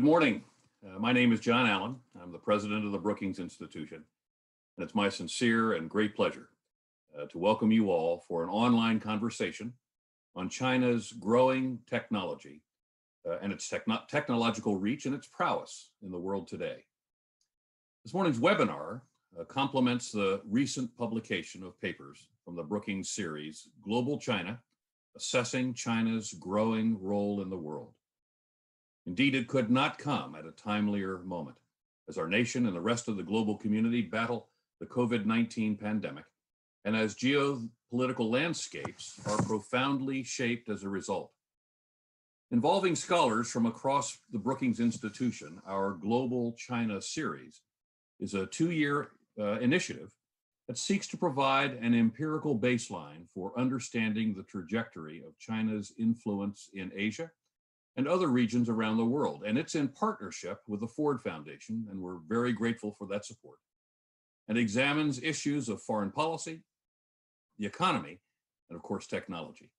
Good morning. My name is John Allen. I'm the president of the Brookings Institution, and it's my sincere and great pleasure to welcome you all for an online conversation on China's growing technology and its technological reach and its prowess in the world today. This morning's webinar complements the recent publication of papers from the Brookings series, Global China, Assessing China's Growing Role in the World. Indeed, it could not come at a timelier moment as our nation and the rest of the global community battle the COVID-19 pandemic, and as geopolitical landscapes are profoundly shaped as a result. Involving scholars from across the Brookings Institution, our Global China series is a two-year initiative that seeks to provide an empirical baseline for understanding the trajectory of China's influence in Asia and other regions around the world. And it's in partnership with the Ford Foundation, and we're very grateful for that support. And examines issues of foreign policy, the economy, and of course, technology.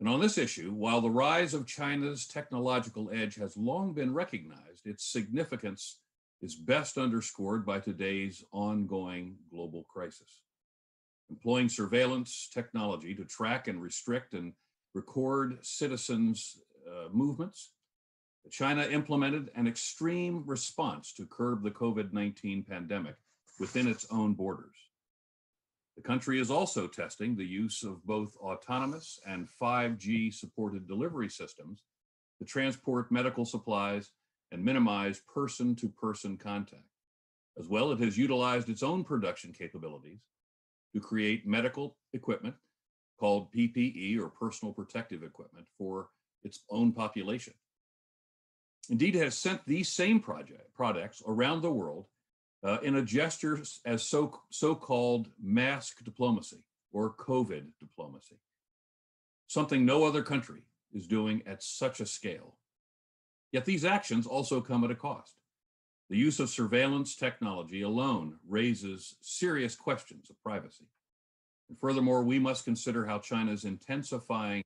And on this issue, while the rise of China's technological edge has long been recognized, its significance is best underscored by today's ongoing global crisis. Employing surveillance technology to track and restrict and record citizens' movements, China implemented an extreme response to curb the COVID-19 pandemic within its own borders. The country is also testing the use of both autonomous and 5G supported delivery systems to transport medical supplies and minimize person-to-person contact. As well, it has utilized its own production capabilities to create medical equipment called PPE, or personal protective equipment, for its own population. Indeed, it has sent these same products around the world in a gesture as so-called mask diplomacy, or COVID diplomacy, something no other country is doing at such a scale. Yet these actions also come at a cost. The use of surveillance technology alone raises serious questions of privacy. And furthermore, we must consider how China's intensifying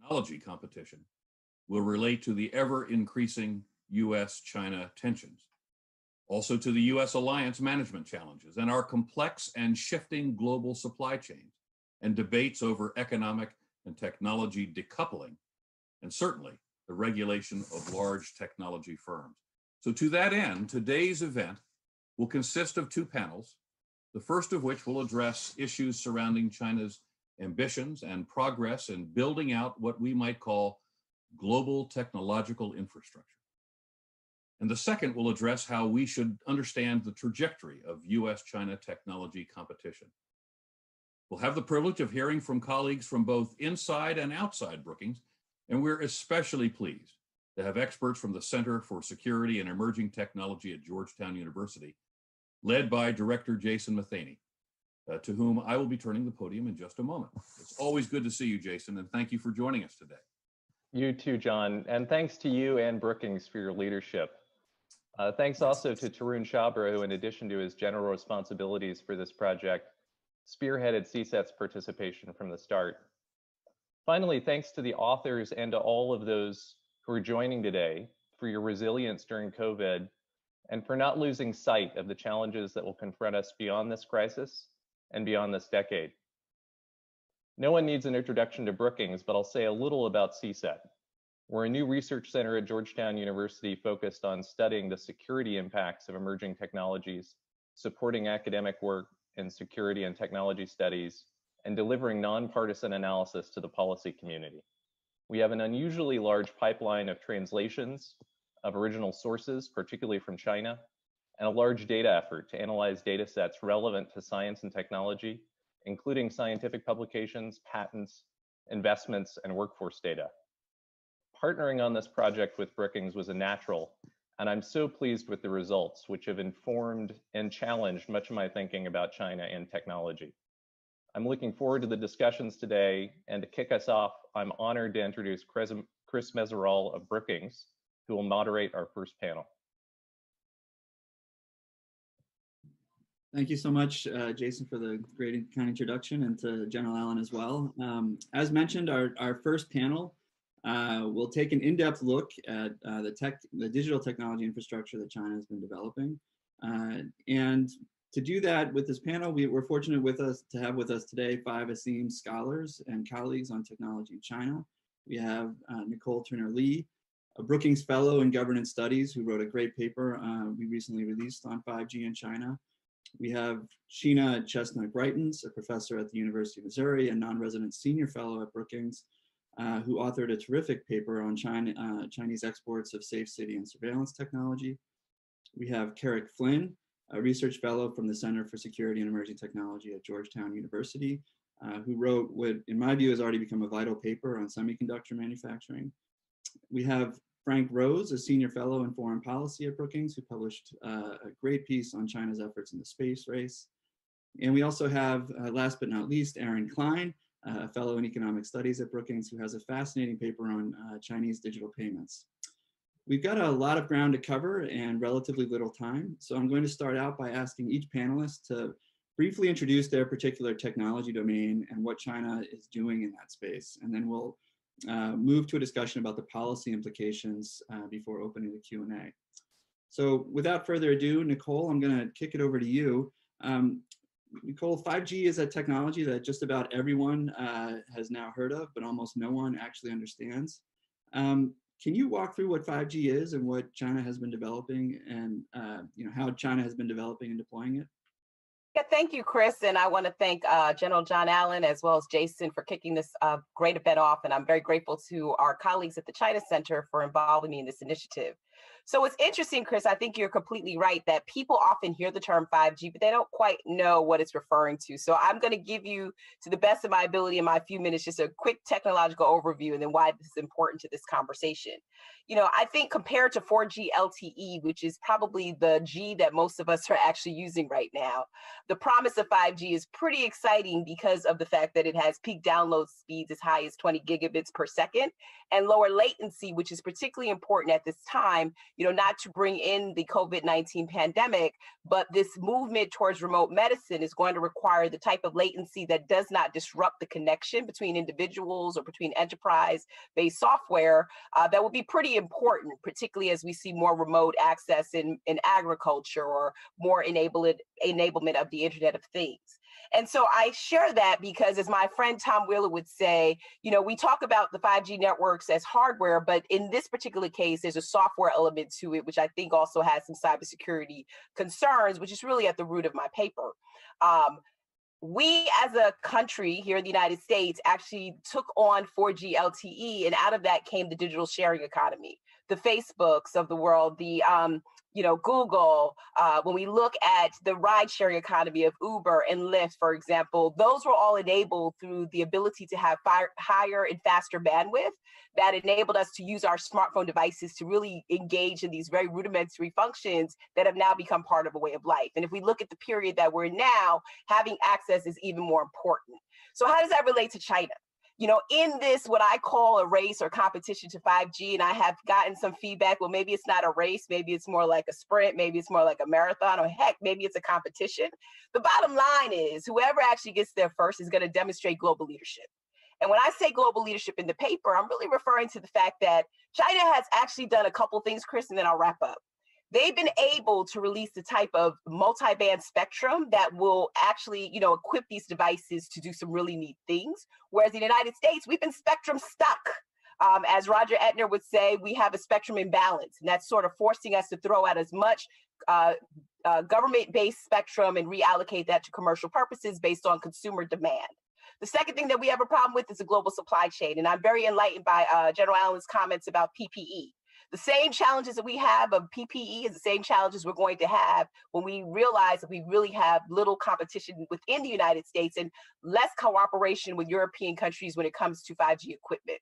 technology competition will relate to the ever-increasing US-China tensions, also to the US alliance management challenges and our complex and shifting global supply chains and debates over economic and technology decoupling, and certainly the regulation of large technology firms. So to that end, today's event will consist of two panels, the first of which will address issues surrounding China's ambitions and progress in building out what we might call global technological infrastructure. And the second will address how we should understand the trajectory of US-China technology competition. We'll have the privilege of hearing from colleagues from both inside and outside Brookings, and we're especially pleased to have experts from the Center for Security and Emerging Technology at Georgetown University, led by Director Jason Matheny, to whom I will be turning the podium in just a moment. It's always good to see you, Jason, and thank you for joining us today. You too, John, and thanks to you and Brookings for your leadership. Thanks also to Tarun Chhabra, who, in addition to his general responsibilities for this project, spearheaded CSET's participation from the start. Finally, thanks to the authors and to all of those who are joining today for your resilience during COVID and for not losing sight of the challenges that will confront us beyond this crisis and beyond this decade. No one needs an introduction to Brookings, but I'll say a little about CSET. We're a new research center at Georgetown University focused on studying the security impacts of emerging technologies, supporting academic work in security and technology studies, and delivering nonpartisan analysis to the policy community. We have an unusually large pipeline of translations of original sources, particularly from China, and a large data effort to analyze data sets relevant to science and technology, including scientific publications, patents, investments, and workforce data. Partnering on this project with Brookings was a natural, and I'm so pleased with the results, which have informed and challenged much of my thinking about China and technology. I'm looking forward to the discussions today, and to kick us off, I'm honored to introduce Chris Meserol of Brookings, who will moderate our first panel. Thank you so much, Jason, for the great kind introduction, and to General Allen as well. As mentioned, our first panel We'll take an in-depth look at the digital technology infrastructure that China has been developing. And to do that with this panel, we're fortunate to have with us today 5 esteemed scholars and colleagues on technology in China. We have Nicole Turner-Lee, a Brookings Fellow in Governance Studies, who wrote a great paper we recently released on 5G in China. We have Sheena Chestnut-Greitens, a professor at the University of Missouri and non-resident senior fellow at Brookings, who authored a terrific paper on Chinese exports of safe city and surveillance technology. We have Carrick Flynn, a research fellow from the Center for Security and Emerging Technology at Georgetown University, who wrote what, in my view, has already become a vital paper on semiconductor manufacturing. We have Frank Rose, a senior fellow in foreign policy at Brookings, who published a great piece on China's efforts in the space race. And we also have, last but not least, Aaron Klein, a fellow in economic studies at Brookings, who has a fascinating paper on Chinese digital payments. We've got a lot of ground to cover and relatively little time, so I'm going to start out by asking each panelist to briefly introduce their particular technology domain and what China is doing in that space, and then we'll move to a discussion about the policy implications before opening the Q&A. So without further ado, Nicole, I'm going to kick it over to you. Nicole, 5G is a technology that just about everyone has now heard of, but almost no one actually understands. Can you walk through what 5G is and what China has been developing, and how China has been developing and deploying it? Yeah, thank you, Chris. And I want to thank General John Allen as well as Jason for kicking this great event off. And I'm very grateful to our colleagues at the China Center for involving me in this initiative. So it's interesting, Chris, I think you're completely right that people often hear the term 5G, but they don't quite know what it's referring to. So I'm going to give you, to the best of my ability in my few minutes, just a quick technological overview and then why this is important to this conversation. I think compared to 4G LTE, which is probably the G that most of us are actually using right now, the promise of 5G is pretty exciting because of the fact that it has peak download speeds as high as 20 gigabits per second and lower latency, which is particularly important at this time, not to bring in the COVID-19 pandemic, but this movement towards remote medicine is going to require the type of latency that does not disrupt the connection between individuals or between enterprise-based software. That will be pretty important, particularly as we see more remote access in agriculture or more enablement of the Internet of Things. And so I share that because, as my friend Tom Wheeler would say, we talk about the 5G networks as hardware, but in this particular case, there's a software element to it, which I think also has some cybersecurity concerns, which is really at the root of my paper. We as a country here in the United States actually took on 4G LTE, and out of that came the digital sharing economy, the Facebooks of the world, the Google. When we look at the ride sharing economy of Uber and Lyft, for example, those were all enabled through the ability to have higher and faster bandwidth that enabled us to use our smartphone devices to really engage in these very rudimentary functions that have now become part of a way of life. And if we look at the period that we're in now, having access is even more important. So how does that relate to China? In this, what I call a race or competition to 5G, and I have gotten some feedback, well, maybe it's not a race, maybe it's more like a sprint, maybe it's more like a marathon, or heck, maybe it's a competition. The bottom line is whoever actually gets there first is going to demonstrate global leadership. And when I say global leadership in the paper, I'm really referring to the fact that China has actually done a couple things, Chris, and then I'll wrap up. They've been able to release the type of multi-band spectrum that will actually, equip these devices to do some really neat things. Whereas in the United States, we've been spectrum stuck. As Roger Etner would say, we have a spectrum imbalance, and that's sort of forcing us to throw out as much government-based spectrum and reallocate that to commercial purposes based on consumer demand. The second thing that we have a problem with is a global supply chain, and I'm very enlightened by General Allen's comments about PPE. The same challenges that we have of PPE is the same challenges we're going to have when we realize that we really have little competition within the United States and less cooperation with European countries when it comes to 5G equipment.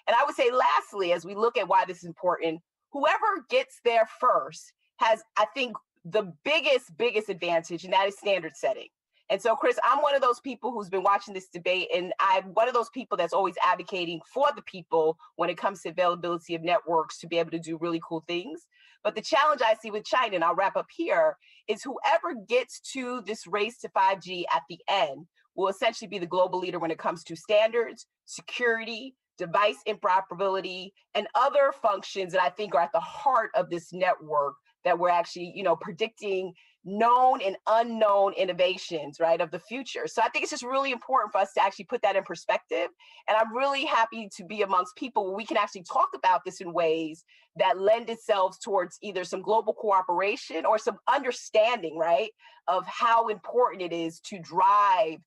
And I would say lastly, as we look at why this is important, whoever gets there first has, I think, the biggest advantage, and that is standard setting. And so, Chris, I'm one of those people who's been watching this debate, and I'm one of those people that's always advocating for the people when it comes to availability of networks to be able to do really cool things. But the challenge I see with China, and I'll wrap up here, is whoever gets to this race to 5G at the end will essentially be the global leader when it comes to standards, security, device interoperability, and other functions that I think are at the heart of this network that we're actually, predicting known and unknown innovations, right, of the future. So I think it's just really important for us to actually put that in perspective. And I'm really happy to be amongst people where we can actually talk about this in ways that lend itself towards either some global cooperation or some understanding, right, of how important it is to drive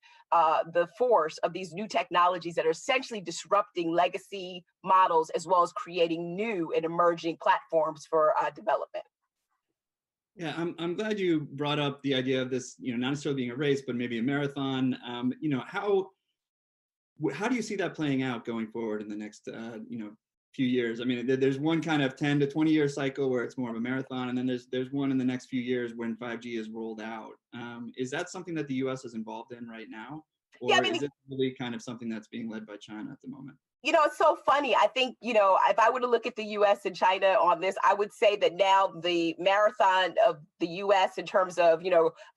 the force of these new technologies that are essentially disrupting legacy models as well as creating new and emerging platforms for development. Yeah, I'm glad you brought up the idea of this, not necessarily being a race, but maybe a marathon. How do you see that playing out going forward in the next, few years? I mean, there's one kind of 10 to 20 year cycle where it's more of a marathon, and then there's one in the next few years when 5G is rolled out. Is that something that the U.S. is involved in right now, or Yeah, I mean, is it really kind of something that's being led by China at the moment? It's so funny. I think, if I were to look at the US and China on this, I would say that now the marathon of the US in terms of,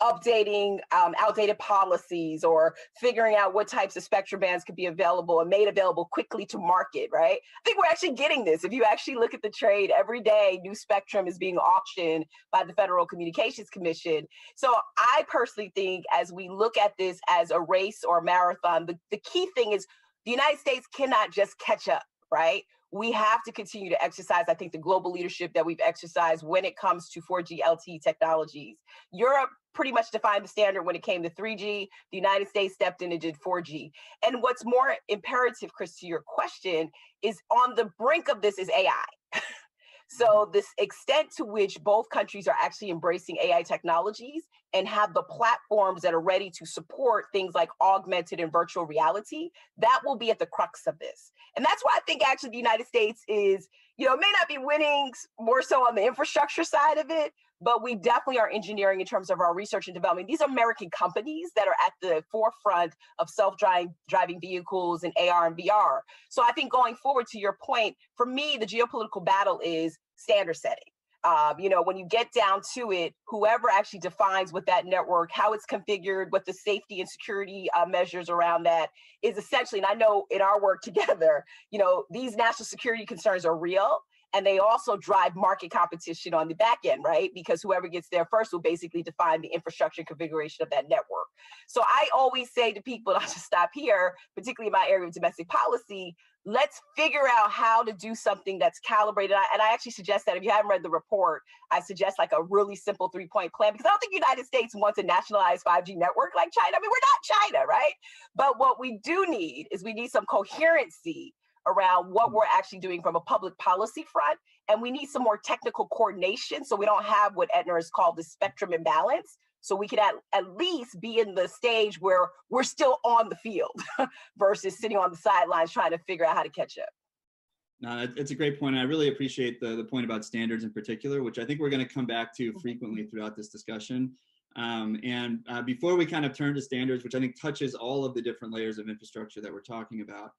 updating outdated policies or figuring out what types of spectrum bands could be available and made available quickly to market, right? I think we're actually getting this. If you actually look at the trade, every day new spectrum is being auctioned by the Federal Communications Commission. So I personally think as we look at this as a race or a marathon, the key thing is the United States cannot just catch up, right? We have to continue to exercise, I think, the global leadership that we've exercised when it comes to 4G LTE technologies. Europe pretty much defined the standard when it came to 3G. The United States stepped in and did 4G. And what's more imperative, Chris, to your question, is on the brink of this is AI. So this extent to which both countries are actually embracing AI technologies and have the platforms that are ready to support things like augmented and virtual reality, that will be at the crux of this. And that's why I think actually the United States is, may not be winning more so on the infrastructure side of it, but we definitely are engineering in terms of our research and development. These are American companies that are at the forefront of self-driving vehicles and AR and VR. So I think going forward, to your point, for me, the geopolitical battle is standard setting. When you get down to it, whoever actually defines what that network, how it's configured, what the safety and security measures around that is essentially, and I know in our work together, these national security concerns are real. And they also drive market competition on the back end, right? Because whoever gets there first will basically define the infrastructure and configuration of that network. So I always say to people, not to stop here, particularly in my area of domestic policy, let's figure out how to do something that's calibrated. And I actually suggest that if you haven't read the report, I suggest like a really simple 3-point plan, because I don't think the United States wants a nationalized 5G network like China. I mean, we're not China, right? But what we do need is we need some coherency around what we're actually doing from a public policy front. And we need some more technical coordination so we don't have what Edna has called the spectrum imbalance. So we can at least be in the stage where we're still on the field versus sitting on the sidelines trying to figure out how to catch up. No, it's a great point. I really appreciate the point about standards in particular, which I think we're going to come back to frequently throughout this discussion. Before we kind of turn to standards, which I think touches all of the different layers of infrastructure that we're talking about,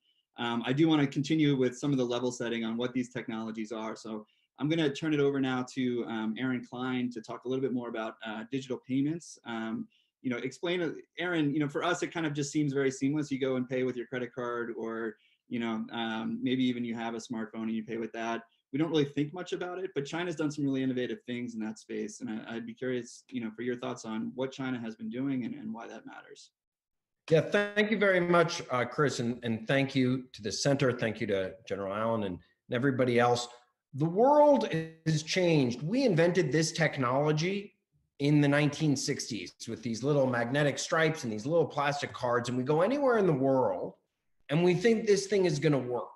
I do want to continue with some of the level setting on what these technologies are. So I'm going to turn it over now to Aaron Klein to talk a little bit more about digital payments. Explain, Aaron, for us, it kind of just seems very seamless. You go and pay with your credit card, or, maybe even you have a smartphone and you pay with that. We don't really think much about it, but China's done some really innovative things in that space. And I'd be curious, for your thoughts on what China has been doing and why that matters. Yeah, thank you very much, Chris, and thank you to the center. Thank you to General Allen and everybody else. The world has changed. We invented this technology in the 1960s with these little magnetic stripes and these little plastic cards, and we go anywhere in the world and we think this thing is going to work.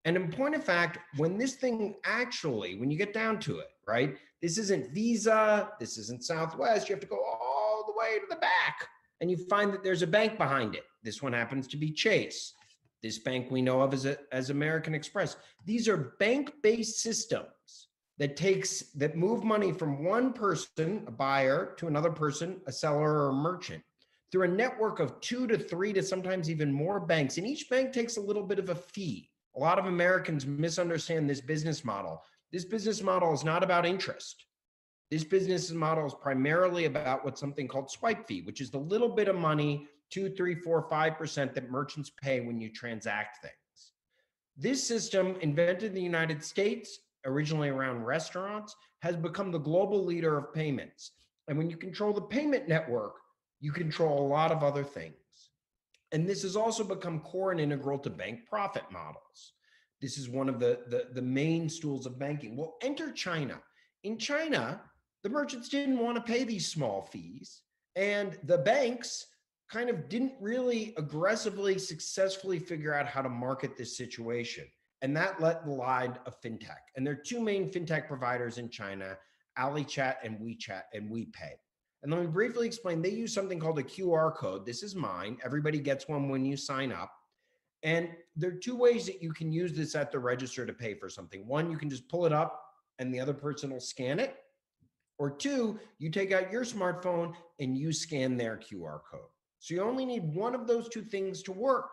And in point of fact, when this thing actually, when you get down to it, right, this isn't Visa, this isn't Southwest, you have to go all the way to the back. And you find that there's a bank behind it. This one happens to be Chase. This bank we know of as American Express. These are bank-based systems that move money from one person, a buyer, to another person, a seller or a merchant, through a network of 2 to 3 to sometimes even more banks. And each bank takes a little bit of a fee. A lot of Americans misunderstand this business model. This business model is not about interest. This business model is primarily about what's something called swipe fee, which is the little bit of money, 2, 3, 4, 5% that merchants pay when you transact things. This system, invented in the United States, originally around restaurants, has become the global leader of payments. And when you control the payment network, you control a lot of other things. And this has also become core and integral to bank profit models. This is one of the main stools of banking. Well, enter China. In China, the merchants didn't want to pay these small fees, and the banks kind of didn't really aggressively, successfully figure out how to market this situation. And that let the line of fintech. And there are two main fintech providers in China, AliChat and WeChat and WePay. And let me briefly explain, they use something called a QR code. This is mine. Everybody gets one when you sign up. And there are two ways that you can use this at the register to pay for something. One, you can just pull it up and the other person will scan it. Or two, you take out your smartphone and you scan their QR code. So you only need one of those two things to work.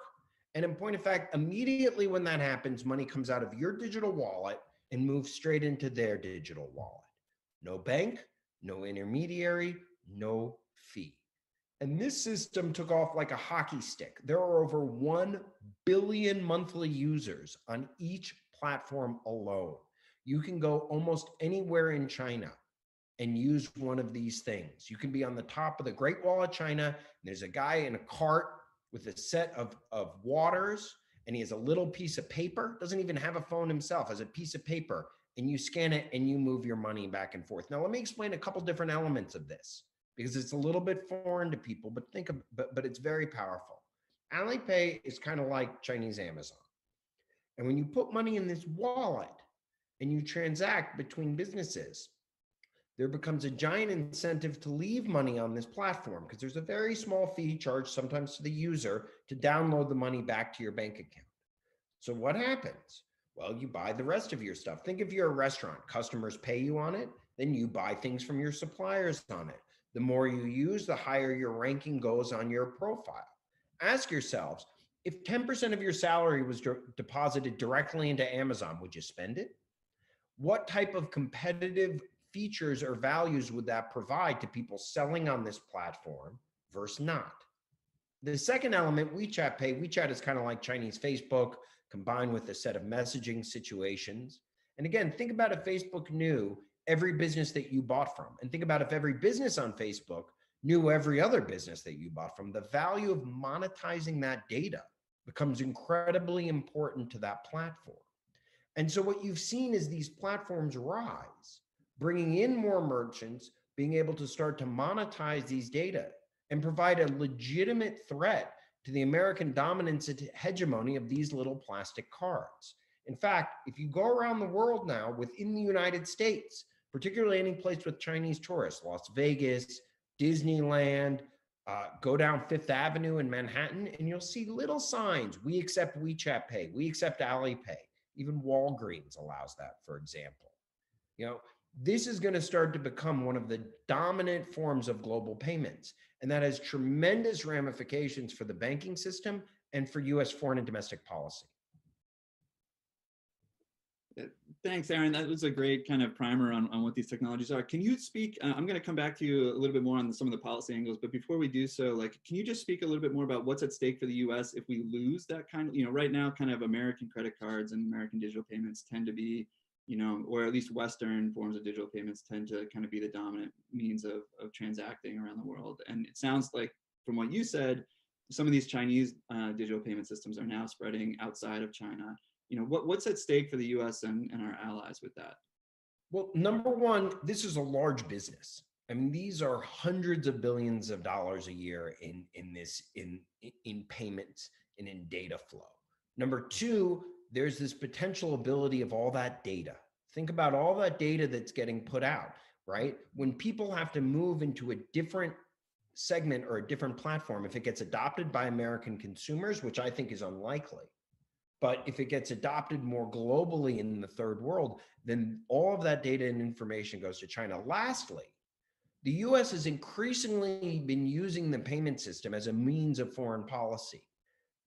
And in point of fact, immediately when that happens, money comes out of your digital wallet and moves straight into their digital wallet. No bank, no intermediary, no fee. And this system took off like a hockey stick. There are over 1 billion monthly users on each platform alone. You can go almost anywhere in China and use one of these things. You can be on the top of the Great Wall of China, and there's a guy in a cart with a set of waters, and he has a little piece of paper, doesn't even have a phone himself, has a piece of paper, and you scan it and you move your money back and forth. Now, let me explain a couple different elements of this, because it's a little bit foreign to people, but but it's very powerful. Alipay is kind of like Chinese Amazon. And when you put money in this wallet and you transact between businesses, there becomes a giant incentive to leave money on this platform, because there's a very small fee charged sometimes to the user to download the money back to your bank account. So what happens? Well, you buy the rest of your stuff. Think if you're a restaurant, customers pay you on it, then you buy things from your suppliers on it. The more you use, the higher your ranking goes on your profile. Ask yourselves, if 10% of your salary was deposited directly into Amazon, would you spend it? What type of competitive features or values would that provide to people selling on this platform versus not? The second element, WeChat Pay. WeChat is kind of like Chinese Facebook combined with a set of messaging situations. And again, think about if Facebook knew every business that you bought from, and think about if every business on Facebook knew every other business that you bought from. The value of monetizing that data becomes incredibly important to that platform. And so what you've seen is these platforms rise, bringing in more merchants, being able to start to monetize these data and provide a legitimate threat to the American dominance and hegemony of these little plastic cards. In fact, if you go around the world now within the United States, particularly any place with Chinese tourists, Las Vegas, Disneyland, go down Fifth Avenue in Manhattan, and you'll see little signs. We accept WeChat Pay, we accept Alipay. Even Walgreens allows that, for example. This is going to start to become one of the dominant forms of global payments. And that has tremendous ramifications for the banking system and for US foreign and domestic policy. Thanks, Aaron. That was a great kind of primer on what these technologies are. Can you speak, I'm going to come back to you a little bit more on some of the policy angles, but before we do so, can you just speak a little bit more about what's at stake for the US if we lose that kind of, right now, kind of American credit cards and American digital payments tend to be, or at least Western forms of digital payments tend to kind of be the dominant means of transacting around the world. And it sounds like, from what you said, some of these Chinese digital payment systems are now spreading outside of China. What's at stake for the US and our allies with that? Well, number one, this is a large business. I mean, these are hundreds of billions of dollars a year in payments and in data flow. Number two, there's this potential ability of all that data. Think about all that data that's getting put out, right? When people have to move into a different segment or a different platform, if it gets adopted by American consumers, which I think is unlikely, but if it gets adopted more globally in the third world, then all of that data and information goes to China. Lastly, the US has increasingly been using the payment system as a means of foreign policy.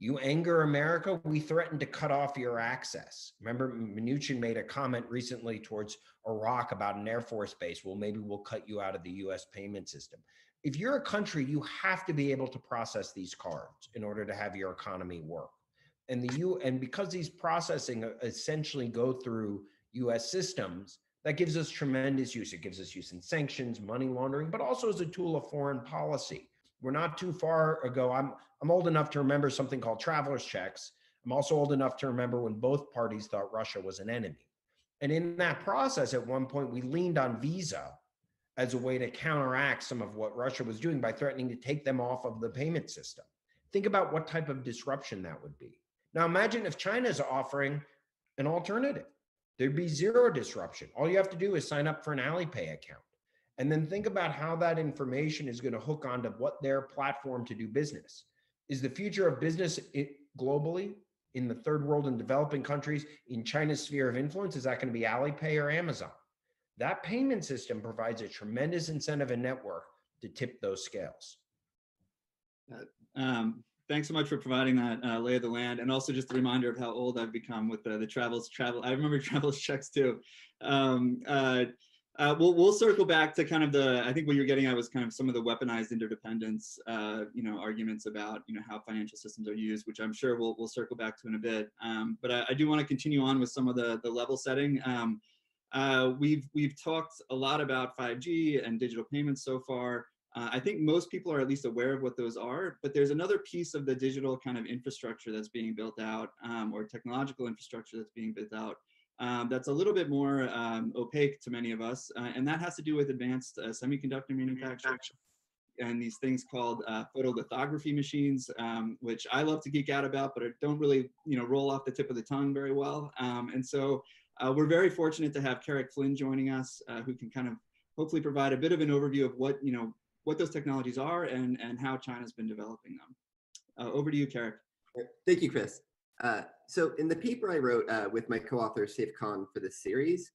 You anger America, we threaten to cut off your access. Remember, Mnuchin made a comment recently towards Iraq about an Air Force base. Well, maybe we'll cut you out of the US payment system. If you're a country, you have to be able to process these cards in order to have your economy work. and because these processing essentially go through US systems, that gives us tremendous use. It gives us use in sanctions, money laundering, but also as a tool of foreign policy. We're not too far ago. I'm old enough to remember something called traveler's checks. I'm also old enough to remember when both parties thought Russia was an enemy. And in that process, at one point, we leaned on Visa as a way to counteract some of what Russia was doing by threatening to take them off of the payment system. Think about what type of disruption that would be. Now imagine if China's offering an alternative. There'd be zero disruption. All you have to do is sign up for an Alipay account. And then think about how that information is going to hook onto what their platform to do business. Is the future of business globally, in the third world and developing countries, in China's sphere of influence, is that going to be Alipay or Amazon? That payment system provides a tremendous incentive and network to tip those scales. Thanks so much for providing that lay of the land, and also just a reminder of how old I've become with the travel. I remember traveler's checks too. We'll circle back to kind of I think what you're getting at was kind of some of the weaponized interdependence, arguments about, how financial systems are used, which I'm sure we'll circle back to in a bit. But I do want to continue on with some of the level setting. We've talked a lot about 5G and digital payments so far. I think most people are at least aware of what those are, but there's another piece of the digital kind of infrastructure that's being built out, or technological infrastructure that's being built out, that's a little bit more opaque to many of us, and that has to do with advanced semiconductor manufacturing and these things called photolithography machines, which I love to geek out about, but don't really roll off the tip of the tongue very well. And so we're very fortunate to have Carrick Flynn joining us, who can kind of hopefully provide a bit of an overview of what those technologies are and how China's been developing them. Over to you, Carrick. Thank you, Chris. So in the paper I wrote with my co-author, Saif Khan, for this series,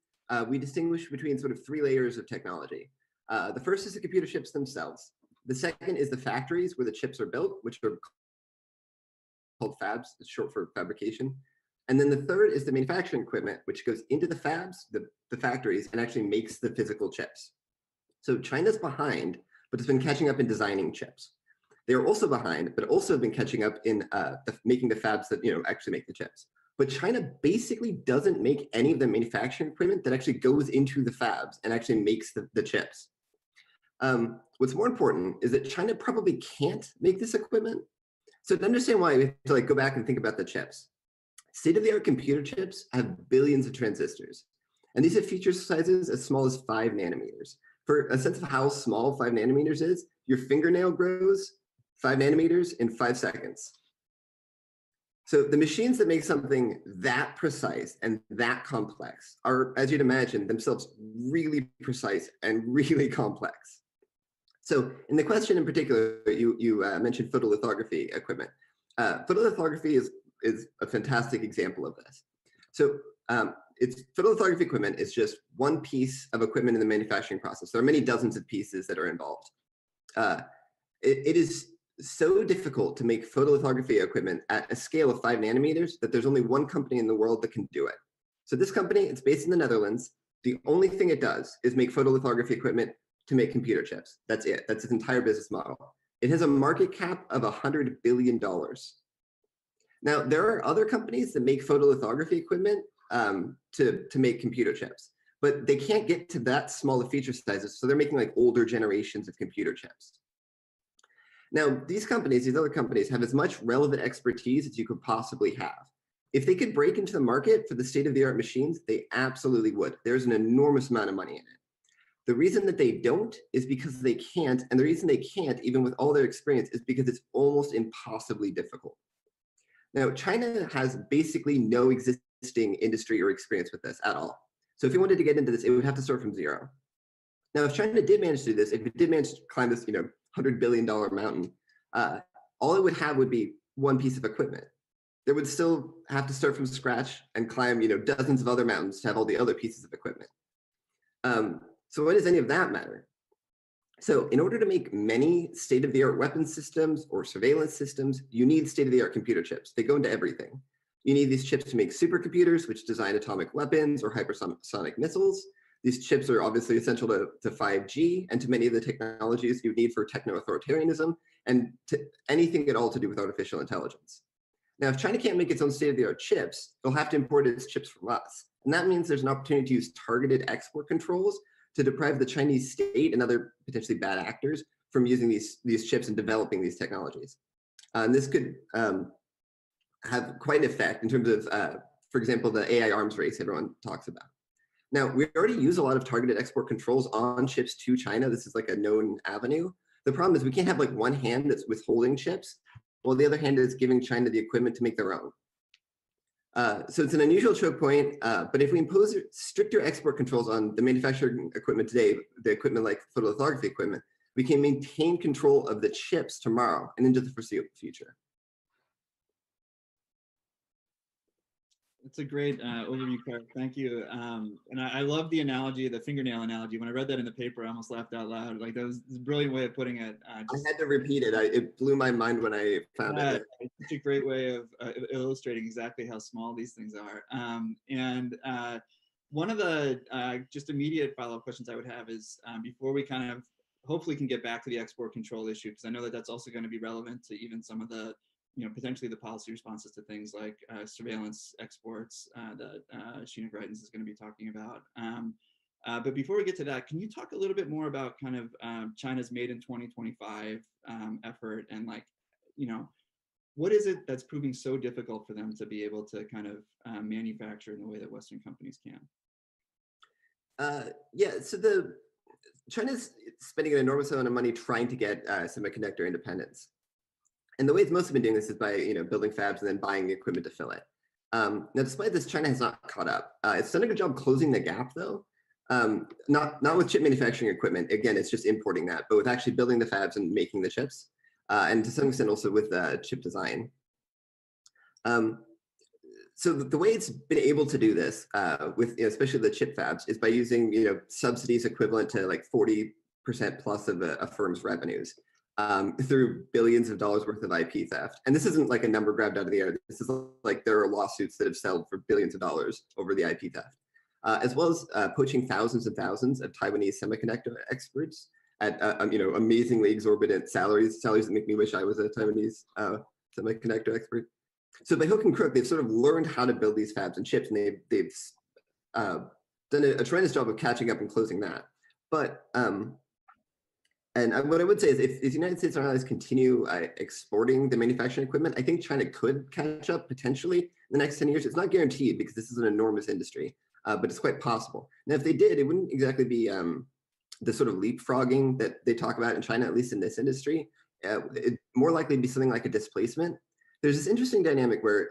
we distinguish between sort of 3 layers of technology. The first is the computer chips themselves. The second is the factories where the chips are built, which are called fabs, it's short for fabrication. And then the third is the manufacturing equipment, which goes into the fabs, the factories, and actually makes the physical chips. So China's behind, but it's been catching up in designing chips. They're also behind, but also have been catching up in making the fabs that actually make the chips. But China basically doesn't make any of the manufacturing equipment that actually goes into the fabs and actually makes the chips. What's more important is that China probably can't make this equipment. So to understand why, we have to go back and think about the chips. State-of-the-art computer chips have billions of transistors, and these have feature sizes as small as 5 nanometers. For a sense of how small 5 nanometers is, your fingernail grows 5 nanometers in 5 seconds. So the machines that make something that precise and that complex are, as you'd imagine, themselves really precise and really complex. So in the question in particular, you mentioned photolithography equipment. Photolithography is a fantastic example of this. So photolithography equipment is just one piece of equipment in the manufacturing process. There are many dozens of pieces that are involved. It is so difficult to make photolithography equipment at a scale of 5 nanometers that there's only one company in the world that can do it. So this company, it's based in the Netherlands. The only thing it does is make photolithography equipment to make computer chips. That's it. That's its entire business model. It has a market cap of $100 billion. Now, there are other companies that make photolithography equipment to make computer chips, but they can't get to that small of feature sizes, so they're making older generations of computer chips. Now, these other companies have as much relevant expertise as you could possibly have. If they could break into the market for the state-of-the-art machines, they absolutely would. There's an enormous amount of money in it. The reason that they don't is because they can't, and the reason they can't, even with all their experience, is because it's almost impossibly difficult. Now, China has basically no existing industry or experience with this at all. So if you wanted to get into this, it would have to start from zero. Now, if China did manage to do this, if it did manage to climb this, $100 billion mountain, all it would have would be one piece of equipment. They would still have to start from scratch and climb, dozens of other mountains to have all the other pieces of equipment. So why does any of that matter? So in order to make many state-of-the-art weapons systems or surveillance systems, you need state-of-the-art computer chips. They go into everything. You need these chips to make supercomputers, which design atomic weapons or hypersonic missiles. These chips are obviously essential to 5G and to many of the technologies you need for techno-authoritarianism and to anything at all to do with artificial intelligence. Now, if China can't make its own state-of-the-art chips, it'll have to import its chips from us. And that means there's an opportunity to use targeted export controls to deprive the Chinese state and other potentially bad actors from using these chips and developing these technologies. And this could have quite an effect in terms of, for example, the AI arms race everyone talks about. Now, we already use a lot of targeted export controls on chips to China. This is like a known avenue. The problem is we can't have like one hand that's withholding chips, while the other hand is giving China the equipment to make their own. So it's an unusual choke point, but if we impose stricter export controls on the manufacturing equipment today, the equipment like photolithography equipment, we can maintain control of the chips tomorrow and into the foreseeable future. That's a great overview, Clark. Thank you. And I love the analogy, the fingernail analogy. When I read that in the paper, I almost laughed out loud. Like that was a brilliant way of putting it. I had to repeat it. It blew my mind when I found it. It's such a great way of illustrating exactly how small these things are. One of the just immediate follow-up questions I would have is before we kind of hopefully can get back to the export control issue, because I know that that's also going to be relevant to even some of the potentially the policy responses to things like surveillance exports that Sheena Greitens is going to be talking about. But before we get to that, can you talk a little bit more about kind of China's Made in 2025 effort and what is it that's proving so difficult for them to be able to kind of manufacture in the way that Western companies can? Yeah, so China's spending an enormous amount of money trying to get semiconductor independence. And the way it's mostly been doing this is by building fabs and then buying the equipment to fill it. Now, despite this, China has not caught up. It's done a good job closing the gap, though. Not with chip manufacturing equipment. Again, it's just importing that, but with actually building the fabs and making the chips, and to some extent also with chip design. So the way it's been able to do this, with especially the chip fabs, is by using subsidies equivalent to like 40% plus of a firm's revenues. Through billions of dollars worth of IP theft. And this isn't like a number grabbed out of the air. This is like there are lawsuits that have settled for billions of dollars over the IP theft, as well as poaching thousands and thousands of Taiwanese semiconductor experts at amazingly exorbitant salaries that make me wish I was a Taiwanese semiconductor expert. So by hook and crook, they've sort of learned how to build these fabs and chips, and they've done a tremendous job of catching up and closing that. But and what I would say is if the United States and allies continue exporting the manufacturing equipment, I think China could catch up potentially in the next 10 years. It's not guaranteed because this is an enormous industry, but it's quite possible. Now, if they did, it wouldn't exactly be the sort of leapfrogging that they talk about in China, at least in this industry. It'd more likely be something like a displacement. There's this interesting dynamic where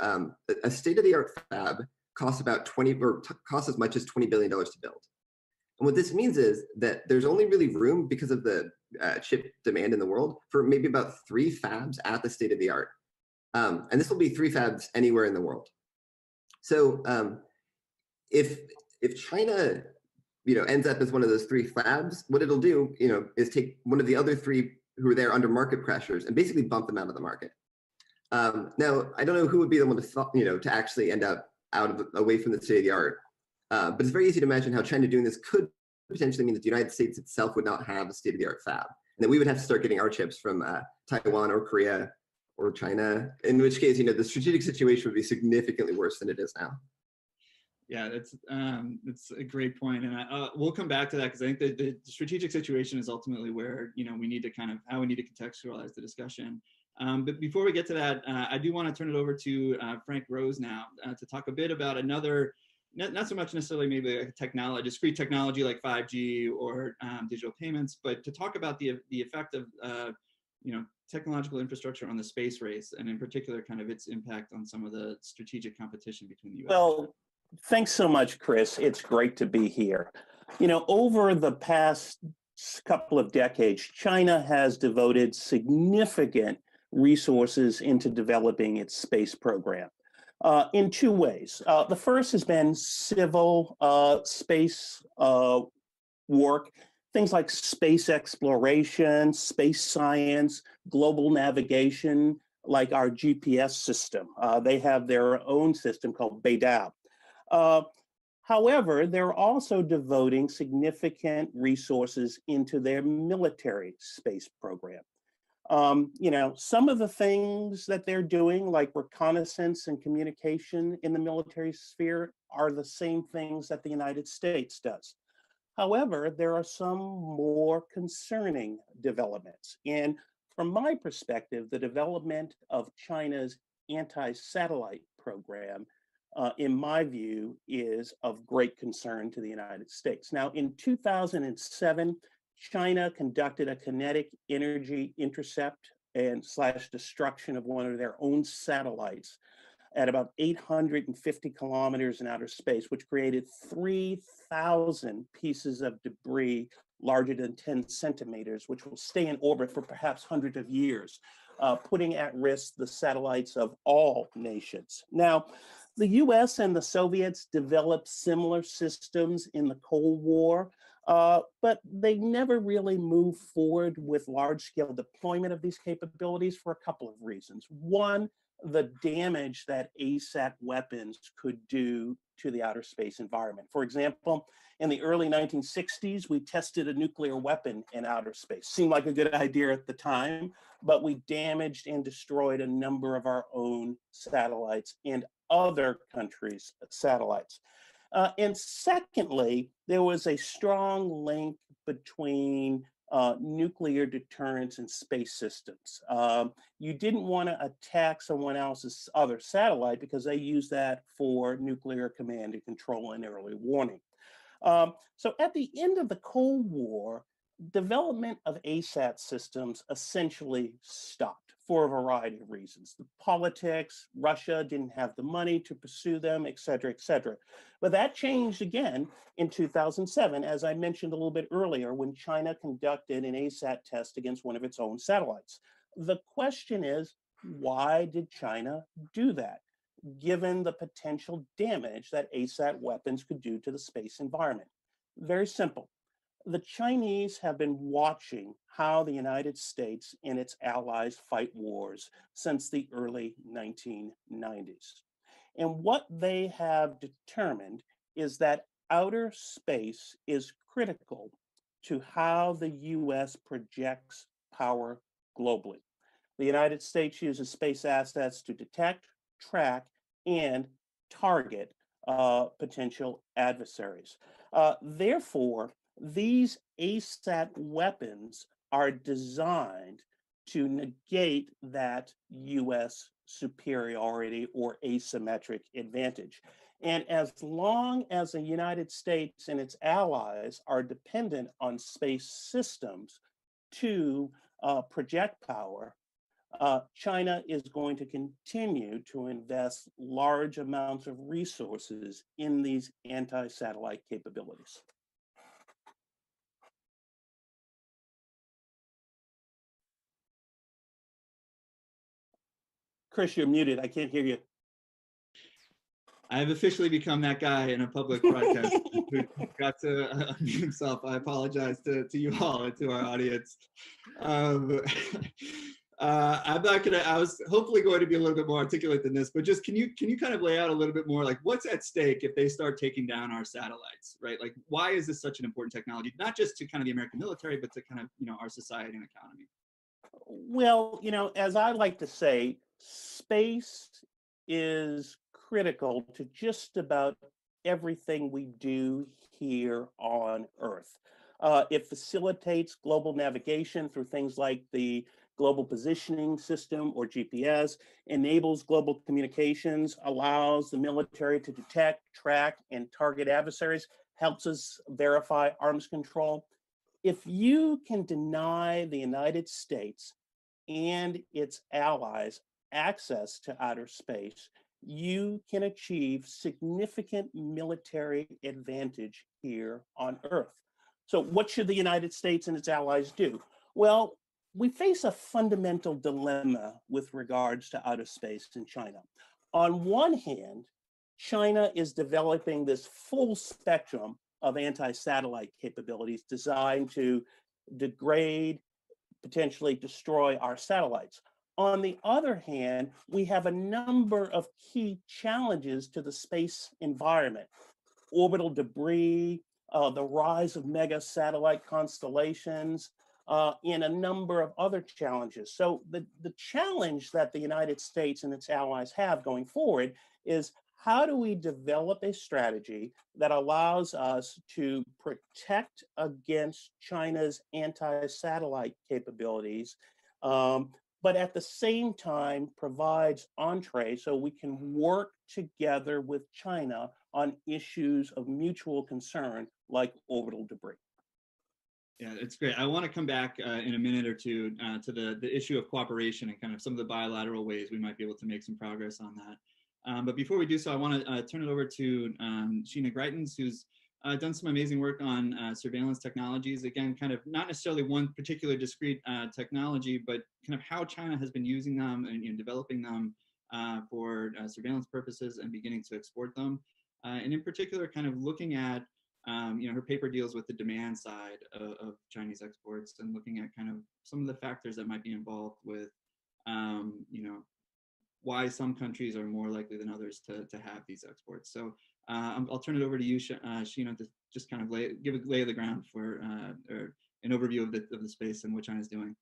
a state-of-the-art fab costs about costs as much as $20 billion to build. And what this means is that there's only really room, because of the chip demand in the world, for maybe about 3 fabs at the state of the art. And this will be 3 fabs anywhere in the world. So if China ends up as one of those 3 fabs, what it'll do is take one of the other 3 who are there under market pressures and basically bump them out of the market. Now, I don't know who would be the one to actually end up away from the state of the art. But it's very easy to imagine how China doing this could potentially mean that the United States itself would not have a state-of-the-art fab, and that we would have to start getting our chips from Taiwan or Korea or China, in which case, the strategic situation would be significantly worse than it is now. Yeah, that's a great point, and we'll come back to that because I think the strategic situation is ultimately where we need to how we need to contextualize the discussion. But before we get to that, I do want to turn it over to Frank Rose now to talk a bit about another. Not so much necessarily maybe a discrete technology like 5G or digital payments, but to talk about the effect of technological infrastructure on the space race, and in particular kind of its impact on some of the strategic competition between the U.S. Well, thanks so much, Chris. It's great to be here. Over the past couple of decades, China has devoted significant resources into developing its space program. In 2 ways. The first has been civil space work, things like space exploration, space science, global navigation, like our GPS system. They have their own system called Beidou. However, they're also devoting significant resources into their military space program. Some of the things that they're doing, like reconnaissance and communication in the military sphere, are the same things that the United States does. However, there are some more concerning developments. And from my perspective, the development of China's anti-satellite program, in my view, is of great concern to the United States. Now, in 2007, China conducted a kinetic energy intercept and / destruction of one of their own satellites at about 850 kilometers in outer space, which created 3,000 pieces of debris larger than 10 centimeters, which will stay in orbit for perhaps hundreds of years, putting at risk the satellites of all nations. Now, the US and the Soviets developed similar systems in the Cold War, but they never really moved forward with large-scale deployment of these capabilities for a couple of reasons. One, the damage that ASAT weapons could do to the outer space environment. For example, in the early 1960s, we tested a nuclear weapon in outer space. Seemed like a good idea at the time, but we damaged and destroyed a number of our own satellites and other countries' satellites. And secondly, there was a strong link between nuclear deterrence and space systems. You didn't want to attack someone else's other satellite because they use that for nuclear command and control and early warning. So at the end of the Cold War, development of ASAT systems essentially stopped for a variety of reasons. The politics, Russia didn't have the money to pursue them, et cetera, et cetera. But that changed again in 2007, as I mentioned a little bit earlier, when China conducted an ASAT test against one of its own satellites. The question is, why did China do that, given the potential damage that ASAT weapons could do to the space environment? Very simple. The Chinese have been watching how the United States and its allies fight wars since the early 1990s. And what they have determined is that outer space is critical to how the US projects power globally. The United States uses space assets to detect, track, and target potential adversaries. Therefore, these ASAT weapons are designed to negate that US superiority or asymmetric advantage. And as long as the United States and its allies are dependent on space systems to project power, China is going to continue to invest large amounts of resources in these anti-satellite capabilities. Chris, you're muted. I can't hear you. I've officially become that guy in a public broadcast who got to unmute himself. I apologize to you all and to our audience. I'm not gonna. I was hopefully going to be a little bit more articulate than this, but just can you kind of lay out a little bit more, like what's at stake if they start taking down our satellites, right? Like why is this such an important technology, not just to kind of the American military, but to kind of our society and economy? Well, as I like to say, space is critical to just about everything we do here on Earth. It facilitates global navigation through things like the Global Positioning System, or GPS, enables global communications, allows the military to detect, track, and target adversaries, helps us verify arms control. If you can deny the United States and its allies access to outer space, you can achieve significant military advantage here on Earth. So what should the United States and its allies do? Well, we face a fundamental dilemma with regards to outer space in China. On one hand, China is developing this full spectrum of anti-satellite capabilities designed to degrade, potentially destroy our satellites. On the other hand, we have a number of key challenges to the space environment: orbital debris, the rise of mega satellite constellations, in a number of other challenges. So the challenge that the United States and its allies have going forward is, how do we develop a strategy that allows us to protect against China's anti-satellite capabilities, but at the same time provides entree so we can work together with China on issues of mutual concern like orbital debris? Yeah, it's great. I want to come back in a minute or two to the issue of cooperation and kind of some of the bilateral ways we might be able to make some progress on that. But before we do so, I want to turn it over to Sheena Greitens, who's done some amazing work on surveillance technologies. Again, kind of not necessarily one particular discrete technology, but kind of how China has been using them and developing them for surveillance purposes and beginning to export them. And in particular, kind of looking at, her paper deals with the demand side of Chinese exports and looking at kind of some of the factors that might be involved with, why some countries are more likely than others to have these exports. So I'll turn it over to you, Sheena, to just kind of give a lay of the ground for or an overview of the space and what China's doing.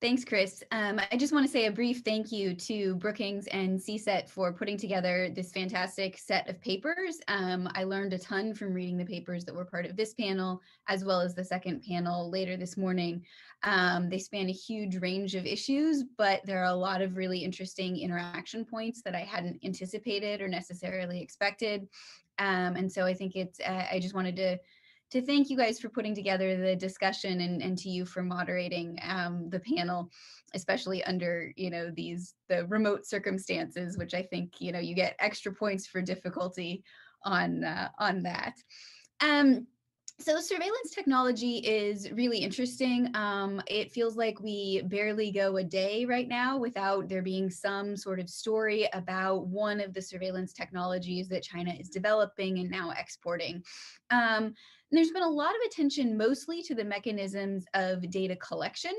Thanks, Chris. I just want to say a brief thank you to Brookings and CSET for putting together this fantastic set of papers. I learned a ton from reading the papers that were part of this panel, as well as the second panel later this morning. They span a huge range of issues, but there are a lot of really interesting interaction points that I hadn't anticipated or necessarily expected. And so I think I just wanted to thank you guys for putting together the discussion and to you for moderating the panel, especially under the remote circumstances, which I think you get extra points for difficulty on that. So surveillance technology is really interesting. It feels like we barely go a day right now without there being some sort of story about one of the surveillance technologies that China is developing and now exporting. There's been a lot of attention mostly to the mechanisms of data collection.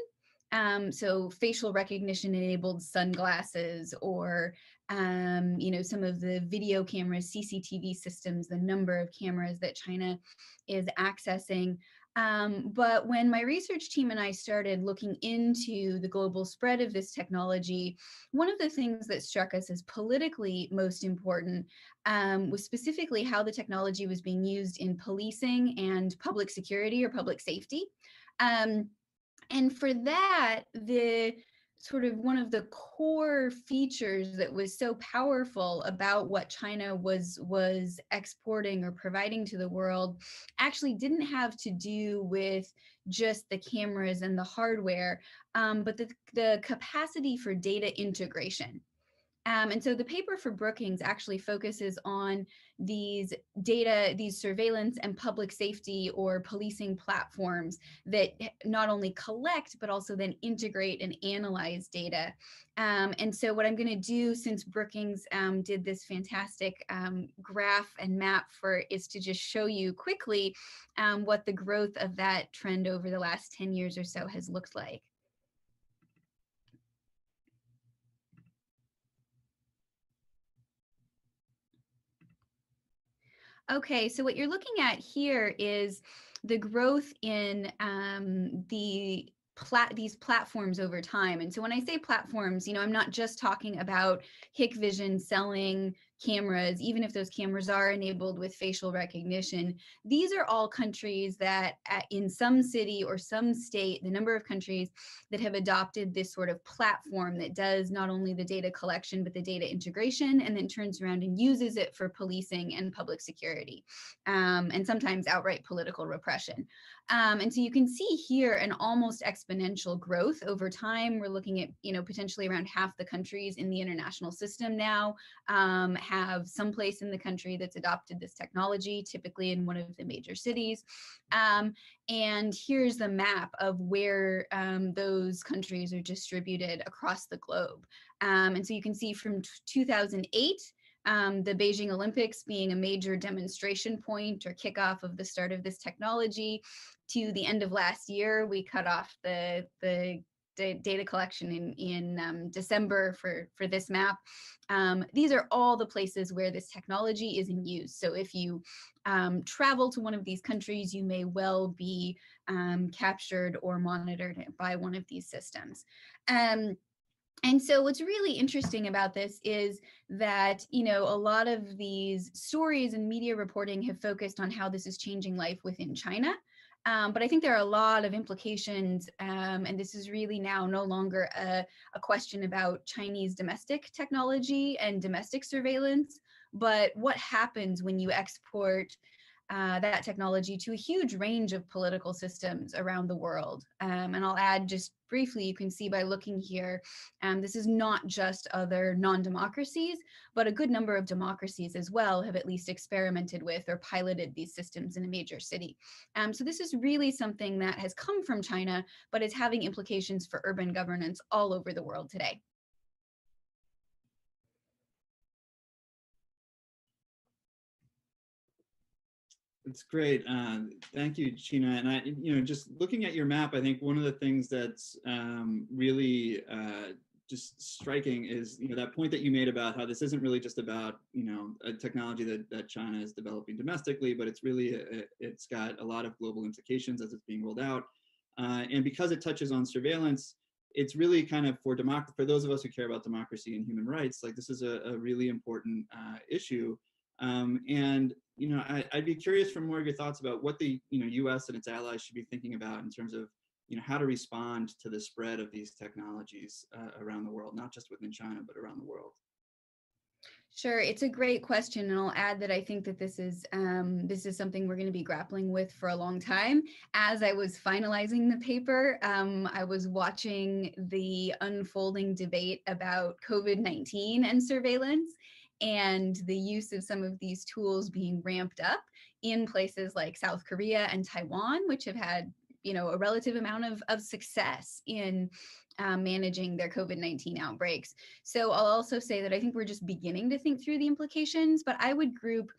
So facial recognition enabled sunglasses, or some of the video cameras, CCTV systems, the number of cameras that China is accessing. But when my research team and I started looking into the global spread of this technology, one of the things that struck us as politically most important was specifically how the technology was being used in policing and public security or public safety. And for that, the sort of one of the core features that was so powerful about what China was exporting or providing to the world actually didn't have to do with just the cameras and the hardware, but the capacity for data integration. And so the paper for Brookings actually focuses on these surveillance and public safety or policing platforms that not only collect, but also then integrate and analyze data. And so what I'm going to do, since Brookings did this fantastic graph and map is to just show you quickly what the growth of that trend over the last 10 years or so has looked like. Okay, so what you're looking at here is the growth in these platforms over time. And so when I say platforms, I'm not just talking about Hikvision selling cameras, even if those cameras are enabled with facial recognition. These are all countries that in some city or some state, the number of countries that have adopted this sort of platform that does not only the data collection, but the data integration, and then turns around and uses it for policing and public security, and sometimes outright political repression. And so you can see here an almost exponential growth over time. We're looking at, potentially around half the countries in the international system now have some place in the country that's adopted this technology, typically in one of the major cities. And here's the map of where those countries are distributed across the globe. And so you can see from 2008, the Beijing Olympics being a major demonstration point or kickoff of the start of this technology, to the end of last year, we cut off the data collection in December for this map. These are all the places where this technology is in use. So if you travel to one of these countries, you may well be captured or monitored by one of these systems. And so what's really interesting about this is that, a lot of these stories and media reporting have focused on how this is changing life within China. But I think there are a lot of implications, and this is really now no longer a question about Chinese domestic technology and domestic surveillance, but what happens when you export that technology to a huge range of political systems around the world. And I'll add just briefly, you can see by looking here, this is not just other non-democracies, but a good number of democracies as well have at least experimented with or piloted these systems in a major city. So this is really something that has come from China, but is having implications for urban governance all over the world today. That's great. Thank you, China. And I, just looking at your map, I think one of the things that's really just striking is, that point that you made about how this isn't really just about, a technology that China is developing domestically, but it's really, it's got a lot of global implications as it's being rolled out. And because it touches on surveillance, it's really kind of for those of us who care about democracy and human rights, like this is a really important issue. And I'd be curious for more of your thoughts about what the U.S. and its allies should be thinking about in terms of how to respond to the spread of these technologies around the world, not just within China, but around the world. Sure, it's a great question, and I'll add that I think that this is something we're going to be grappling with for a long time. As I was finalizing the paper, I was watching the unfolding debate about COVID-19 and surveillance, and the use of some of these tools being ramped up in places like South Korea and Taiwan, which have had, a relative amount of success in managing their COVID-19 outbreaks. So I'll also say that I think we're just beginning to think through the implications, but I would group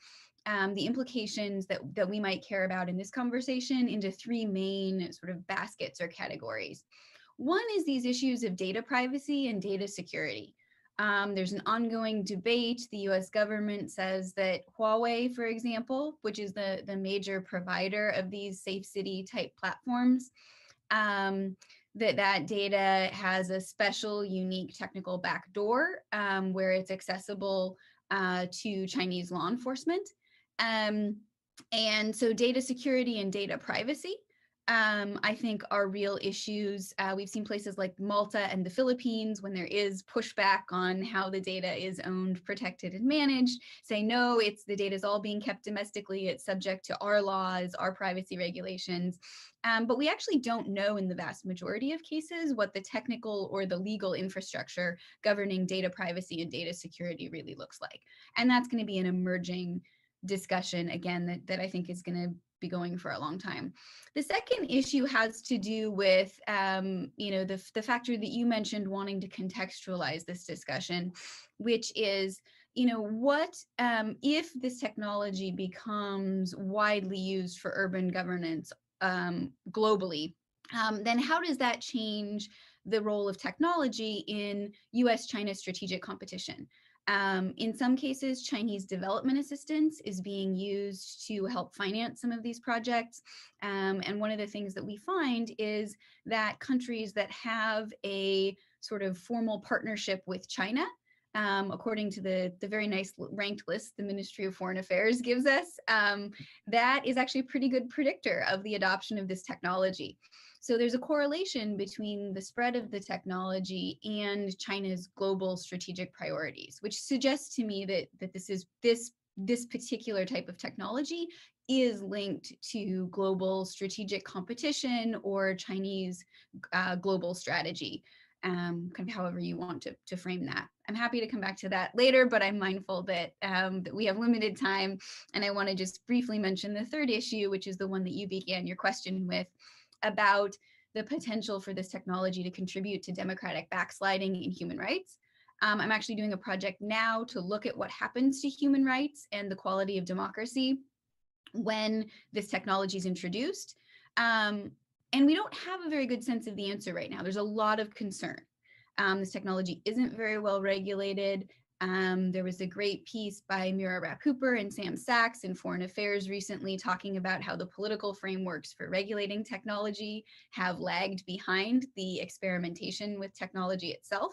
the implications that we might care about in this conversation into three main sort of baskets or categories. One is these issues of data privacy and data security. There's an ongoing debate. The US government says that Huawei, for example, which is the major provider of these safe city type platforms, that data has a special unique technical backdoor where it's accessible to Chinese law enforcement. And so data security and data privacy, I think, are real issues. We've seen places like Malta and the Philippines, when there is pushback on how the data is owned, protected, and managed, say, no, the data is all being kept domestically. It's subject to our laws, our privacy regulations. But we actually don't know in the vast majority of cases what the technical or the legal infrastructure governing data privacy and data security really looks like. And that's going to be an emerging discussion, again, that I think is going to be going for a long time. The second issue has to do with, the factor that you mentioned, wanting to contextualize this discussion, which is, what if this technology becomes widely used for urban governance globally, then how does that change the role of technology in US-China strategic competition? In some cases, Chinese development assistance is being used to help finance some of these projects. And one of the things that we find is that countries that have a sort of formal partnership with China, according to the very nice ranked list the Ministry of Foreign Affairs gives us, that is actually a pretty good predictor of the adoption of this technology. So there's a correlation between the spread of the technology and China's global strategic priorities, which suggests to me that this particular type of technology is linked to global strategic competition or Chinese global strategy, kind of however you want to frame that. I'm happy to come back to that later, but I'm mindful that we have limited time, and I want to just briefly mention the third issue, which is the one that you began your question with, about the potential for this technology to contribute to democratic backsliding in human rights. I'm actually doing a project now to look at what happens to human rights and the quality of democracy when this technology is introduced. And we don't have a very good sense of the answer right now. There's a lot of concern. This technology isn't very well regulated. There was a great piece by Mira Rapp-Hooper and Sam Sachs in Foreign Affairs recently talking about how the political frameworks for regulating technology have lagged behind the experimentation with technology itself.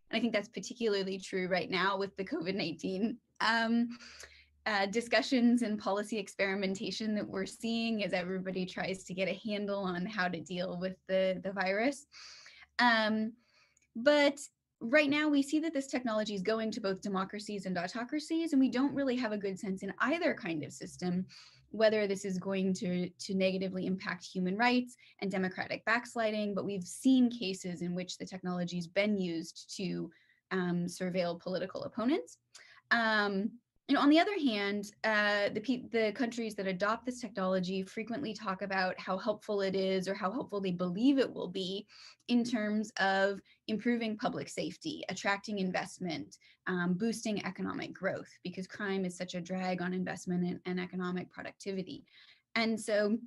And I think that's particularly true right now with the COVID-19 discussions and policy experimentation that we're seeing as everybody tries to get a handle on how to deal with the virus. But right now we see that this technology is going to both democracies and autocracies, and we don't really have a good sense in either kind of system whether this is going to negatively impact human rights and democratic backsliding. But we've seen cases in which the technology has been used to surveil political opponents. On the other hand, the countries that adopt this technology frequently talk about how helpful it is or how helpful they believe it will be in terms of improving public safety, attracting investment, boosting economic growth, because crime is such a drag on investment and economic productivity. And so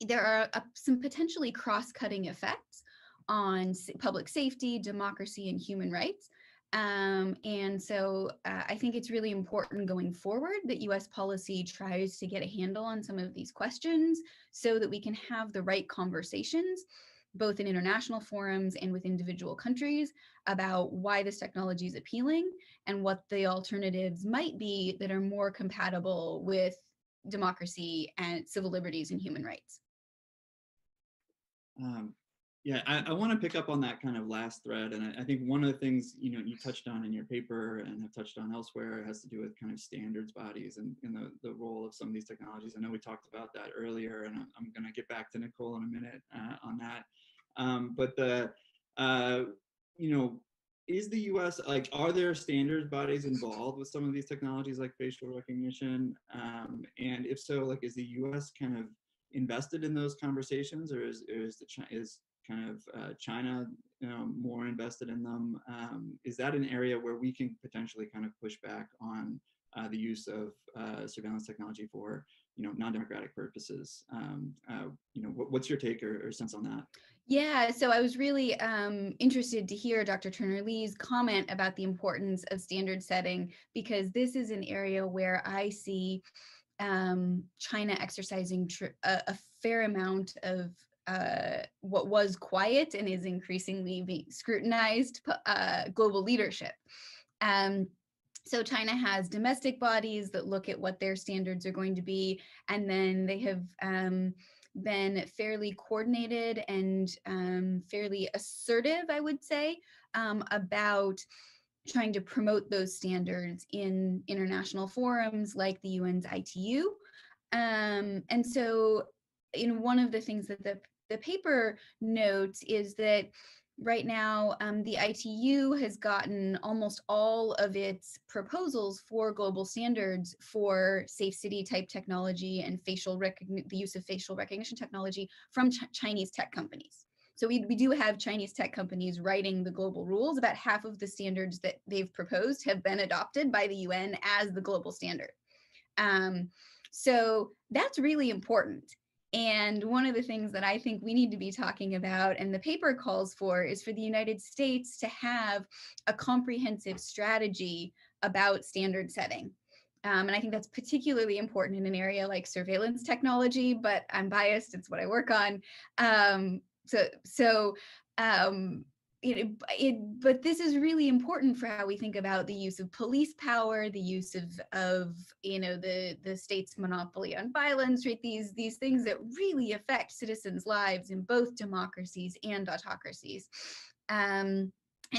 there are some potentially cross-cutting effects on public safety, democracy, and human rights. And so I think it's really important going forward that US policy tries to get a handle on some of these questions so that we can have the right conversations, both in international forums and with individual countries, about why this technology is appealing and what the alternatives might be that are more compatible with democracy and civil liberties and human rights. Yeah, I want to pick up on that kind of last thread. And I think one of the things, you touched on in your paper and have touched on elsewhere has to do with kind of standards bodies and the role of some of these technologies. I know we talked about that earlier, and I'm going to get back to Nicole in a minute on that. But is the US, are there standards bodies involved with some of these technologies like facial recognition? And if so, is the US kind of invested in those conversations, or is China more invested in them? Is that an area where we can potentially kind of push back on the use of surveillance technology for non-democratic purposes? What's your take or sense on that? Yeah, so I was really interested to hear Dr. Turner-Lee's comment about the importance of standard setting, because this is an area where I see China exercising a fair amount of what was quiet and is increasingly being scrutinized global leadership. So China has domestic bodies that look at what their standards are going to be, and then they have been fairly coordinated and fairly assertive, I would say, about trying to promote those standards in international forums like the UN's ITU. And so one of the things that the paper notes is that right now, the ITU has gotten almost all of its proposals for global standards for safe city type technology and the use of facial recognition technology from Chinese tech companies. So we do have Chinese tech companies writing the global rules. About half of the standards that they've proposed have been adopted by the UN as the global standard. So that's really important. And one of the things that I think we need to be talking about, and the paper calls for, is for the United States to have a comprehensive strategy about standard setting. And I think that's particularly important in an area like surveillance technology, but I'm biased, it's what I work on. But this is really important for how we think about the use of police power, the use of the state's monopoly on violence, right? These things that really affect citizens' lives in both democracies and autocracies. And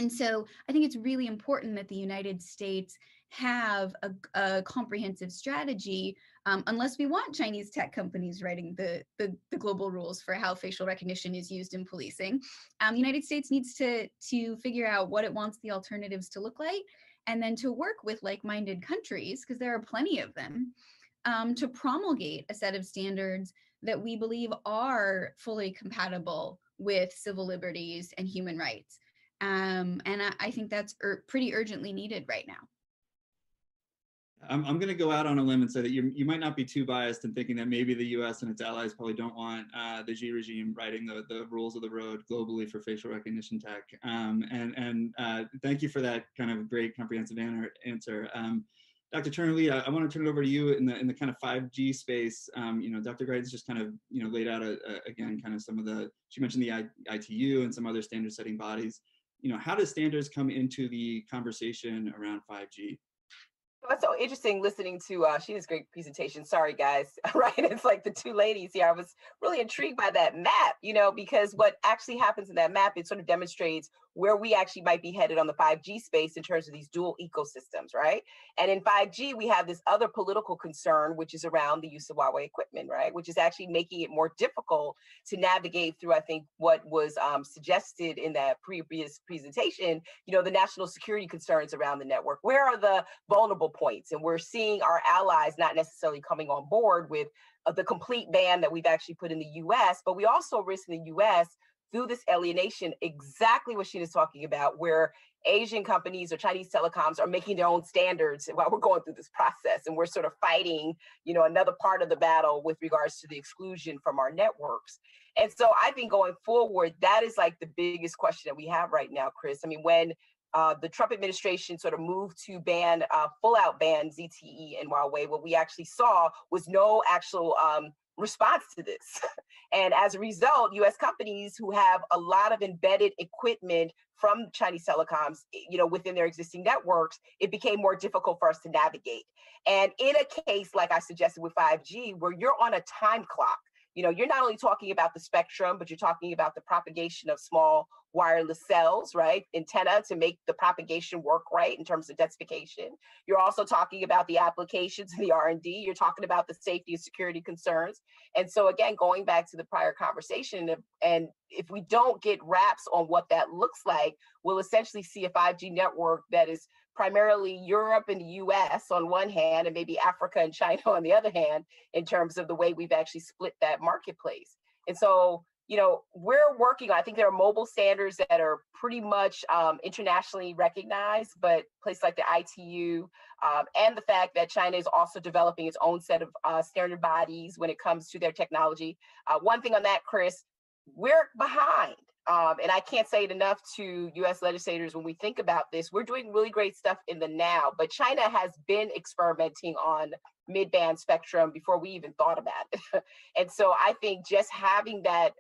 so I think it's really important that the United States have a comprehensive strategy, unless we want Chinese tech companies writing the global rules for how facial recognition is used in policing. The United States needs to figure out what it wants the alternatives to look like, and then to work with like-minded countries, because there are plenty of them, to promulgate a set of standards that we believe are fully compatible with civil liberties and human rights. And I think that's pretty urgently needed right now. I'm going to go out on a limb and say that you might not be too biased in thinking that maybe the U.S. and its allies probably don't want the Xi regime writing the rules of the road globally for facial recognition tech. Thank you for that kind of great comprehensive answer. Dr. Turner-Lee, I want to turn it over to you in the kind of 5G space. Dr. Greitens just kind of laid out again kind of some of she mentioned the ITU and some other standard setting bodies. How does standards come into the conversation around 5G? It's so interesting listening to Sheena's great presentation. Sorry, guys, right? It's like the two ladies here. I was really intrigued by that map, because what actually happens in that map, it sort of demonstrates where we actually might be headed on the 5G space in terms of these dual ecosystems, right? And in 5G, we have this other political concern, which is around the use of Huawei equipment, right? Which is actually making it more difficult to navigate through, I think, what was suggested in that previous presentation, the national security concerns around the network. Where are the vulnerable points? And we're seeing our allies not necessarily coming on board with the complete ban that we've actually put in the US, but we also risk in the US through this alienation, exactly what Sheena's talking about, where Asian companies or Chinese telecoms are making their own standards while we're going through this process. And we're sort of fighting, another part of the battle with regards to the exclusion from our networks. And so I think going forward, that is like the biggest question that we have right now, Chris. I mean, when the Trump administration sort of moved to full out ban ZTE and Huawei, what we actually saw was no actual response to this. And as a result, US companies who have a lot of embedded equipment from Chinese telecoms, within their existing networks, it became more difficult for us to navigate. And in a case, like I suggested with 5G, where you're on a time clock, you're not only talking about the spectrum, but you're talking about the propagation of small wireless cells, right? Antenna to make the propagation work right in terms of densification. You're also talking about the applications and the R&D. You're talking about the safety and security concerns. And so again, going back to the prior conversation, and if we don't get wraps on what that looks like, we'll essentially see a 5G network that is primarily Europe and the US on one hand, and maybe Africa and China on the other hand, in terms of the way we've actually split that marketplace. And so, we're working on, I think there are mobile standards that are pretty much internationally recognized, but places like the ITU and the fact that China is also developing its own set of standard bodies when it comes to their technology. One thing on that, Chris, we're behind. And I can't say it enough to US legislators when we think about this. We're doing really great stuff in the now, but China has been experimenting on mid-band spectrum before we even thought about it. And so I think just having that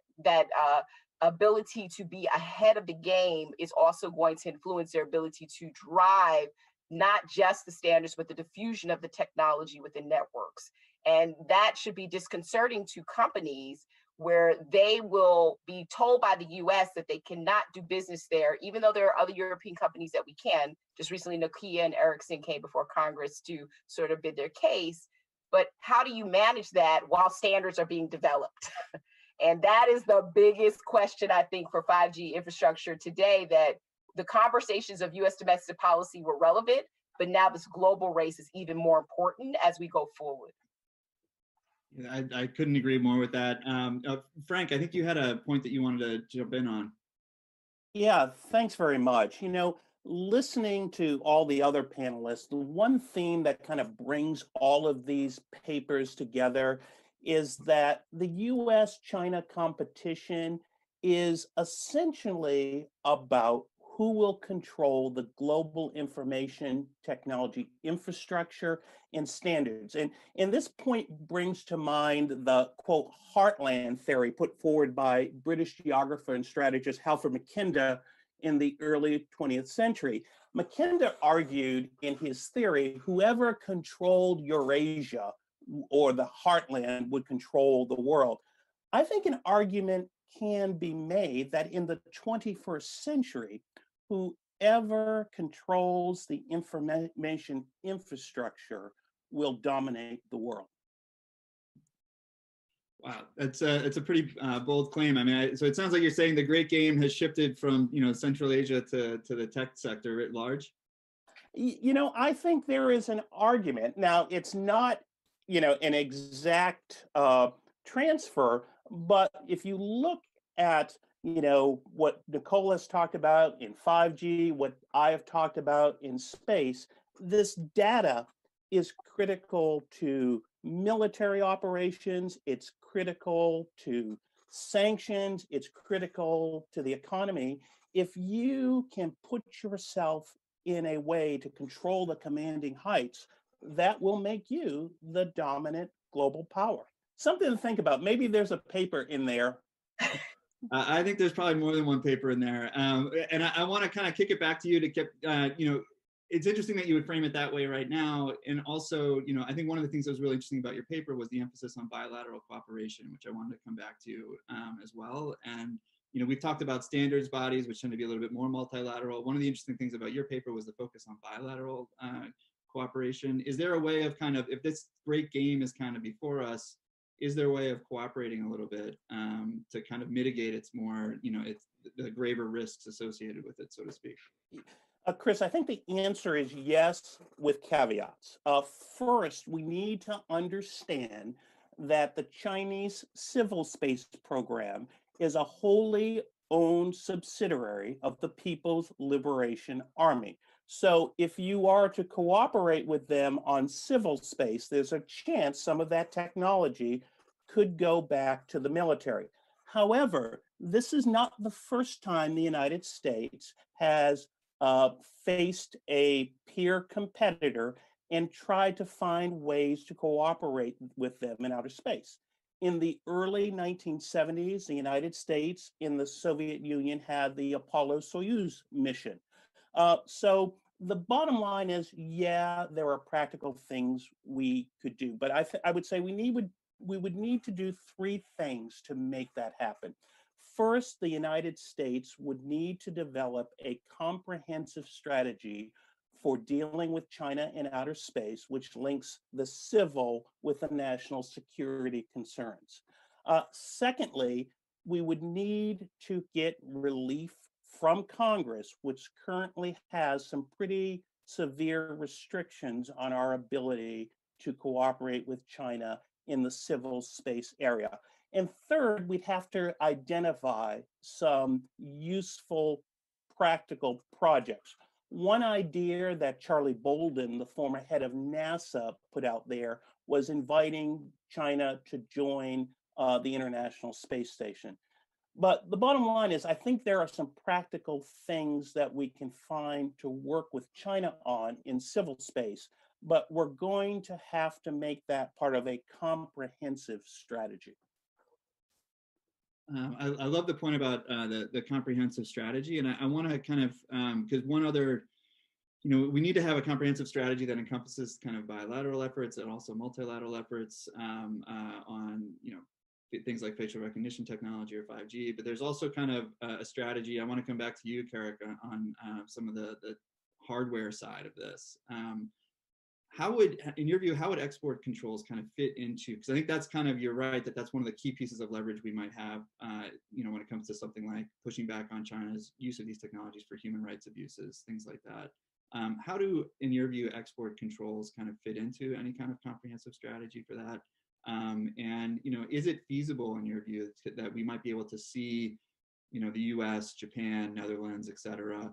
ability to be ahead of the game is also going to influence their ability to drive not just the standards, but the diffusion of the technology within networks. And that should be disconcerting to companies where they will be told by the US that they cannot do business there, even though there are other European companies that we can. Just recently, Nokia and Ericsson came before Congress to sort of bid their case. But how do you manage that while standards are being developed? And that is the biggest question, I think, for 5G infrastructure today, that the conversations of US domestic policy were relevant, but now this global race is even more important as we go forward. Yeah, I couldn't agree more with that. Frank, I think you had a point that you wanted to jump in on. Yeah, thanks very much. Listening to all the other panelists, the one theme that kind of brings all of these papers together is that the US-China competition is essentially about who will control the global information technology infrastructure and standards. And this point brings to mind the, quote, heartland theory put forward by British geographer and strategist Halford Mackinder in the early 20th century. Mackinder argued in his theory, whoever controlled Eurasia or the heartland would control the world. I think an argument can be made that in the 21st century, whoever controls the information infrastructure will dominate the world. Wow, it's a pretty bold claim. I mean, so it sounds like you're saying the great game has shifted from Central Asia to the tech sector writ large. I think there is an argument. Now, it's not an exact transfer, but if you look at what Nicole has talked about in 5G, what I have talked about in space, this data is critical to military operations, it's critical to sanctions, it's critical to the economy. If you can put yourself in a way to control the commanding heights, that will make you the dominant global power. Something to think about. Maybe there's a paper in there. I think there's probably more than one paper in there. And I want to kind of kick it back to you to get, it's interesting that you would frame it that way right now. And also, I think one of the things that was really interesting about your paper was the emphasis on bilateral cooperation, which I wanted to come back to as well. And, we've talked about standards bodies, which tend to be a little bit more multilateral. One of the interesting things about your paper was the focus on bilateral cooperation. Is there a way of kind of, if this great game is kind of before us, is there a way of cooperating a little bit to kind of mitigate its more, it's the graver risks associated with it, so to speak? Chris, I think the answer is yes, with caveats. First, we need to understand that the Chinese civil space program is a wholly owned subsidiary of the People's Liberation Army. So if you are to cooperate with them on civil space, there's a chance some of that technology could go back to the military. However, this is not the first time the United States has faced a peer competitor and tried to find ways to cooperate with them in outer space. In the early 1970s, the United States and the Soviet Union had the Apollo-Soyuz mission. So the bottom line is, yeah, there are practical things we could do, but I would say we would need to do three things to make that happen. First, the United States would need to develop a comprehensive strategy for dealing with China in outer space, which links the civil with the national security concerns. Secondly, we would need to get relief from Congress, which currently has some pretty severe restrictions on our ability to cooperate with China in the civil space area. And third, we'd have to identify some useful, practical projects. One idea that Charlie Bolden, the former head of NASA, put out there was inviting China to join the International Space Station. But the bottom line is, I think there are some practical things that we can find to work with China on in civil space, but we're going to have to make that part of a comprehensive strategy. I love the point about the comprehensive strategy, and I want to kind of, because one other, we need to have a comprehensive strategy that encompasses kind of bilateral efforts and also multilateral efforts on, things like facial recognition technology or 5G, but there's also kind of a strategy. I want to come back to you, Carrick, on some of the hardware side of this. How would, in your view, how would export controls kind of fit into, because I think that's kind of, you're right, that's one of the key pieces of leverage we might have, when it comes to something like pushing back on China's use of these technologies for human rights abuses, things like that. How do, in your view, export controls kind of fit into any kind of comprehensive strategy for that? And, is it feasible in your view that we might be able to see, the US, Japan, Netherlands, et cetera,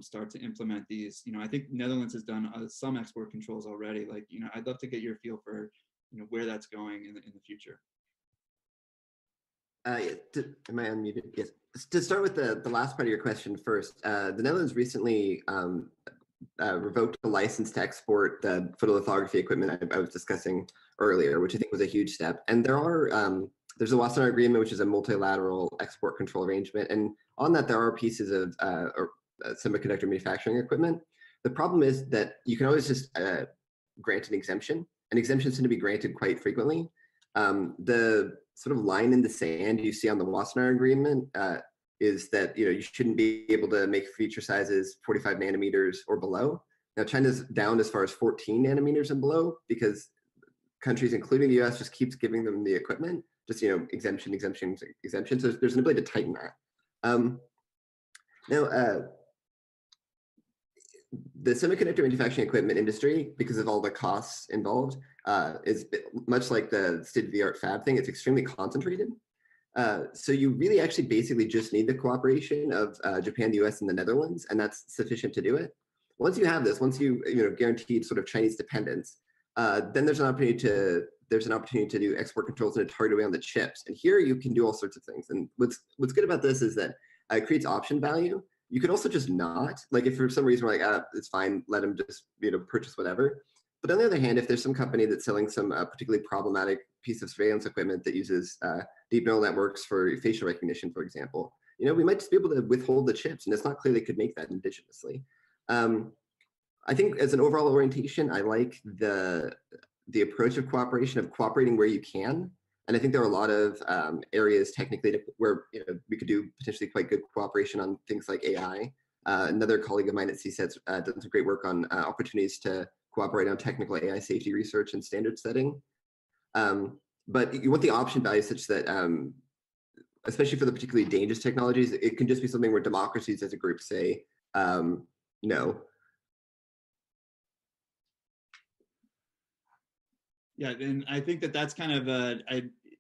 start to implement these? I think Netherlands has done some export controls already. Like, I'd love to get your feel for, where that's going in the future. Am I unmuted? Yes. To start with the last part of your question first, the Netherlands recently revoked the license to export the photolithography equipment I was discussing earlier, which I think was a huge step. And there are there's a Wassenaar Agreement, which is a multilateral export control arrangement, and on that there are pieces of semiconductor manufacturing equipment. The problem is that you can always just grant an exemption, and exemptions tend to be granted quite frequently. The sort of line in the sand you see on the Wassenaar Agreement is that you shouldn't be able to make feature sizes 45 nanometers or below. Now China's down as far as 14 nanometers and below because countries, including the US, just keeps giving them the equipment, just exemption. So there's an ability to tighten that. Now, the semiconductor manufacturing equipment industry, because of all the costs involved, is much like the state-of-the-art fab thing. It's extremely concentrated. So you really actually basically just need the cooperation of Japan, the US, and the Netherlands, and that's sufficient to do it. once you have this, once you guaranteed sort of Chinese dependence, then there's an opportunity to do export controls in a targeted way on the chips. And here you can do all sorts of things. And what's good about this is that it creates option value. You could also just not, like if for some reason we're like, it's fine, let them just purchase whatever. But on the other hand, if there's some company that's selling some particularly problematic piece of surveillance equipment that uses deep neural networks for facial recognition, for example, we might just be able to withhold the chips, and it's not clear they could make that indigenously. I think as an overall orientation, I like the approach of cooperation, of cooperating where you can. And I think there are a lot of areas technically where we could do potentially quite good cooperation on things like AI. Another colleague of mine at CSET's done some great work on opportunities to cooperate on technical AI safety research and standard setting. But you want the option value such that, especially for the particularly dangerous technologies, it can just be something where democracies as a group say, no. Yeah, and I think that's kind of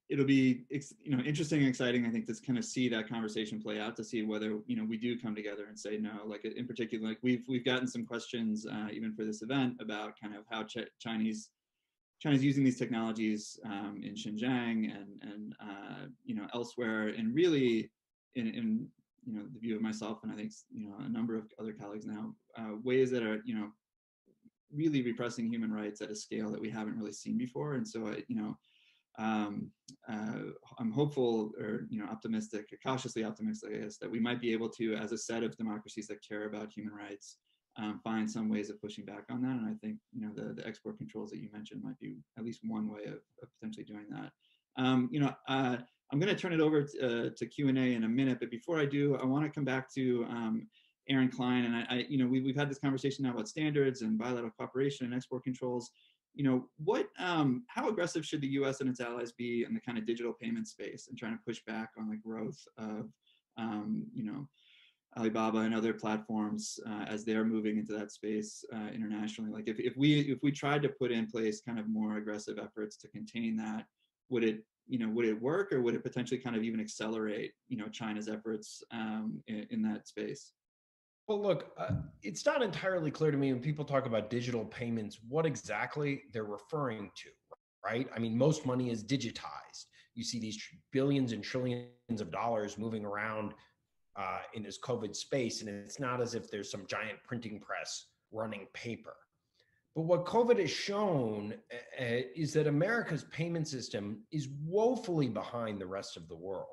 it'll be interesting and exciting. I think to kind of see that conversation play out, to see whether we do come together and say no. Like in particular, like we've gotten some questions even for this event about kind of how China's using these technologies in Xinjiang and elsewhere, and really in the view of myself and I think a number of other colleagues now, ways that are really repressing human rights at a scale that we haven't really seen before. And so I'm hopeful, or optimistic, cautiously optimistic, I guess, that we might be able to, as a set of democracies that care about human rights, find some ways of pushing back on that. And I think the export controls that you mentioned might be at least one way of potentially doing that. I'm going to turn it over to Q&A in a minute, but before I do, I want to come back to Aaron Klein, and we've had this conversation now about standards and bilateral cooperation and export controls. How aggressive should the U.S. and its allies be in the kind of digital payment space and trying to push back on the growth of Alibaba and other platforms as they're moving into that space internationally? Like if we tried to put in place kind of more aggressive efforts to contain that, would it work, or would it potentially kind of even accelerate China's efforts in that space? Well, look, it's not entirely clear to me when people talk about digital payments, what exactly they're referring to, right? I mean, most money is digitized. You see these billions and trillions of dollars moving around in this COVID space, and it's not as if there's some giant printing press running paper. But what COVID has shown is that America's payment system is woefully behind the rest of the world.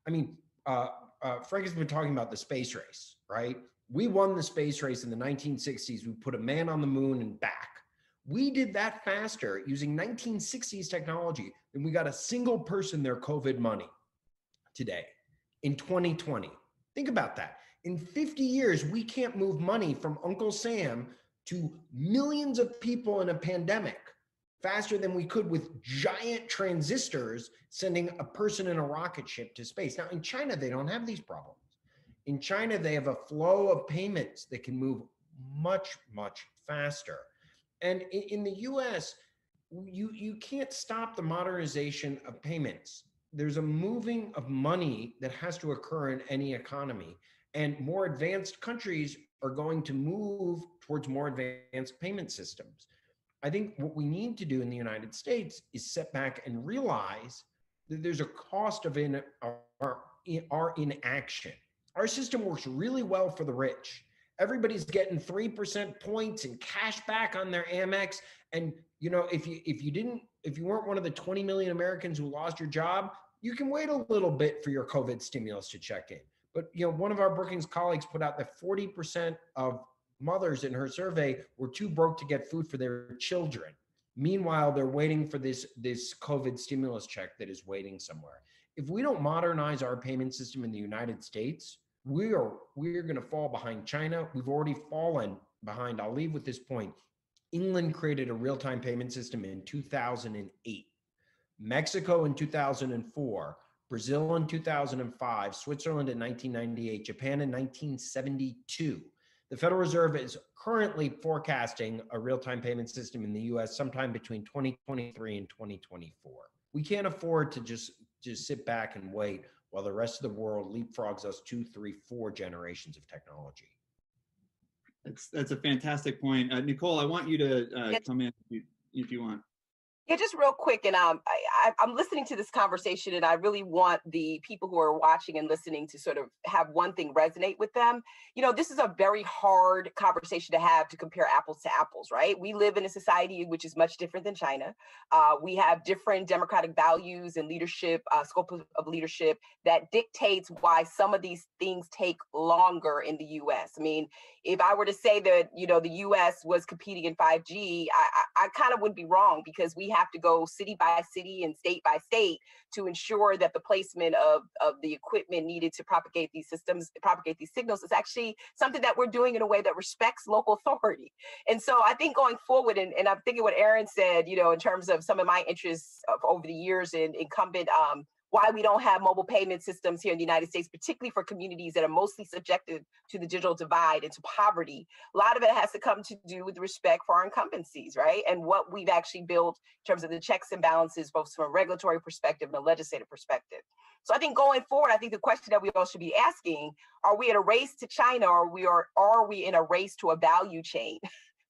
I mean, Frank has been talking about the space race, right? We won the space race in the 1960s. We put a man on the moon and back. We did that faster using 1960s technology than we got a single person their COVID money today in 2020. Think about that. In 50 years, we can't move money from Uncle Sam to millions of people in a pandemic faster than we could with giant transistors sending a person in a rocket ship to space. Now, in China, they don't have these problems. In China, they have a flow of payments that can move much, much faster. And in the US, you can't stop the modernization of payments. There's a moving of money that has to occur in any economy. And more advanced countries are going to move towards more advanced payment systems. I think what we need to do in the United States is sit back and realize that there's a cost of our inaction. Our system works really well for the rich. Everybody's getting 3% points and cash back on their Amex. And if you weren't one of the 20 million Americans who lost your job, you can wait a little bit for your COVID stimulus to check in. But one of our Brookings colleagues put out that 40% of mothers in her survey were too broke to get food for their children. Meanwhile, they're waiting for this COVID stimulus check that is waiting somewhere. If we don't modernize our payment system in the United States, we're going to fall behind China. We've already fallen behind. I'll leave with this point. England created a real-time payment system in 2008. Mexico in 2004. Brazil in 2005. Switzerland in 1998. Japan in 1972. The Federal Reserve is currently forecasting a real-time payment system in the US sometime between 2023 and 2024. We can't afford to just sit back and wait while the rest of the world leapfrogs us 2, 3, 4 generations of technology. That's a fantastic point. Nicole, I want you to come in if you want. Yeah, just real quick, and I'm listening to this conversation, and I really want the people who are watching and listening to sort of have one thing resonate with them. You know, this is a very hard conversation to have, to compare apples to apples, right? We live in a society which is much different than China. We have different democratic values and leadership, scope of leadership that dictates why some of these things take longer in the U.S. I mean, if I were to say that, you know, the U.S. was competing in 5G, I kind of would be wrong, because we have to go city by city and state by state to ensure that the placement of the equipment needed to propagate these systems, propagate these signals, is actually something that we're doing in a way that respects local authority. And so I think going forward, and I'm thinking what Aaron said, you know, in terms of some of my interests over the years in incumbent, why we don't have mobile payment systems here in the United States, particularly for communities that are mostly subjected to the digital divide and to poverty. A lot of it has to come to do with respect for our incumbencies, right? And what we've actually built in terms of the checks and balances, both from a regulatory perspective and a legislative perspective. So I think going forward, I think the question that we all should be asking, are we in a race to China, or are we in a race to a value chain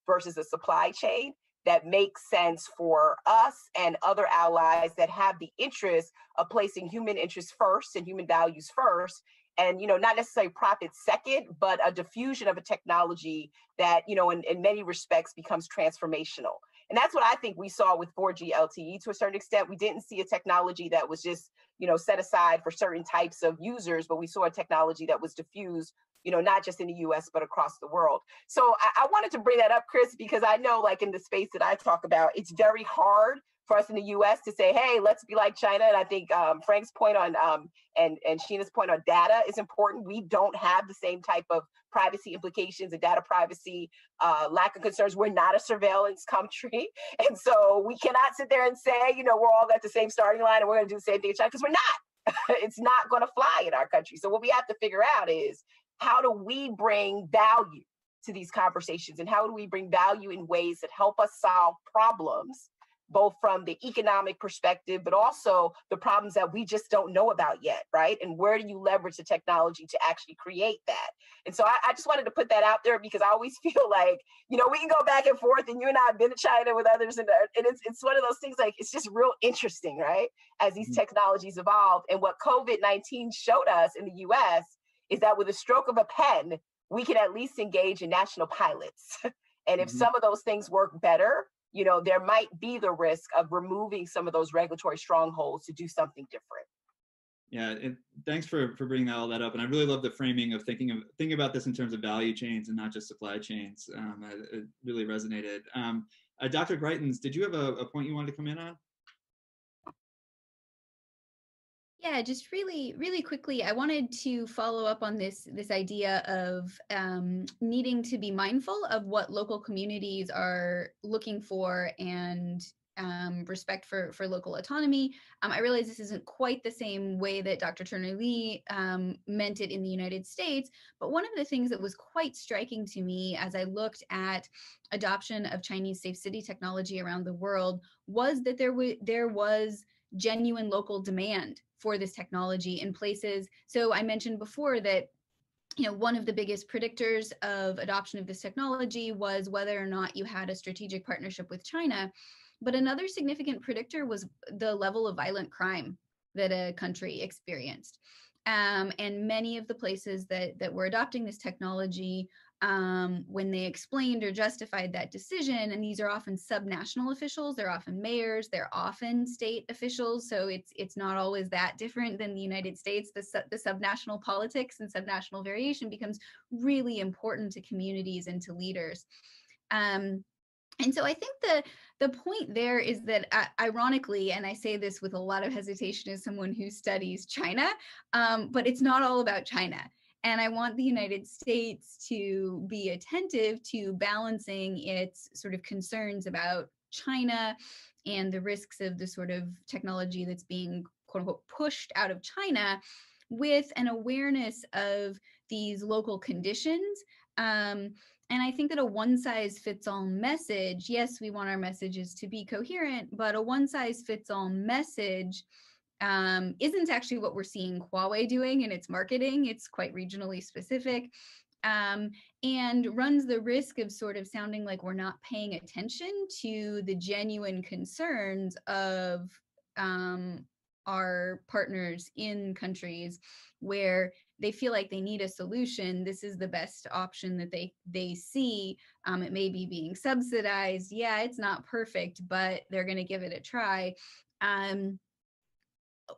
versus a supply chain that makes sense for us and other allies that have the interest of placing human interests first and human values first, and, you know, not necessarily profit second, but a diffusion of a technology that, you know, in many respects becomes transformational. And that's what I think we saw with 4G LTE to a certain extent. We didn't see a technology that was just, you know, set aside for certain types of users, but we saw a technology that was diffused, you know, not just in the US, but across the world. So I wanted to bring that up, Chris, because I know, like, in the space that I talk about, it's very hard for us in the US to say, hey, let's be like China. And I think Frank's point on, and Sheena's point on data is important. We don't have the same type of privacy implications and data privacy, lack of concerns. We're not a surveillance country. And so we cannot sit there and say, you know, we're all at the same starting line and we're gonna do the same thing in China, because we're not. It's not gonna fly in our country. So what we have to figure out is, how do we bring value to these conversations, and how do we bring value in ways that help us solve problems, both from the economic perspective, but also the problems that we just don't know about yet, right? And where do you leverage the technology to actually create that? And so I just wanted to put that out there, because I always feel like, you know, we can go back and forth, and you and I have been to China with others, and it's one of those things, like, it's just real interesting, right? As these technologies evolve. And what COVID-19 showed us in the US is that with a stroke of a pen, we can at least engage in national pilots. And if some of those things work better, you know, there might be the risk of removing some of those regulatory strongholds to do something different. Yeah, thanks for bringing all that up. And I really love the framing of thinking about this in terms of value chains and not just supply chains. It really resonated. Dr. Greitens, did you have a point you wanted to come in on? Yeah, just really, really quickly, I wanted to follow up on this idea of needing to be mindful of what local communities are looking for, and respect for local autonomy. I realize this isn't quite the same way that Dr. Turner-Lee meant it in the United States, but one of the things that was quite striking to me as I looked at adoption of Chinese safe city technology around the world was that there was genuine local demand for this technology in places. So I mentioned before that, you know, one of the biggest predictors of adoption of this technology was whether or not you had a strategic partnership with China. But another significant predictor was the level of violent crime that a country experienced. And many of the places that were adopting this technology, when they explained or justified that decision, and these are often subnational officials, they're often mayors, they're often state officials, so it's not always that different than the United States. The subnational politics and subnational variation becomes really important to communities and to leaders. And so I think the point there is that, ironically, and I say this with a lot of hesitation as someone who studies China, but it's not all about China. And I want the United States to be attentive to balancing its sort of concerns about China and the risks of the sort of technology that's being, quote unquote, pushed out of China, with an awareness of these local conditions. And I think that a one-size-fits-all message, yes, we want our messages to be coherent, but a one-size-fits-all message isn't actually what we're seeing Huawei doing in its marketing. It's quite regionally specific. and runs the risk of sort of sounding like we're not paying attention to the genuine concerns of our partners in countries where they feel like they need a solution. This is the best option that they see. It may be being subsidized. Yeah, it's not perfect, but they're going to give it a try.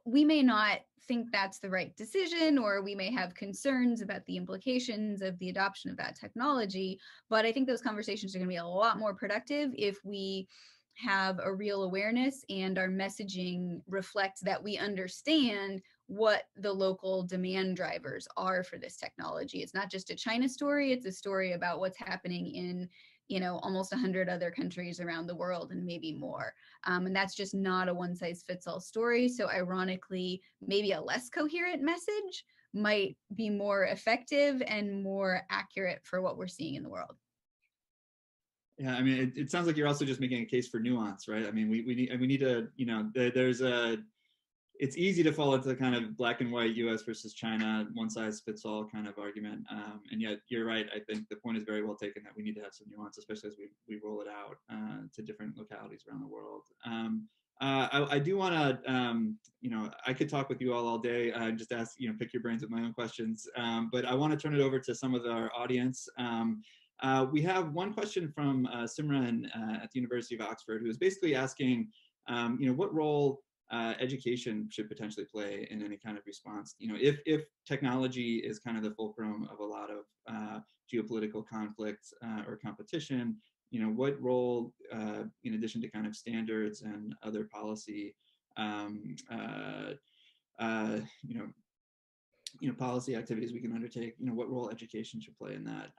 We may not think that's the right decision, or we may have concerns about the implications of the adoption of that technology. But I think those conversations are going to be a lot more productive if we have a real awareness and our messaging reflects that we understand what the local demand drivers are for this technology. It's not just a China story, it's a story about what's happening in, you know, almost 100 other countries around the world and maybe more. And that's just not a one-size-fits-all story. So ironically, maybe a less coherent message might be more effective and more accurate for what we're seeing in the world. Yeah, I mean, it sounds like you're also just making a case for nuance, right? I mean, we need to, you know, it's easy to fall into the kind of black and white U.S. versus China, one size fits all kind of argument. And yet you're right. I think the point is very well taken that we need to have some nuance, especially as we roll it out to different localities around the world. I do want to, you know, I could talk with you all day and just ask, you know, pick your brains with my own questions. But I want to turn it over to some of our audience. We have one question from Simran at the University of Oxford, who is basically asking, you know, what role education should potentially play in any kind of response. You know, if technology is kind of the fulcrum of a lot of geopolitical conflict or competition, you know, what role, in addition to kind of standards and other policy, policy activities we can undertake, you know, what role education should play in that.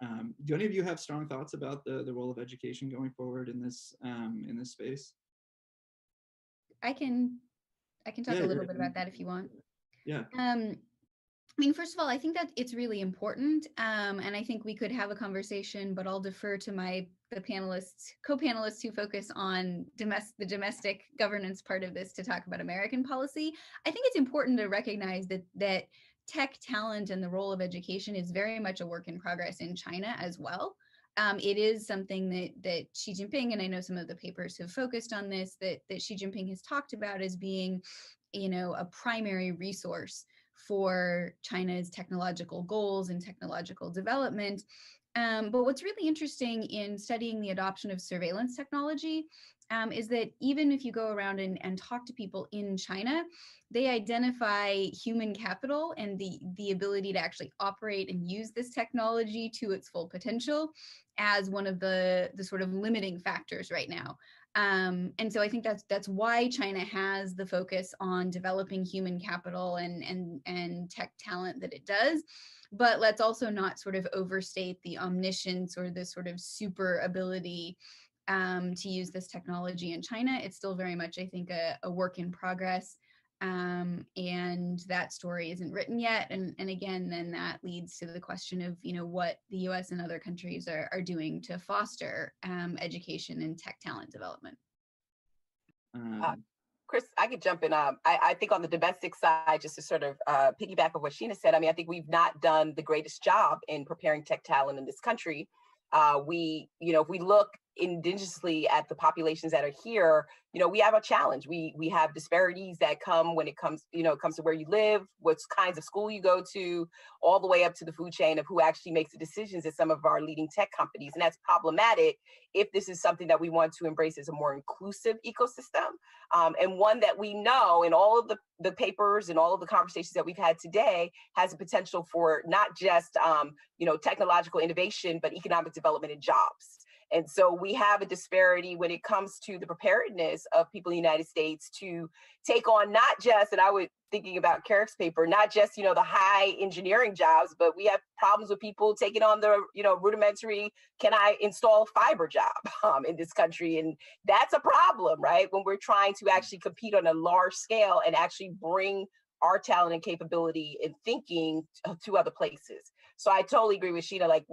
Do any of you have strong thoughts about the role of education going forward in this space? I can talk a little bit about that if you want. Yeah. I mean, first of all, I think that it's really important, and I think we could have a conversation, but I'll defer to the co-panelists who focus on the domestic governance part of this to talk about American policy. I think it's important to recognize that tech talent and the role of education is very much a work in progress in China as well. It is something that Xi Jinping, and I know some of the papers have focused on this, that Xi Jinping has talked about as being, you know, a primary resource for China's technological goals and technological development. But what's really interesting in studying the adoption of surveillance technology is that even if you go around and talk to people in China, they identify human capital and the ability to actually operate and use this technology to its full potential as one of the sort of limiting factors right now. And so I think that's why China has the focus on developing human capital and tech talent that it does. But let's also not sort of overstate the omniscience or the sort of super ability to use this technology in China. It's still very much, I think, a work in progress. And that story isn't written yet. And again, then that leads to the question of, you know, what the US and other countries are doing to foster education and tech talent development. Chris, I could jump in. I think on the domestic side, just to sort of piggyback on what Sheena said, I mean, I think we've not done the greatest job in preparing tech talent in this country. If we look indigenously at the populations that are here, you know, we have a challenge. We have disparities that come when it comes to where you live, what kinds of school you go to, all the way up to the food chain of who actually makes the decisions at some of our leading tech companies. And that's problematic if this is something that we want to embrace as a more inclusive ecosystem. And one that we know in all of the papers and all of the conversations that we've had today has a potential for not just, technological innovation, but economic development and jobs. And so we have a disparity when it comes to the preparedness of people in the United States to take on not just, and I was thinking about Carrick's paper, not just, the high engineering jobs, but we have problems with people taking on the, rudimentary, can I install fiber job in this country? And that's a problem, right? When we're trying to actually compete on a large scale and actually bring our talent and capability and thinking to other places. So I totally agree with Sheena. Like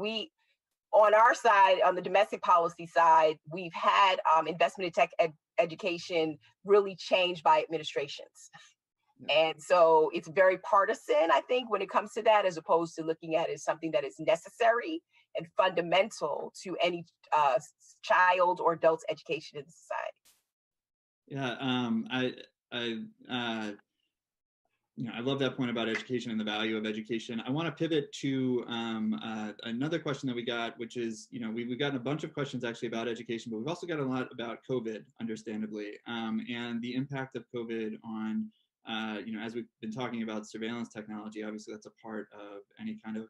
on our side, on the domestic policy side, we've had investment in tech education really changed by administrations. And so it's very partisan, I think, when it comes to that, as opposed to looking at it as something that is necessary and fundamental to any child or adult's education in society. Yeah, I love that point about education and the value of education. I want to pivot to another question that we got, which is, we've gotten a bunch of questions actually about education, but we've also got a lot about COVID, understandably, and the impact of COVID on, as we've been talking about surveillance technology. Obviously, that's a part of any kind of,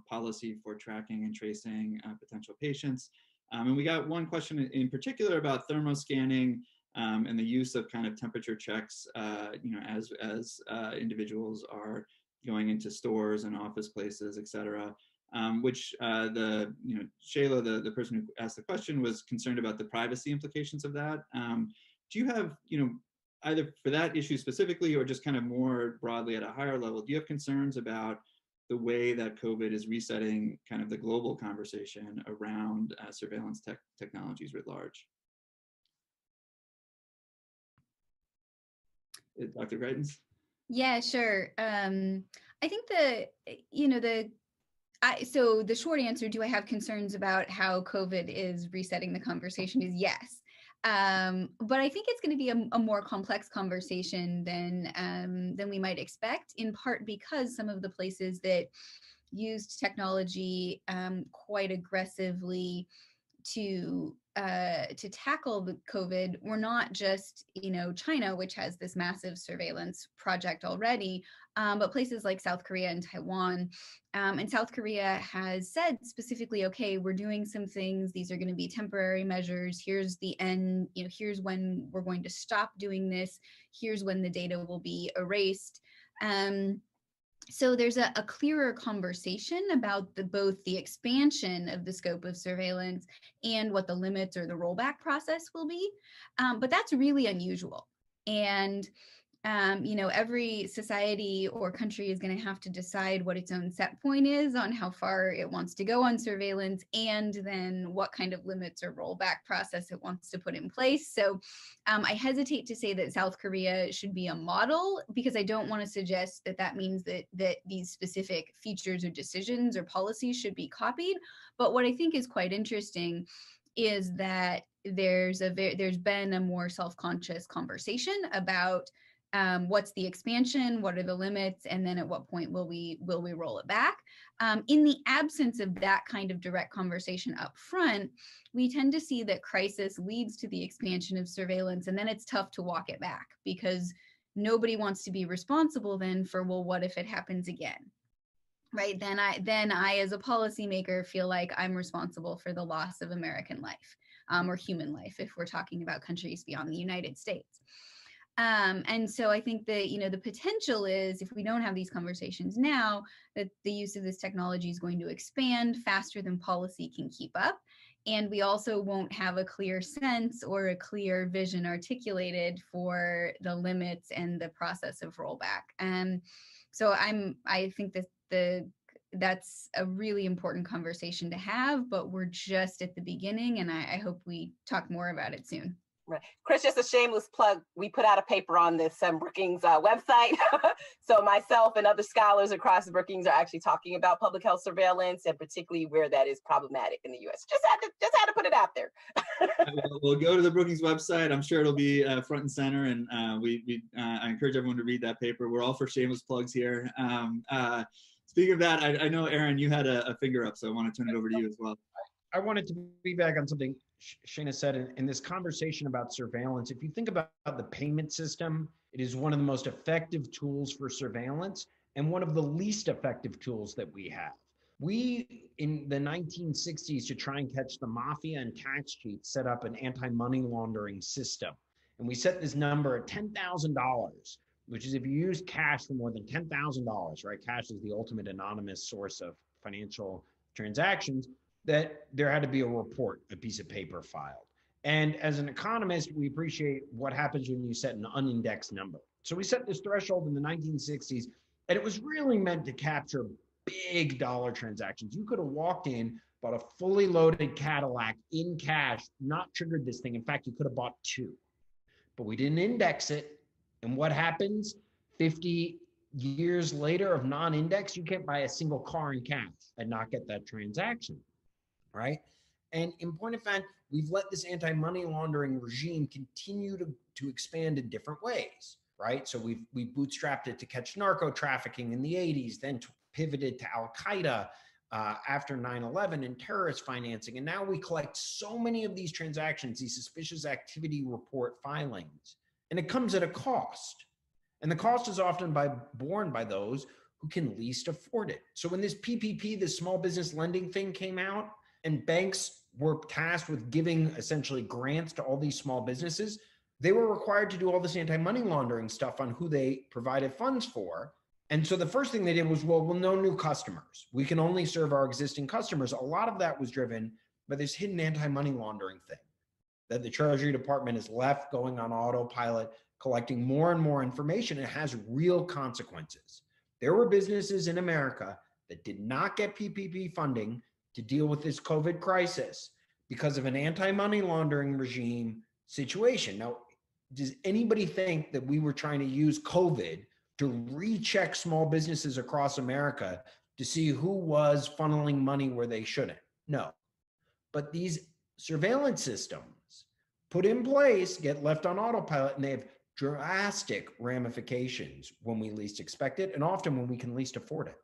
policy for tracking and tracing potential patients. And we got one question in particular about thermoscanning and the use of kind of temperature checks, as individuals are going into stores and office places, et cetera, which Shayla, the person who asked the question, was concerned about the privacy implications of that. Do you have, either for that issue specifically or just kind of more broadly at a higher level, do you have concerns about the way that COVID is resetting kind of the global conversation around surveillance technologies writ large? Dr. Greitens? Yeah, sure. I think so the short answer, do I have concerns about how COVID is resetting the conversation, is yes. But I think it's going to be a more complex conversation than we might expect, in part because some of the places that used technology quite aggressively to tackle the COVID were not just, China, which has this massive surveillance project already, but places like South Korea and Taiwan. And South Korea has said specifically, okay, we're doing some things. These are going to be temporary measures. Here's the end. Here's when we're going to stop doing this. Here's when the data will be erased. So there's a clearer conversation about both the expansion of the scope of surveillance and what the limits or the rollback process will be. But that's really unusual. And every society or country is going to have to decide what its own set point is on how far it wants to go on surveillance, and then what kind of limits or rollback process it wants to put in place. So I hesitate to say that South Korea should be a model, because I don't want to suggest that means that these specific features or decisions or policies should be copied. But what I think is quite interesting is that there's been a more self-conscious conversation about what's the expansion, what are the limits, and then at what point will we roll it back. In the absence of that kind of direct conversation up front, we tend to see that crisis leads to the expansion of surveillance, and then it's tough to walk it back, because nobody wants to be responsible then for, well, what if it happens again? Right? Then I as a policymaker feel like I'm responsible for the loss of American life, or human life, if we're talking about countries beyond the United States. And so I think that, the potential is, if we don't have these conversations now, that the use of this technology is going to expand faster than policy can keep up. And we also won't have a clear sense or a clear vision articulated for the limits and the process of rollback. So I think that that's a really important conversation to have, but we're just at the beginning, and I hope we talk more about it soon. Right. Chris, just a shameless plug. We put out a paper on this Brookings website. So myself and other scholars across the Brookings are actually talking about public health surveillance, and particularly where that is problematic in the U.S. Just had to put it out there. We'll go to the Brookings website. I'm sure it'll be front and center, and I encourage everyone to read that paper. We're all for shameless plugs here. Speaking of that, I know, Aaron, you had a finger up, so I want to turn it over to you as well. I wanted to piggyback on something Shayna said in this conversation about surveillance. If you think about the payment system, it is one of the most effective tools for surveillance and one of the least effective tools that we have. We, in the 1960s, to try and catch the mafia and tax cheats, set up an anti-money laundering system. And we set this number at $10,000, which is if you use cash for more than $10,000, right? Cash is the ultimate anonymous source of financial transactions, that there had to be a report, a piece of paper filed. And as an economist, we appreciate what happens when you set an unindexed number. So we set this threshold in the 1960s, and it was really meant to capture big dollar transactions. You could have walked in, bought a fully loaded Cadillac in cash, not triggered this thing. In fact, you could have bought two, but we didn't index it. And what happens? 50 years later of non-index, you can't buy a single car in cash and not get that transaction, right? And in point of fact, we've let this anti-money laundering regime continue to expand in different ways, right? So we bootstrapped it to catch narco trafficking in the 80s, then pivoted to Al-Qaeda after 9/11 and terrorist financing. And now we collect so many of these transactions, these suspicious activity report filings, and it comes at a cost. And the cost is often borne by those who can least afford it. So when this PPP, this small business lending thing came out, and banks were tasked with giving essentially grants to all these small businesses, they were required to do all this anti-money laundering stuff on who they provided funds for. And so the first thing they did was, well, no new customers. We can only serve our existing customers. A lot of that was driven by this hidden anti-money laundering thing that the Treasury Department has left going on autopilot, collecting more and more information. It has real consequences. There were businesses in America that did not get PPP funding to deal with this COVID crisis because of an anti-money laundering regime situation. Now, does anybody think that we were trying to use COVID to recheck small businesses across America to see who was funneling money where they shouldn't? No. But these surveillance systems put in place get left on autopilot, and they have drastic ramifications when we least expect it, and often when we can least afford it.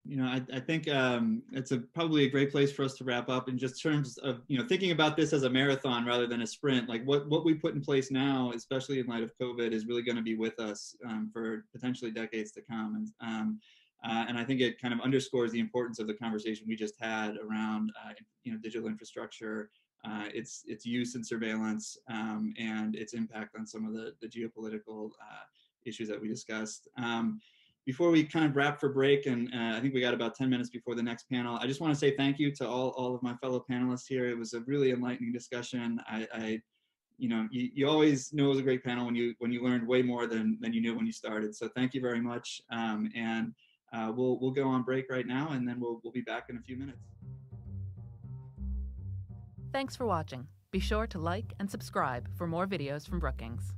You know, I think it's probably a great place for us to wrap up in just terms of, you know, thinking about this as a marathon rather than a sprint. Like what we put in place now, especially in light of COVID, is really going to be with us for potentially decades to come. And I think it kind of underscores the importance of the conversation we just had around, you know, digital infrastructure, its use in surveillance, and its impact on some of the geopolitical issues that we discussed. Before we kind of wrap for break, and I think we got about 10 minutes before the next panel, I just want to say thank you to all of my fellow panelists here. It was a really enlightening discussion. You know, you always know it was a great panel when you learned way more than you knew when you started. So thank you very much. And we'll go on break right now, and then we'll be back in a few minutes. Thanks for watching. Be sure to like and subscribe for more videos from Brookings.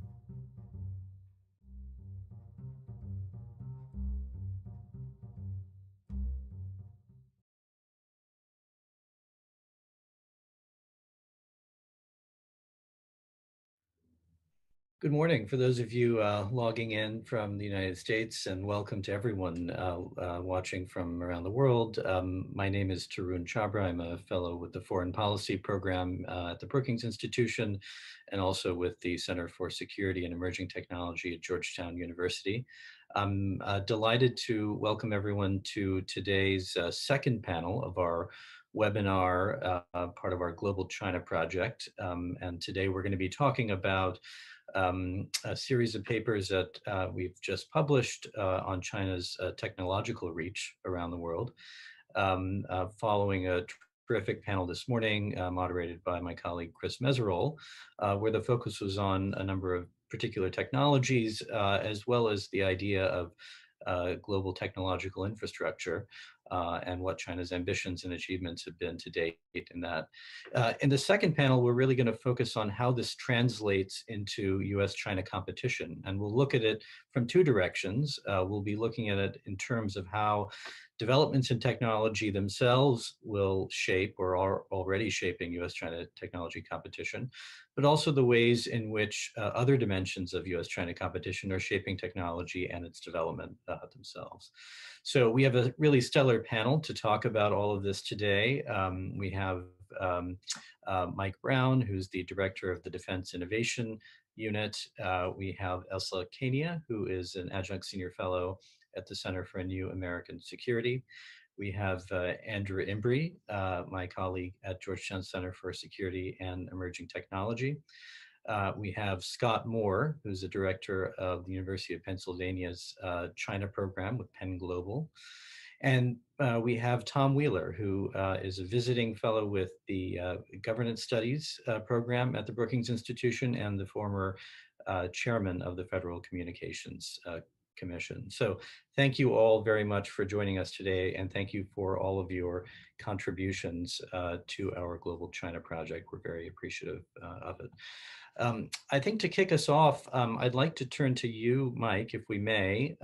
Good morning for those of you logging in from the United States, and welcome to everyone watching from around the world. My name is Tarun Chhabra. I'm a fellow with the Foreign Policy Program at the Brookings Institution, and also with the Center for Security and Emerging Technology at Georgetown University. I'm delighted to welcome everyone to today's second panel of our webinar, part of our Global China Project. And today we're going to be talking about a series of papers that we've just published on China's technological reach around the world, following a terrific panel this morning moderated by my colleague Chris Meserole, where the focus was on a number of particular technologies, as well as the idea of global technological infrastructure and what China's ambitions and achievements have been to date in that. In the second panel, we're really going to focus on how this translates into US-China competition. And we'll look at it from two directions. We'll be looking at it in terms of how developments in technology themselves will shape or are already shaping US-China technology competition, but also the ways in which other dimensions of US-China competition are shaping technology and its development themselves. So we have a really stellar panel to talk about all of this today. We have Mike Brown, who's the director of the Defense Innovation Unit. We have Elsa Kania, who is an adjunct senior fellow at the Center for a New American Security. We have Andrew Imbrie, my colleague at Georgetown Center for Security and Emerging Technology. We have Scott Moore, who's the director of the University of Pennsylvania's China program with Penn Global. And we have Tom Wheeler, who is a visiting fellow with the Governance Studies program at the Brookings Institution and the former chairman of the Federal Communications Commission. So thank you all very much for joining us today, and thank you for all of your contributions to our Global China Project. We're very appreciative of it. I think to kick us off, I'd like to turn to you, Mike, if we may.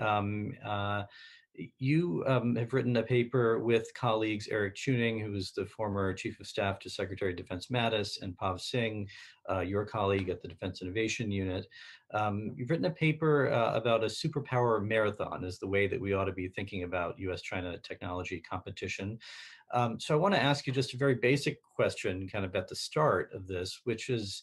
You have written a paper with colleagues Eric Tuning, who was the former Chief of Staff to Secretary of Defense Mattis, and Pav Singh, your colleague at the Defense Innovation Unit. You've written a paper about a superpower marathon as the way that we ought to be thinking about US-China technology competition. So I want to ask you just a very basic question kind of at the start of this, which is,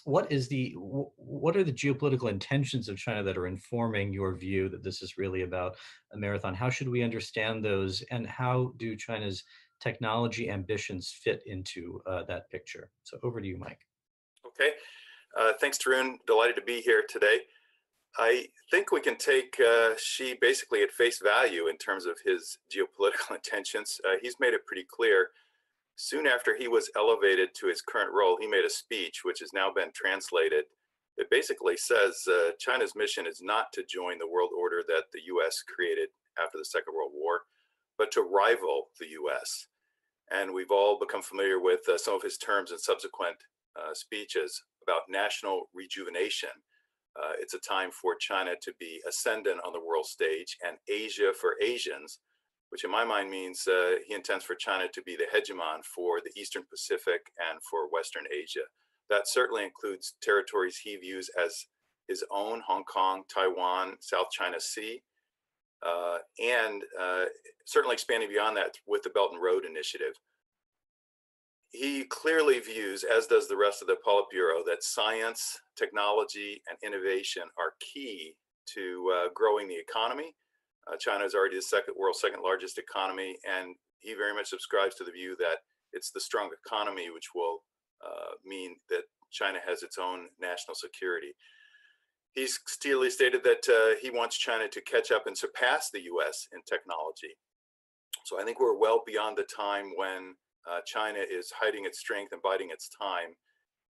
what are the geopolitical intentions of China that are informing your view that this is really about a marathon? How should we understand those, and how do China's technology ambitions fit into that picture? So over to you, Mike. Okay, thanks, Tarun. Delighted to be here today. I think we can take Xi basically at face value in terms of his geopolitical intentions. He's made it pretty clear. Soon after he was elevated to his current role, he made a speech, which has now been translated. It basically says China's mission is not to join the world order that the US created after the Second World War, but to rival the US. And we've all become familiar with some of his terms in subsequent speeches about national rejuvenation. It's a time for China to be ascendant on the world stage, and Asia for Asians, which in my mind means he intends for China to be the hegemon for the Eastern Pacific and for Western Asia. That certainly includes territories he views as his own, Hong Kong, Taiwan, South China Sea, and certainly expanding beyond that with the Belt and Road Initiative. He clearly views, as does the rest of the Politburo, that science, technology, and innovation are key to growing the economy. China is already the world's second largest economy, and he very much subscribes to the view that it's the strong economy which will mean that China has its own national security. He's clearly stated that he wants China to catch up and surpass the US in technology. So I think we're well beyond the time when China is hiding its strength and biding its time.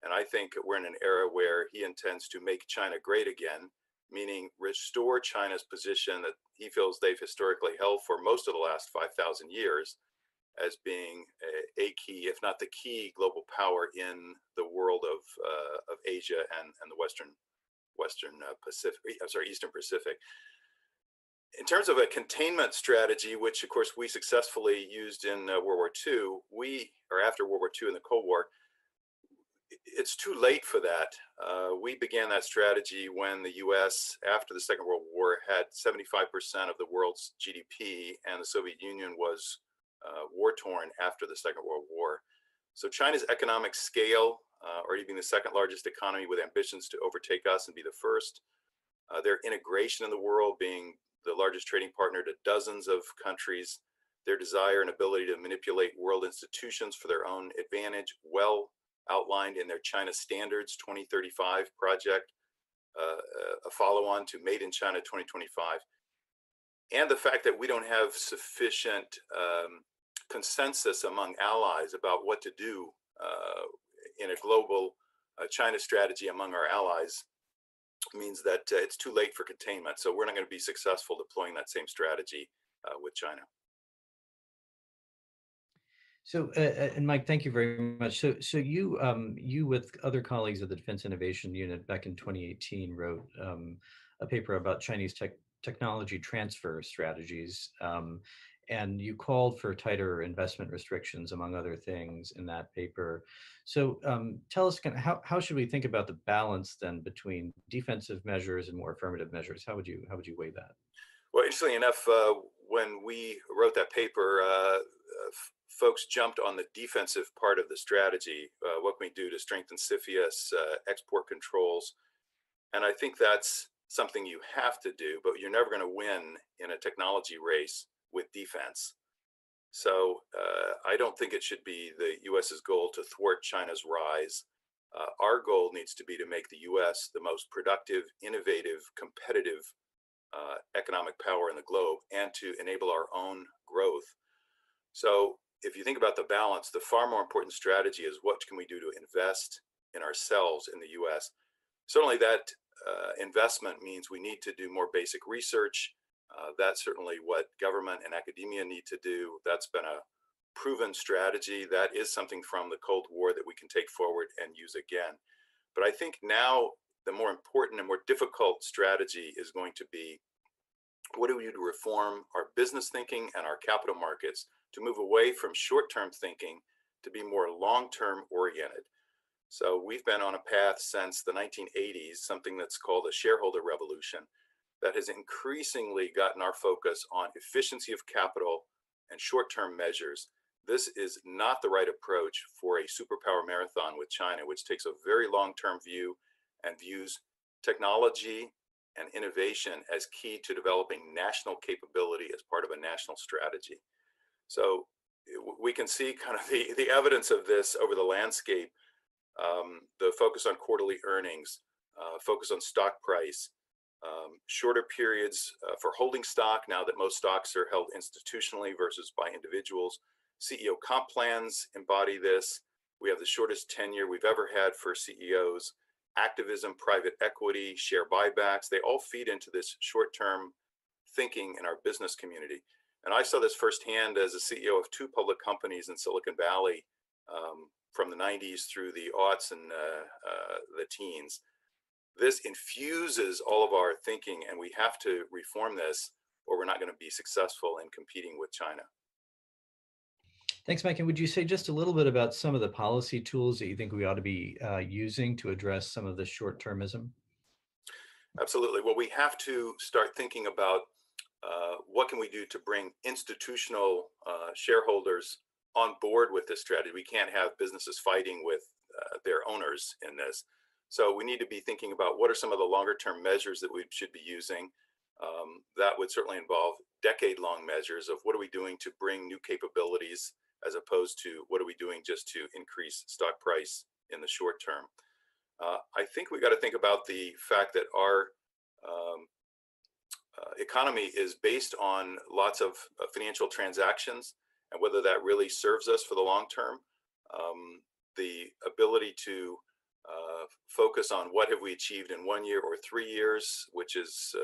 And I think we're in an era where he intends to make China great again, meaning restore China's position that he feels they've historically held for most of the last 5,000 years as being a key, if not the key, global power in the world of Asia and the Eastern Pacific. In terms of a containment strategy, which of course we successfully used in World War II, after World War II in the Cold War, it's too late for that. We began that strategy when the US, after the Second World War, had 75% of the world's GDP, and the Soviet Union was war-torn after the Second World War. So China's economic scale, already being the second largest economy with ambitions to overtake us and be the first, their integration in the world, being the largest trading partner to dozens of countries, their desire and ability to manipulate world institutions for their own advantage, well outlined in their China Standards 2035 project, a follow-on to Made in China 2025, and the fact that we don't have sufficient consensus among allies about what to do in a global China strategy among our allies means that it's too late for containment. So we're not going to be successful deploying that same strategy with China. So, and Mike, thank you very much. So you with other colleagues of the Defense Innovation Unit back in 2018 wrote a paper about Chinese technology transfer strategies, and you called for tighter investment restrictions, among other things, in that paper. So tell us, kind of, how should we think about the balance then between defensive measures and more affirmative measures? How would you weigh that? Well, interestingly enough, when we wrote that paper, folks jumped on the defensive part of the strategy. What can we do to strengthen CFIUS, export controls? And I think that's something you have to do, but you're never going to win in a technology race with defense. So I don't think it should be the US's goal to thwart China's rise. Our goal needs to be to make the US the most productive, innovative, competitive economic power in the globe, and to enable our own growth. So if you think about the balance, the far more important strategy is what can we do to invest in ourselves in the US. Certainly that investment means we need to do more basic research. That's certainly what government and academia need to do. That's been a proven strategy. That is something from the Cold War that we can take forward and use again. But I think now the more important and more difficult strategy is going to be, what do we do to reform our business thinking and our capital markets to move away from short-term thinking to be more long-term oriented? So we've been on a path since the 1980s, something that's called a shareholder revolution, that has increasingly gotten our focus on efficiency of capital and short-term measures. This is not the right approach for a superpower marathon with China, which takes a very long-term view and views technology and innovation as key to developing national capability as part of a national strategy. So we can see kind of the evidence of this over the landscape. The focus on quarterly earnings, focus on stock price, shorter periods for holding stock now that most stocks are held institutionally versus by individuals. CEO comp plans embody this. We have the shortest tenure we've ever had for CEOs. Activism, private equity, share buybacks, they all feed into this short-term thinking in our business community. And I saw this firsthand as a CEO of two public companies in Silicon Valley from the 90s through the aughts and the teens. This infuses all of our thinking, and we have to reform this or we're not going to be successful in competing with China. Thanks, Mike. And would you say just a little bit about some of the policy tools that you think we ought to be using to address some of the short-termism? Absolutely. Well, we have to start thinking about what can we do to bring institutional shareholders on board with this strategy. We can't have businesses fighting with their owners in this. So we need to be thinking about what are some of the longer-term measures that we should be using. That would certainly involve decade-long measures of what are we doing to bring new capabilities, as opposed to what are we doing just to increase stock price in the short term. I think we got to think about the fact that our economy is based on lots of financial transactions, and whether that really serves us for the long term. The ability to focus on what have we achieved in 1 year or 3 years, which is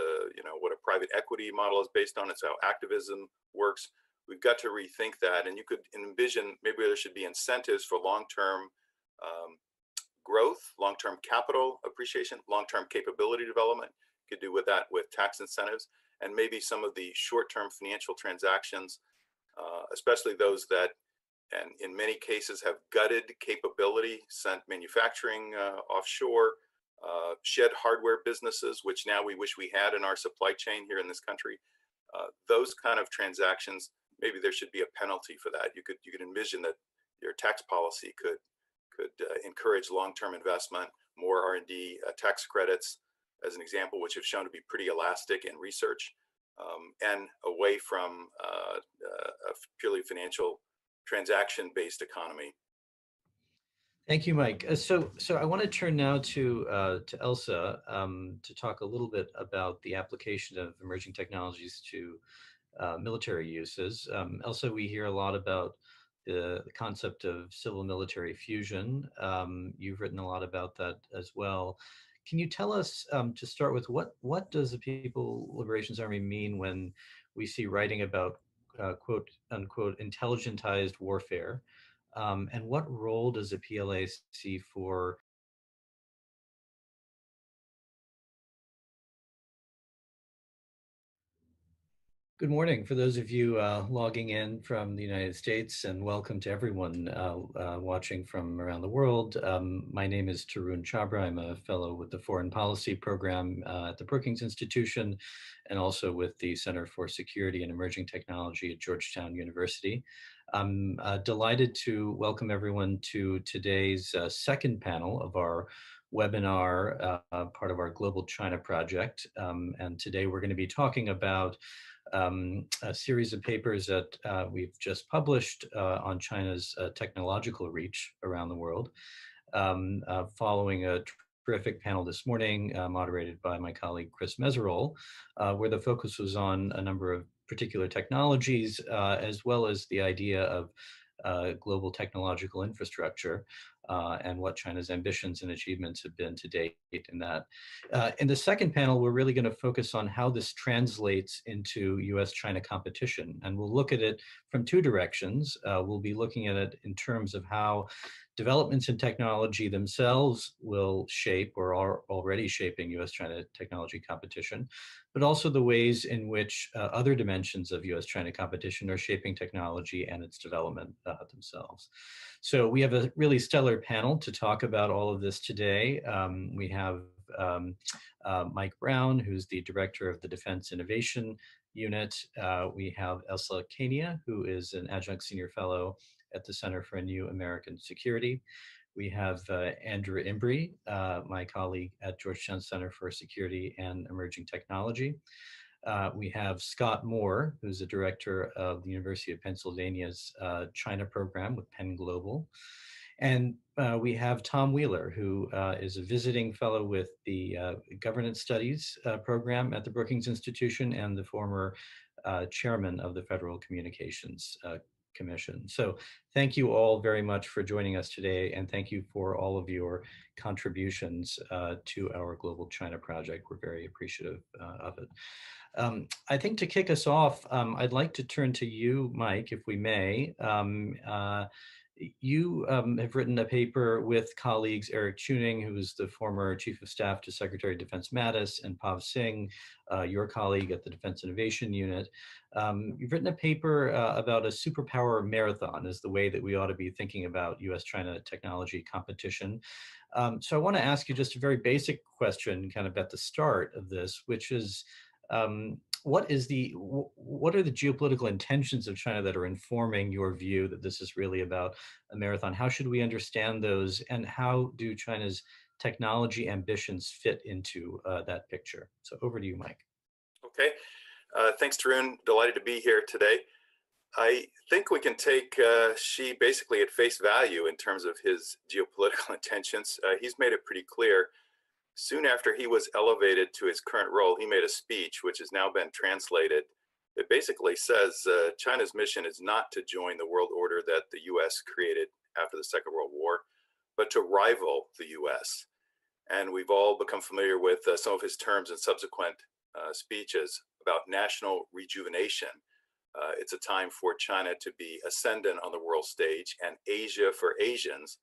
what a private equity model is based on. It's how activism works. We've got to rethink that, and you could envision maybe there should be incentives for long-term growth, long-term capital appreciation, long-term capability development. You could do with that with tax incentives, and maybe some of the short-term financial transactions, especially those that, and in many cases, have gutted capability, sent manufacturing offshore, shed hardware businesses, which now we wish we had in our supply chain here in this country. Those kind of transactions, maybe there should be a penalty for that. You could envision that your tax policy could encourage long-term investment, more R&D tax credits, as an example, which have shown to be pretty elastic in research, and away from a purely financial transaction-based economy. Thank you, Mike. So I want to turn now to Elsa to talk a little bit about the application of emerging technologies to military uses. Elsa, we hear a lot about the concept of civil-military fusion. You've written a lot about that as well. Can you tell us, to start with, what does the People's Liberation Army mean when we see writing about quote unquote intelligentized warfare, and what role does the PLA see for Good morning for those of you logging in from the United States, and welcome to everyone watching from around the world. My name is Tarun Chabra. I'm a fellow with the Foreign Policy Program at the Brookings Institution, and also with the Center for Security and Emerging Technology at Georgetown University. I'm delighted to welcome everyone to today's second panel of our webinar, part of our Global China Project. And today we're going to be talking about a series of papers that we've just published on China's technological reach around the world, following a terrific panel this morning moderated by my colleague Chris Meserole, where the focus was on a number of particular technologies, as well as the idea of global technological infrastructure. and what China's ambitions and achievements have been to date in that. In the second panel, we're really going to focus on how this translates into US-China competition. And we'll look at it from two directions. We'll be looking at it in terms of how developments in technology themselves will shape or are already shaping US-China technology competition, but also the ways in which other dimensions of US-China competition are shaping technology and its development themselves. So we have a really stellar panel to talk about all of this today. We have Mike Brown, who's the director of the Defense Innovation Unit. We have Elsa Kania, who is an adjunct senior fellow at the Center for a New American Security. We have Andrew Imbrie, my colleague at Georgetown Center for Security and Emerging Technology. We have Scott Moore, who's the director of the University of Pennsylvania's China program with Penn Global. And we have Tom Wheeler, who is a visiting fellow with the Governance Studies program at the Brookings Institution and the former chairman of the Federal Communications Commission. So thank you all very much for joining us today, and thank you for all of your contributions to our Global China Project. We're very appreciative of it. I think to kick us off, I'd like to turn to you, Mike, if we may. You have written a paper with colleagues Eric Tuning, who is the former Chief of Staff to Secretary of Defense Mattis, and Pav Singh, your colleague at the Defense Innovation Unit. You've written a paper about a superpower marathon as the way that we ought to be thinking about US-China technology competition. So I want to ask you just a very basic question kind of at the start of this, which is, what are the geopolitical intentions of China that are informing your view that this is really about a marathon? How should we understand those, and how do China's technology ambitions fit into that picture? So over to you, Mike. Okay, thanks, Tarun. Delighted to be here today. I think we can take Xi basically at face value in terms of his geopolitical intentions. He's made it pretty clear. Soon after he was elevated to his current role, he made a speech, which has now been translated. It basically says China's mission is not to join the world order that the US created after the Second World War, but to rival the US. And we've all become familiar with some of his terms in subsequent speeches about national rejuvenation. It's a time for China to be ascendant on the world stage, and Asia for Asians,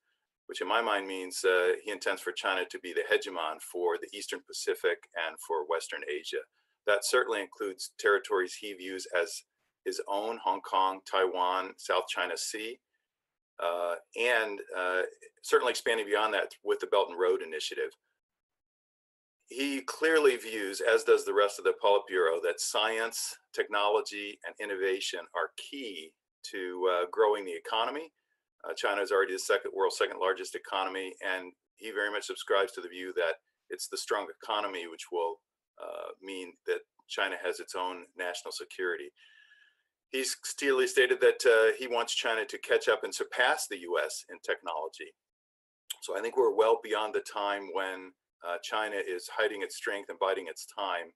which in my mind means he intends for China to be the hegemon for the Eastern Pacific and for Western Asia. That certainly includes territories he views as his own, Hong Kong, Taiwan, South China Sea, and certainly expanding beyond that with the Belt and Road Initiative. He clearly views, as does the rest of the Politburo, that science, technology, and innovation are key to growing the economy. China is already the world's second largest economy, and he very much subscribes to the view that it's the strong economy which will mean that China has its own national security. He's clearly stated that he wants China to catch up and surpass the US in technology. So I think we're well beyond the time when China is hiding its strength and biding its time.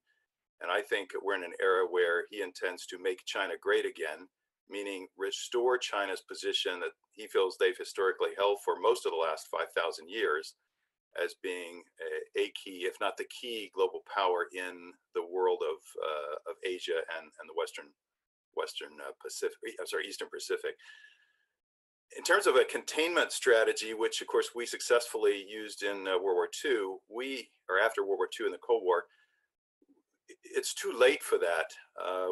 And I think we're in an era where he intends to make China great again, meaning restore China's position that he feels they've historically held for most of the last 5,000 years as being a key, if not the key, global power in the world of Asia and the Eastern Pacific. In terms of a containment strategy, which of course we successfully used in World War II, or after World War II in the Cold War, it's too late for that.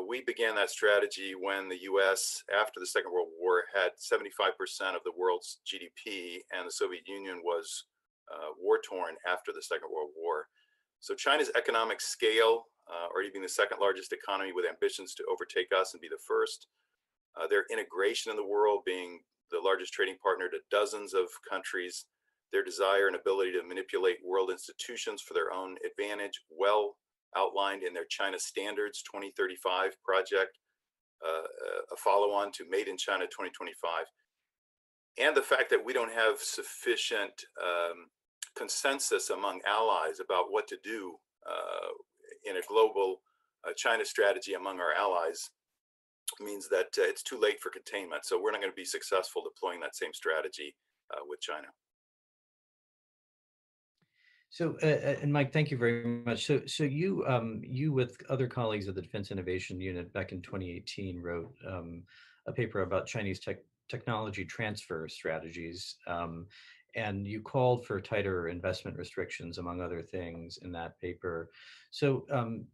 We began that strategy when the US, after the Second World War, had 75% of the world's GDP, and the Soviet Union was war-torn after the Second World War. So China's economic scale, already being the second largest economy with ambitions to overtake us and be the first, their integration in the world, being the largest trading partner to dozens of countries, their desire and ability to manipulate world institutions for their own advantage, well outlined in their China Standards 2035 project, a follow-on to Made in China 2025, and the fact that we don't have sufficient consensus among allies about what to do in a global China strategy among our allies means that it's too late for containment. So we're not going to be successful deploying that same strategy with China. So, and Mike, thank you very much. So you, you with other colleagues of the Defense Innovation Unit back in 2018 wrote a paper about Chinese technology transfer strategies, and you called for tighter investment restrictions, among other things, in that paper. So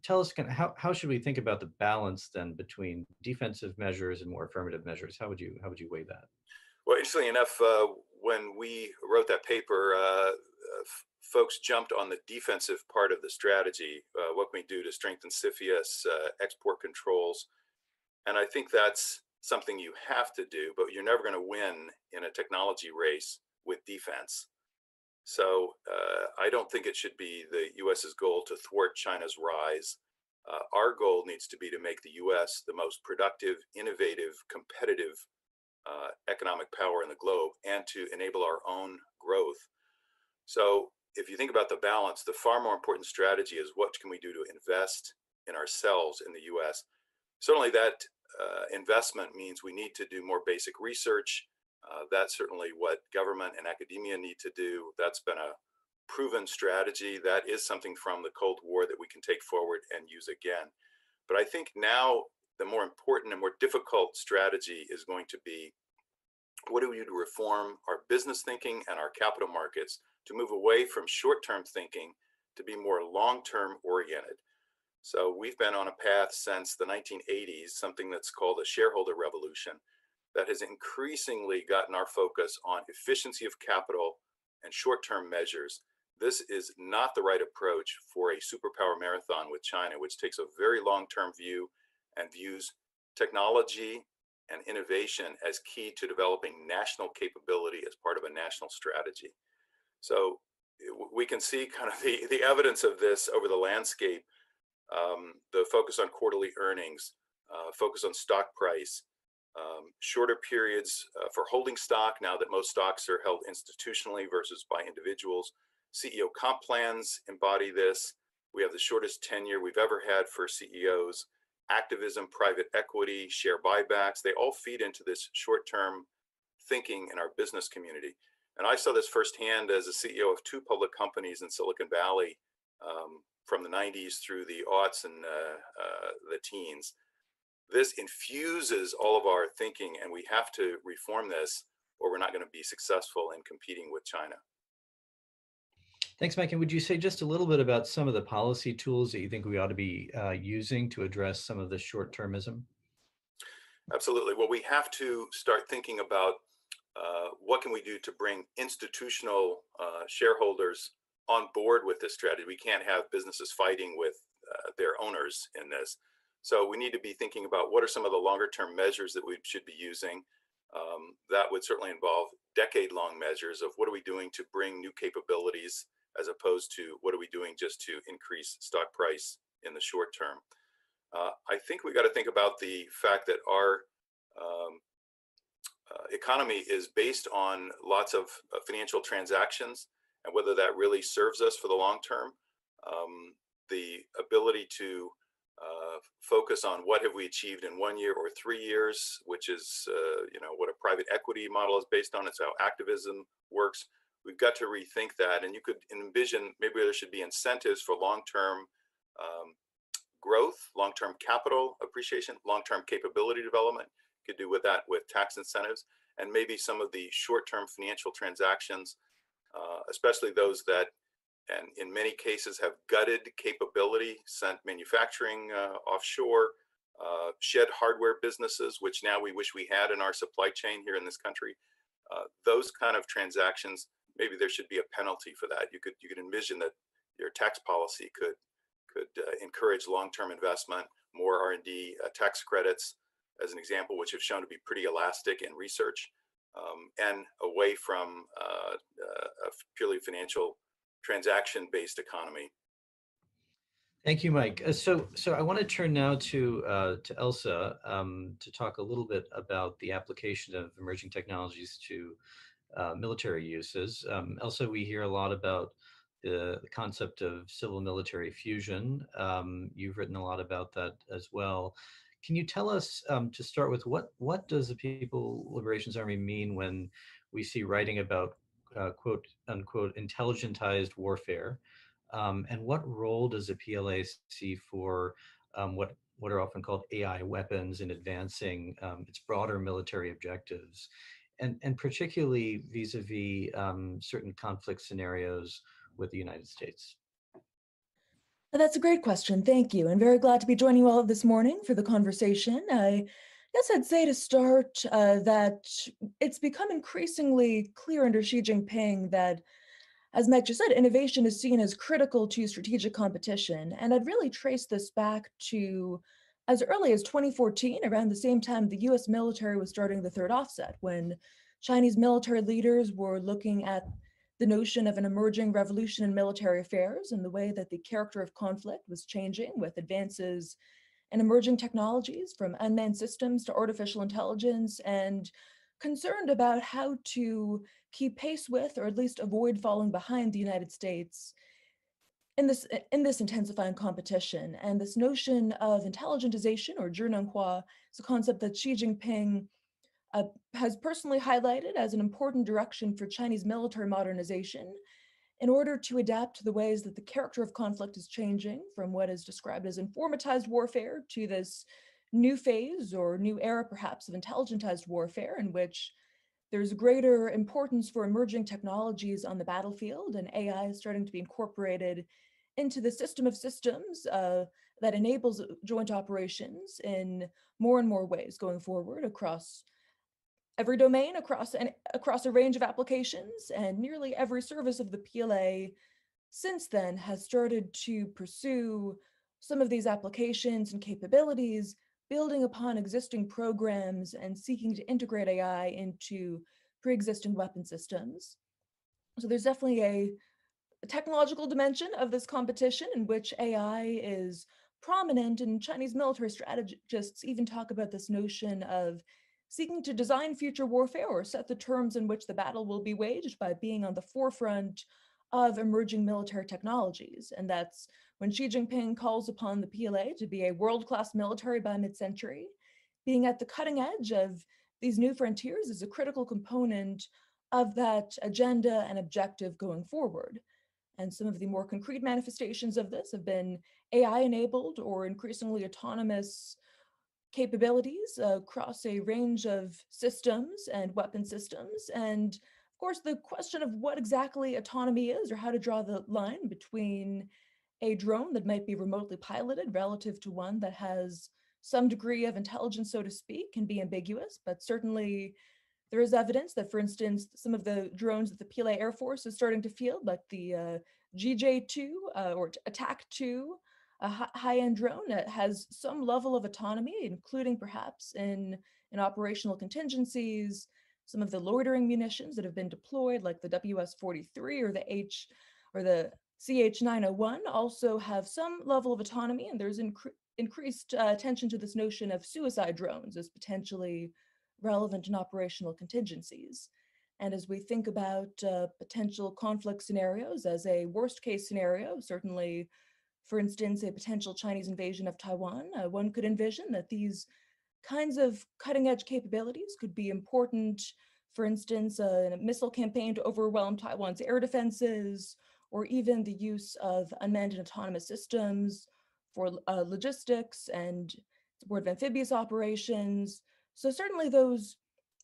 tell us, kind of, how should we think about the balance then between defensive measures and more affirmative measures? How would you weigh that? Well, interestingly enough, when we wrote that paper, folks jumped on the defensive part of the strategy. What can we do to strengthen CFIUS, export controls? And I think that's something you have to do, but you're never going to win in a technology race with defense. So I don't think it should be the US's goal to thwart China's rise. Our goal needs to be to make the US the most productive, innovative, competitive economic power in the globe, and to enable our own growth. So if you think about the balance, the far more important strategy is what can we do to invest in ourselves in the US. Certainly that investment means we need to do more basic research. That's certainly what government and academia need to do. That's been a proven strategy. That is something from the Cold War that we can take forward and use again. But I think now the more important and more difficult strategy is going to be, what do we do to reform our business thinking and our capital markets to move away from short-term thinking to be more long-term oriented? So we've been on a path since the 1980s, something that's called a shareholder revolution, that has increasingly gotten our focus on efficiency of capital and short-term measures. This is not the right approach for a superpower marathon with China, which takes a very long-term view and views technology and innovation as key to developing national capability as part of a national strategy. So we can see kind of the evidence of this over the landscape, the focus on quarterly earnings, focus on stock price, shorter periods for holding stock now that most stocks are held institutionally versus by individuals. CEO comp plans embody this. We have the shortest tenure we've ever had for CEOs. Activism, private equity, share buybacks, they all feed into this short-term thinking in our business community. And I saw this firsthand as a CEO of two public companies in Silicon Valley from the 90s through the aughts and the teens. This infuses all of our thinking, and we have to reform this or we're not going to be successful in competing with China. Thanks, Mike. And would you say just a little bit about some of the policy tools that you think we ought to be using to address some of the short-termism? Absolutely. Well, we have to start thinking about what can we do to bring institutional shareholders on board with this strategy. We can't have businesses fighting with their owners in this. So we need to be thinking about what are some of the longer-term measures that we should be using. That would certainly involve decade-long measures of what are we doing to bring new capabilities, as opposed to what are we doing just to increase stock price in the short term. I think we got to think about the fact that our economy is based on lots of financial transactions, and whether that really serves us for the long term. The ability to focus on what have we achieved in 1 year or 3 years, which is what a private equity model is based on. It's how activism works. We've got to rethink that, and you could envision maybe there should be incentives for long-term growth, long-term capital appreciation, long-term capability development. You could do with that with tax incentives, and maybe some of the short-term financial transactions, especially those that, and in many cases, have gutted capability, sent manufacturing offshore, shed hardware businesses, which now we wish we had in our supply chain here in this country. Those kind of transactions, maybe there should be a penalty for that. You could envision that your tax policy could encourage long-term investment, more R&D tax credits, as an example, which have shown to be pretty elastic in research, and away from a purely financial transaction-based economy. Thank you, Mike. So I want to turn now to Elsa to talk a little bit about the application of emerging technologies to military uses. Elsa, we hear a lot about the concept of civil-military fusion. You've written a lot about that as well. Can you tell us, to start with, what does the People's Liberation Army mean when we see writing about quote unquote intelligentized warfare? And what role does the PLA see for what are often called AI weapons in advancing its broader military objectives, and particularly vis-a-vis certain conflict scenarios with the United States? That's a great question. Thank you. And very glad to be joining you all this morning for the conversation. I guess I'd say to start that it's become increasingly clear under Xi Jinping that, as Mike just said, innovation is seen as critical to strategic competition. And I'd really trace this back to as early as 2014, around the same time the US military was starting the third offset, when Chinese military leaders were looking at the notion of an emerging revolution in military affairs and the way that the character of conflict was changing with advances in emerging technologies from unmanned systems to artificial intelligence, and concerned about how to keep pace with, or at least avoid falling behind, the United States in this intensifying competition. And this notion of intelligentization, or zhinenhua, is a concept that Xi Jinping has personally highlighted as an important direction for Chinese military modernization in order to adapt to the ways that the character of conflict is changing from what is described as informatized warfare to this new phase or new era, perhaps, of intelligentized warfare, in which there's greater importance for emerging technologies on the battlefield, and AI is starting to be incorporated into the system of systems that enables joint operations in more and more ways going forward across every domain, across a range of applications. And nearly every service of the PLA since then has started to pursue some of these applications and capabilities, building upon existing programs and seeking to integrate AI into pre-existing weapon systems. So there's definitely a technological dimension of this competition in which AI is prominent, and Chinese military strategists even talk about this notion of seeking to design future warfare or set the terms in which the battle will be waged by being on the forefront of emerging military technologies. And that's when Xi Jinping calls upon the PLA to be a world-class military by mid-century. Being at the cutting edge of these new frontiers is a critical component of that agenda and objective going forward. And some of the more concrete manifestations of this have been AI-enabled or increasingly autonomous capabilities across a range of systems and weapon systems. And of course, the question of what exactly autonomy is, or how to draw the line between a drone that might be remotely piloted relative to one that has some degree of intelligence, so to speak, can be ambiguous. But certainly there is evidence that, for instance, some of the drones that the PLA Air Force is starting to field, like the GJ-2 or Attack-2, a high-end drone that has some level of autonomy, including perhaps in operational contingencies. Some of the loitering munitions that have been deployed, like the WS-43 or the CH-901, also have some level of autonomy, and there's increased attention to this notion of suicide drones as potentially relevant in operational contingencies. And as we think about potential conflict scenarios as a worst-case scenario, certainly, for instance, a potential Chinese invasion of Taiwan, one could envision that these kinds of cutting-edge capabilities could be important, for instance, in a missile campaign to overwhelm Taiwan's air defenses, or even the use of unmanned and autonomous systems for logistics and support of amphibious operations. So certainly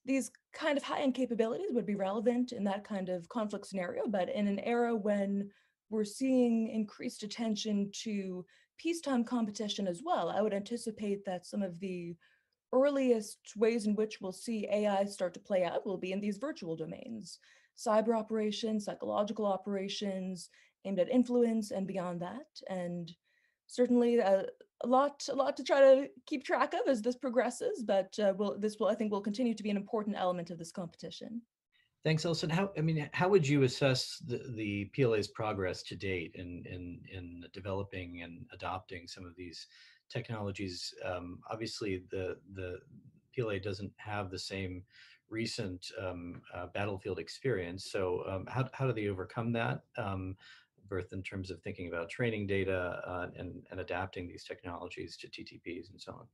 these kind of high-end capabilities would be relevant in that kind of conflict scenario, but in an era when we're seeing increased attention to peacetime competition as well, I would anticipate that some of the earliest ways in which we'll see AI start to play out will be in these virtual domains, cyber operations, psychological operations aimed at influence and beyond that. And certainly a lot to try to keep track of as this progresses, but I think will continue to be an important element of this competition. Thanks, Elson. How would you assess the PLA's progress to date in developing and adopting some of these technologies? Obviously, the PLA doesn't have the same recent battlefield experience. So how do they overcome that, both in terms of thinking about training data and adapting these technologies to TTPs and so on?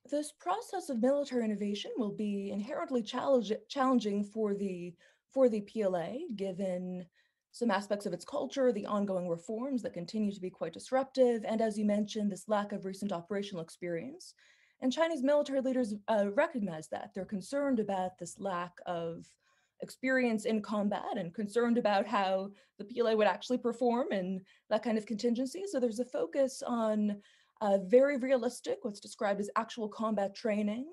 This process of military innovation will be inherently challenging for for the PLA, given some aspects of its culture, the ongoing reforms that continue to be quite disruptive, and as you mentioned, this lack of recent operational experience. And Chinese military leaders recognize that. They're concerned about this lack of experience in combat and concerned about how the PLA would actually perform in that kind of contingency. So there's a focus on very realistic, what's described as actual combat training,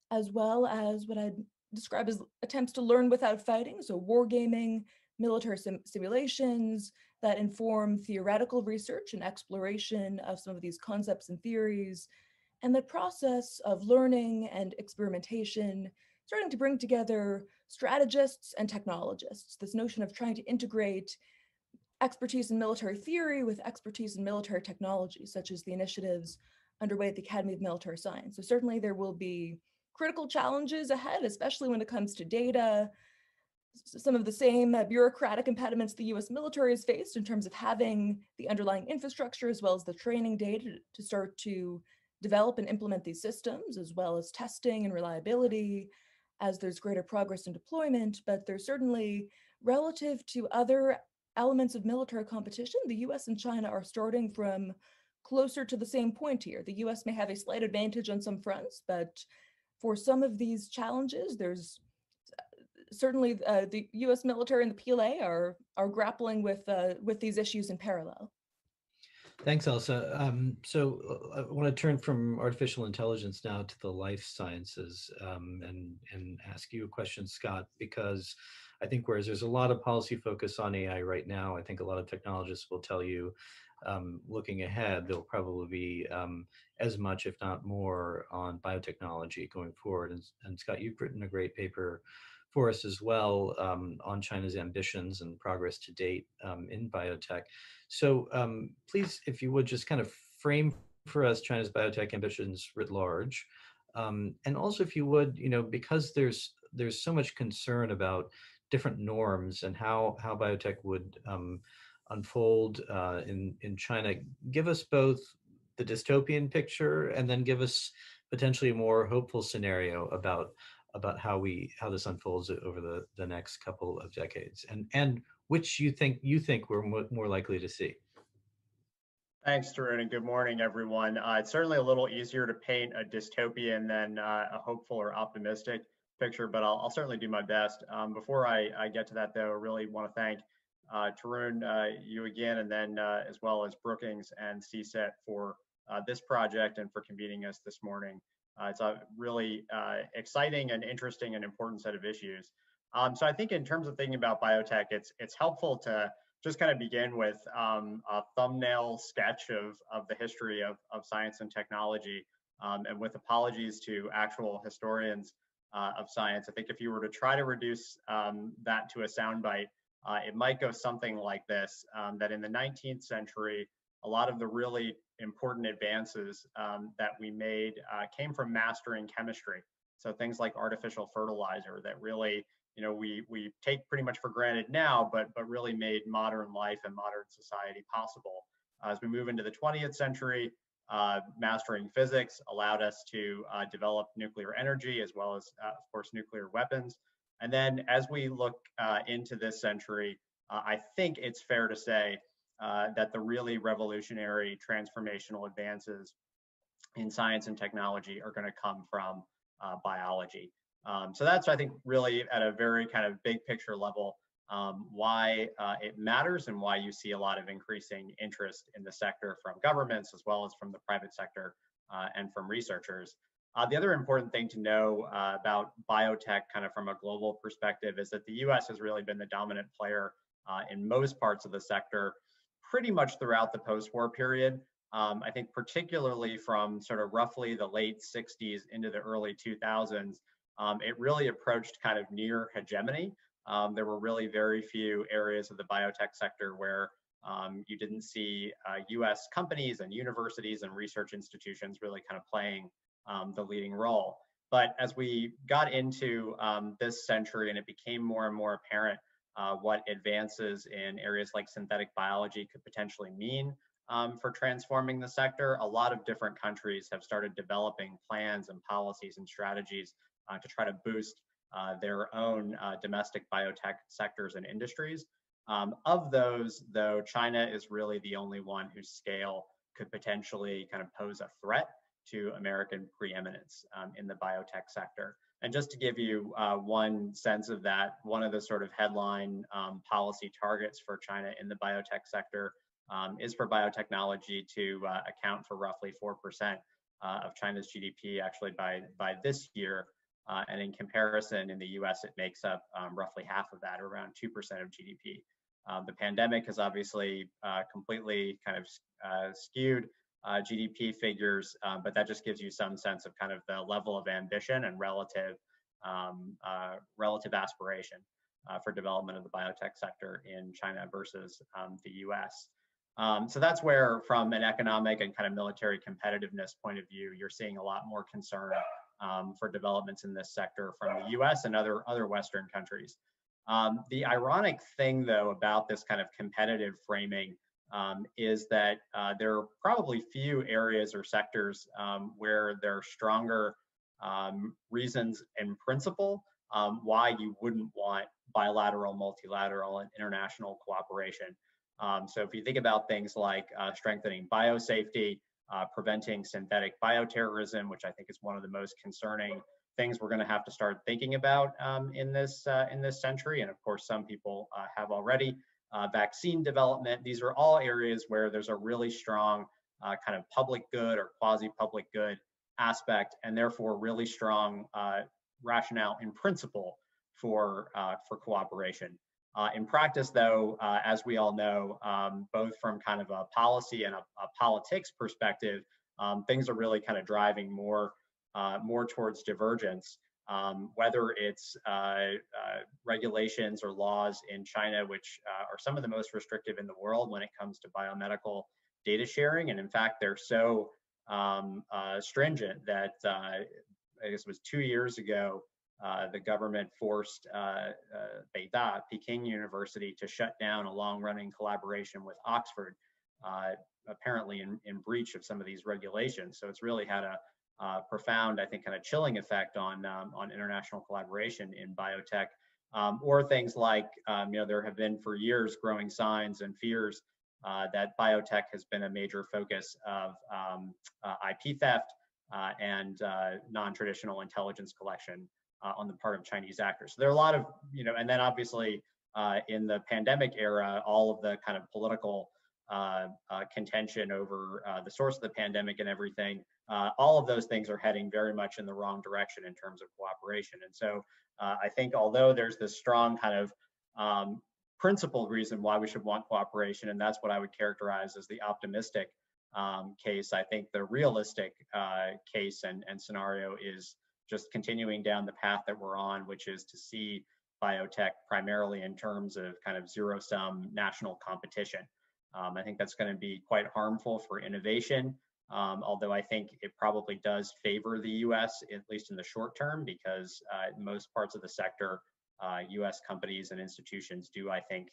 as well as what I'd describe as attempts to learn without fighting. So wargaming, military simulations that inform theoretical research and exploration of some of these concepts and theories. And the process of learning and experimentation starting to bring together strategists and technologists, this notion of trying to integrate expertise in military theory with expertise in military technology, such as the initiatives underway at the Academy of Military Science. So certainly there will be critical challenges ahead, especially when it comes to data, some of the same bureaucratic impediments the US military has faced in terms of having the underlying infrastructure as well as the training data to start to develop and implement these systems, as well as testing and reliability as there's greater progress in deployment. But there's certainly, relative to other elements of military competition, the US and China are starting from closer to the same point here. The US may have a slight advantage on some fronts, but for some of these challenges, there's certainly the US military and the PLA are grappling with these issues in parallel. Thanks, Elsa. So I want to turn from artificial intelligence now to the life sciences and ask you a question, Scott, because I think whereas there's a lot of policy focus on AI right now, I think a lot of technologists will tell you, looking ahead, there'll probably be as much, if not more, on biotechnology going forward. And Scott, you've written a great paper for us as well on China's ambitions and progress to date in biotech. So please, if you would, just kind of frame for us China's biotech ambitions writ large. And also, if you would, because there's so much concern about different norms and how biotech would unfold in China, give us both the dystopian picture and then give us potentially a more hopeful scenario about how this unfolds over the next couple of decades, and which you think we're more likely to see. Thanks, Tarun, and good morning, everyone. It's certainly a little easier to paint a dystopian than a hopeful or optimistic picture, but I'll certainly do my best. Before I get to that, though, I really want to thank Tarun, you again, and then as well as Brookings and CSET for this project and for convening us this morning. It's a really exciting and interesting and important set of issues. So I think in terms of thinking about biotech, it's helpful to just kind of begin with a thumbnail sketch of the history of science and technology. And with apologies to actual historians of science, I think if you were to try to reduce that to a soundbite, it might go something like this, that in the 19th century, a lot of the really important advances that we made came from mastering chemistry. So things like artificial fertilizer that really, we take pretty much for granted now, but really made modern life and modern society possible. As we move into the 20th century, mastering physics allowed us to develop nuclear energy as well as, of course, nuclear weapons. And then as we look into this century, I think it's fair to say that the really revolutionary transformational advances in science and technology are going to come from biology. So that's, I think, really at a very kind of big picture level, why it matters and why you see a lot of increasing interest in the sector from governments as well as from the private sector and from researchers. The other important thing to know about biotech kind of from a global perspective is that the US has really been the dominant player in most parts of the sector pretty much throughout the post-war period. I think particularly from sort of roughly the late 60s into the early 2000s, it really approached kind of near hegemony. There were really very few areas of the biotech sector where you didn't see US companies and universities and research institutions really kind of playing the leading role. But as we got into this century and it became more and more apparent what advances in areas like synthetic biology could potentially mean for transforming the sector, a lot of different countries have started developing plans and policies and strategies to try to boost their own domestic biotech sectors and industries. Of those, though, China is really the only one whose scale could potentially kind of pose a threat to American preeminence in the biotech sector. And just to give you one sense of that, one of the sort of headline policy targets for China in the biotech sector is for biotechnology to account for roughly 4% of China's GDP actually by this year. And in comparison, in the US, it makes up roughly half of that, around 2% of GDP. The pandemic has obviously completely kind of skewed GDP figures, but that just gives you some sense of kind of the level of ambition and relative aspiration for development of the biotech sector in China versus the US. So that's where, from an economic and kind of military competitiveness point of view, you're seeing a lot more concern for developments in this sector from the US and other Western countries. The ironic thing, though, about this kind of competitive framing is that there are probably few areas or sectors where there are stronger reasons in principle why you wouldn't want bilateral, multilateral, and international cooperation. So if you think about things like strengthening biosafety, preventing synthetic bioterrorism, which I think is one of the most concerning things we're going to have to start thinking about in this century, and of course some people have already. Vaccine development, these are all areas where there's a really strong kind of public good or quasi-public good aspect, and therefore really strong rationale in principle for cooperation. In practice, though, as we all know, both from kind of a policy and a politics perspective, things are really kind of driving more towards divergence. Whether it's regulations or laws in China, which are some of the most restrictive in the world when it comes to biomedical data sharing. And in fact, they're so stringent that I guess it was 2 years ago, the government forced Beida, Peking University, to shut down a long-running collaboration with Oxford, apparently in breach of some of these regulations. So it's really had a profound, I think, kind of chilling effect on international collaboration in biotech, or things like, there have been for years growing signs and fears that biotech has been a major focus of IP theft and non-traditional intelligence collection on the part of Chinese actors. So there are a lot of, and then obviously in the pandemic era, all of the kind of political contention over the source of the pandemic and everything, all of those things are heading very much in the wrong direction in terms of cooperation. And so I think although there's this strong kind of principled reason why we should want cooperation, and that's what I would characterize as the optimistic case, I think the realistic case and scenario is just continuing down the path that we're on, which is to see biotech primarily in terms of kind of zero-sum national competition. I think that's going to be quite harmful for innovation, although I think it probably does favor the US, at least in the short term, because in most parts of the sector, US companies and institutions do, I think,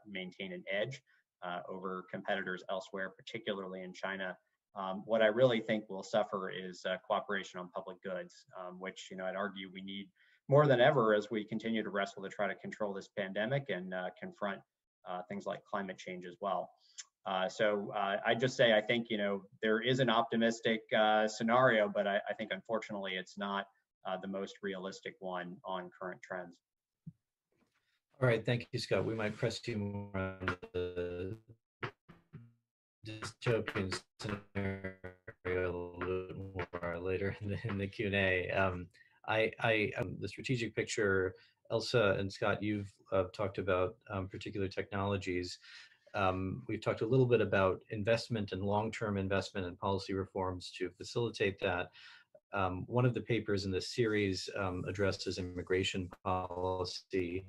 maintain an edge over competitors elsewhere, particularly in China. What I really think will suffer is cooperation on public goods, which I'd argue we need more than ever as we continue to wrestle to try to control this pandemic and confront things like climate change as well. So I just say I think there is an optimistic scenario, but I think unfortunately it's not the most realistic one on current trends. All right, thank you, Scott. We might press you more on the dystopian scenario a little more later in the Q&A. The strategic picture, Elsa and Scott, you've talked about particular technologies. We've talked a little bit about investment and long-term investment and policy reforms to facilitate that. One of the papers in this series addresses immigration policy.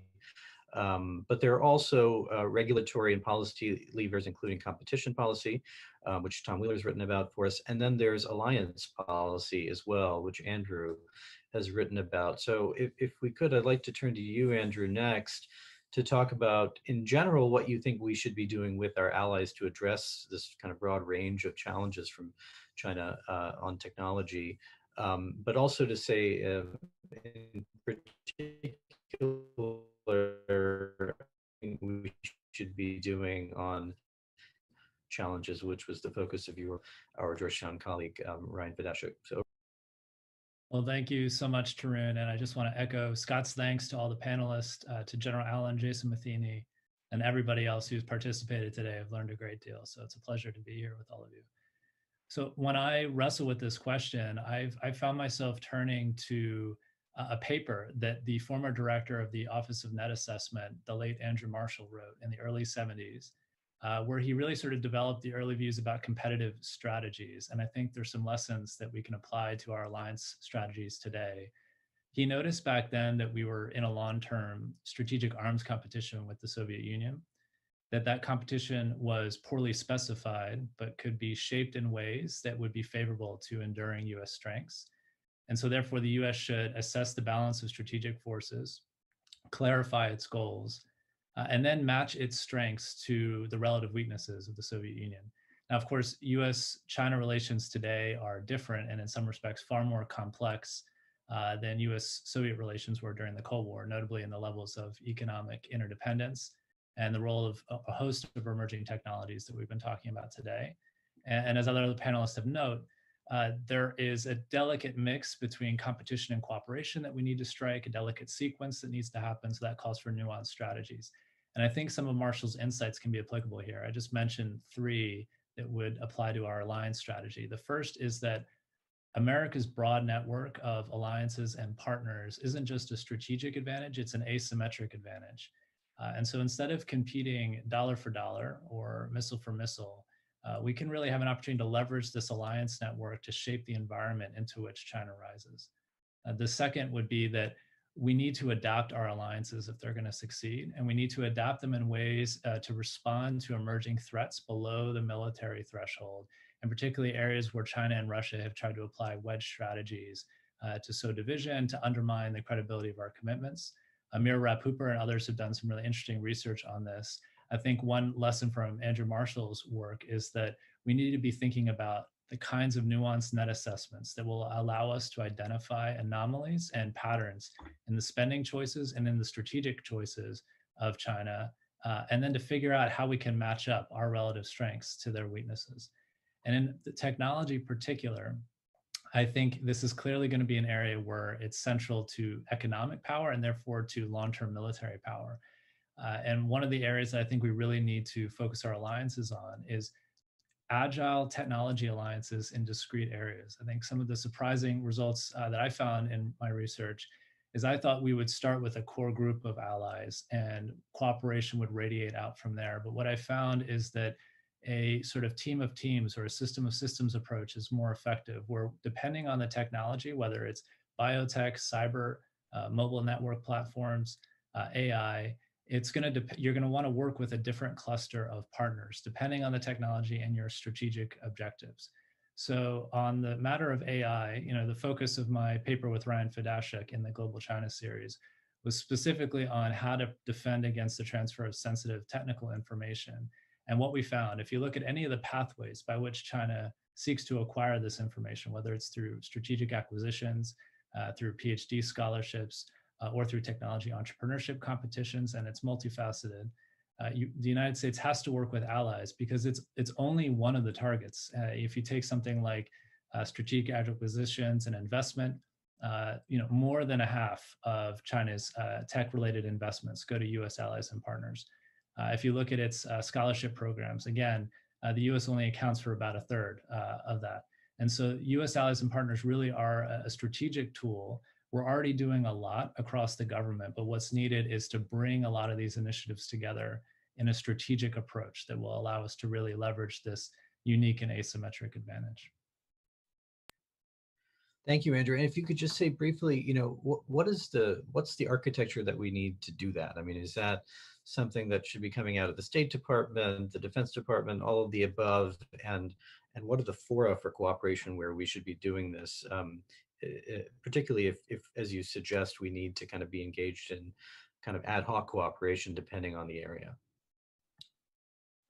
But there are also regulatory and policy levers, including competition policy, which Tom Wheeler's written about for us. And then there's alliance policy as well, which Andrew has written about. So if we could, I'd like to turn to you, Andrew, next to talk about, in general, what you think we should be doing with our allies to address this kind of broad range of challenges from China on technology, but also to say, in we should be doing on challenges, which was the focus of our Georgetown colleague, Ryan Fedashuk. So. Well, thank you so much, Tarun. And I just want to echo Scott's thanks to all the panelists, to General Allen, Jason Matheny, and everybody else who's participated today. I've learned a great deal. So it's a pleasure to be here with all of you. So when I wrestle with this question, I've found myself turning to a paper that the former director of the Office of Net Assessment, the late Andrew Marshall, wrote in the early 70s, where he really sort of developed the early views about competitive strategies. And I think there's some lessons that we can apply to our alliance strategies today. He noticed back then that we were in a long-term strategic arms competition with the Soviet Union, that competition was poorly specified, but could be shaped in ways that would be favorable to enduring US strengths. And so therefore the US should assess the balance of strategic forces, clarify its goals, and then match its strengths to the relative weaknesses of the Soviet Union. Now, of course, US-China relations today are different and in some respects far more complex than US-Soviet relations were during the Cold War, notably in the levels of economic interdependence and the role of a host of emerging technologies that we've been talking about today. And as other panelists have noted, there is a delicate mix between competition and cooperation that we need to strike, a delicate sequence that needs to happen, so that calls for nuanced strategies. And I think some of Marshall's insights can be applicable here. I just mentioned three that would apply to our alliance strategy. The first is that America's broad network of alliances and partners isn't just a strategic advantage, it's an asymmetric advantage. And so instead of competing dollar for dollar or missile for missile, we can really have an opportunity to leverage this alliance network to shape the environment into which China rises. The second would be that we need to adapt our alliances if they're going to succeed, and we need to adapt them in ways to respond to emerging threats below the military threshold, and particularly areas where China and Russia have tried to apply wedge strategies to sow division, to undermine the credibility of our commitments. Amir Raphooper and others have done some really interesting research on this. I think one lesson from Andrew Marshall's work is that we need to be thinking about the kinds of nuanced net assessments that will allow us to identify anomalies and patterns in the spending choices and in the strategic choices of China, and then to figure out how we can match up our relative strengths to their weaknesses. And in the technology particular, I think this is clearly going to be an area where it's central to economic power and therefore to long-term military power. And one of the areas that I think we really need to focus our alliances on is agile technology alliances in discrete areas. I think some of the surprising results that I found in my research is I thought we would start with a core group of allies and cooperation would radiate out from there. But what I found is that a sort of team of teams or a system of systems approach is more effective, where depending on the technology, whether it's biotech, cyber, mobile network platforms, AI, you're going to want to work with a different cluster of partners, depending on the technology and your strategic objectives. So on the matter of AI, the focus of my paper with Ryan Fedashuk in the Global China series was specifically on how to defend against the transfer of sensitive technical information. And what we found, if you look at any of the pathways by which China seeks to acquire this information, whether it's through strategic acquisitions, through PhD scholarships, or through technology entrepreneurship competitions, and it's multifaceted. The United States has to work with allies because it's only one of the targets. If you take something like strategic acquisitions and investment, more than a half of China's tech-related investments go to U.S. allies and partners. If you look at its scholarship programs, again, the U.S. only accounts for about a third of that. And so U.S. allies and partners really are a strategic tool. We're already doing a lot across the government, but what's needed is to bring a lot of these initiatives together in a strategic approach that will allow us to really leverage this unique and asymmetric advantage. Thank you, Andrew. And if you could just say briefly, what's the architecture that we need to do that? I mean, is that something that should be coming out of the State Department, the Defense Department, all of the above? And what are the fora for cooperation where we should be doing this? Particularly if, as you suggest, we need to kind of be engaged in kind of ad hoc cooperation depending on the area.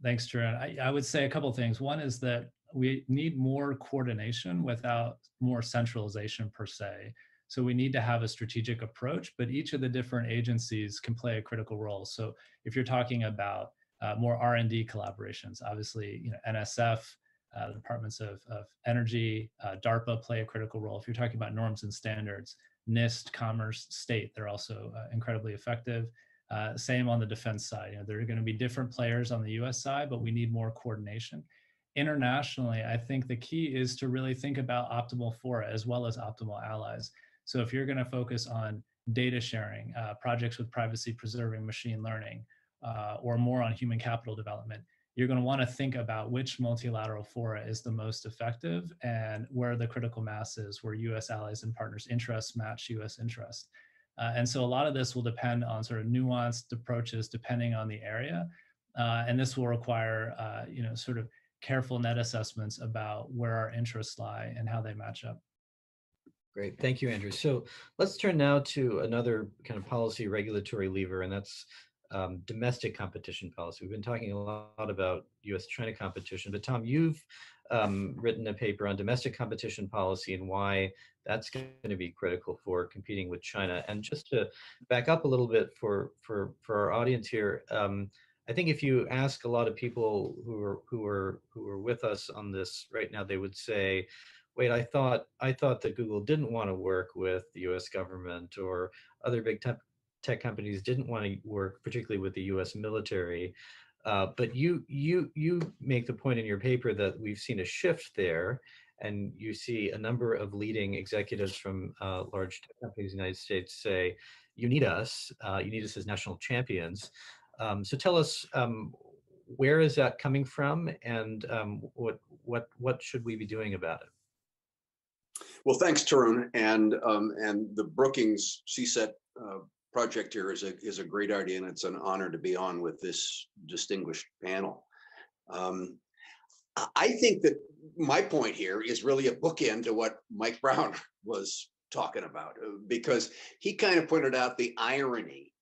Thanks, Tarun. I would say a couple of things. One is that we need more coordination without more centralization per se. So we need to have a strategic approach, but each of the different agencies can play a critical role. So if you're talking about more R&D collaborations, obviously, NSF, the departments of energy, DARPA play a critical role. If you're talking about norms and standards, NIST, Commerce, State, they're also incredibly effective. Same on the defense side. There are going to be different players on the US side, but we need more coordination. Internationally, I think the key is to really think about optimal fora as well as optimal allies. So if you're going to focus on data sharing, projects with privacy preserving machine learning, or more on human capital development, you're going to want to think about which multilateral fora is the most effective and where the critical mass is, where US allies and partners' interests match US interests. And so a lot of this will depend on sort of nuanced approaches depending on the area. And this will require, sort of careful net assessments about where our interests lie and how they match up. Great, thank you, Andrew. So let's turn now to another kind of policy regulatory lever, and that's domestic competition policy. We've been talking a lot about US-China competition, but Tom, you've written a paper on domestic competition policy and why that's going to be critical for competing with China. And just to back up a little bit for our audience here, I think if you ask a lot of people who are with us on this right now, they would say, wait, I thought that Google didn't want to work with the US government, or other big tech companies didn't want to work particularly with the US military. But you make the point in your paper that we've seen a shift there, and you see a number of leading executives from large tech companies in the United States say, you need us as national champions. So tell us, where is that coming from, and what should we be doing about it? Well, thanks, Tarun, and the Brookings CSET project here is a great idea, and it's an honor to be on with this distinguished panel. I think that my point here is really a bookend to what Mike Brown was talking about, because he kind of pointed out the irony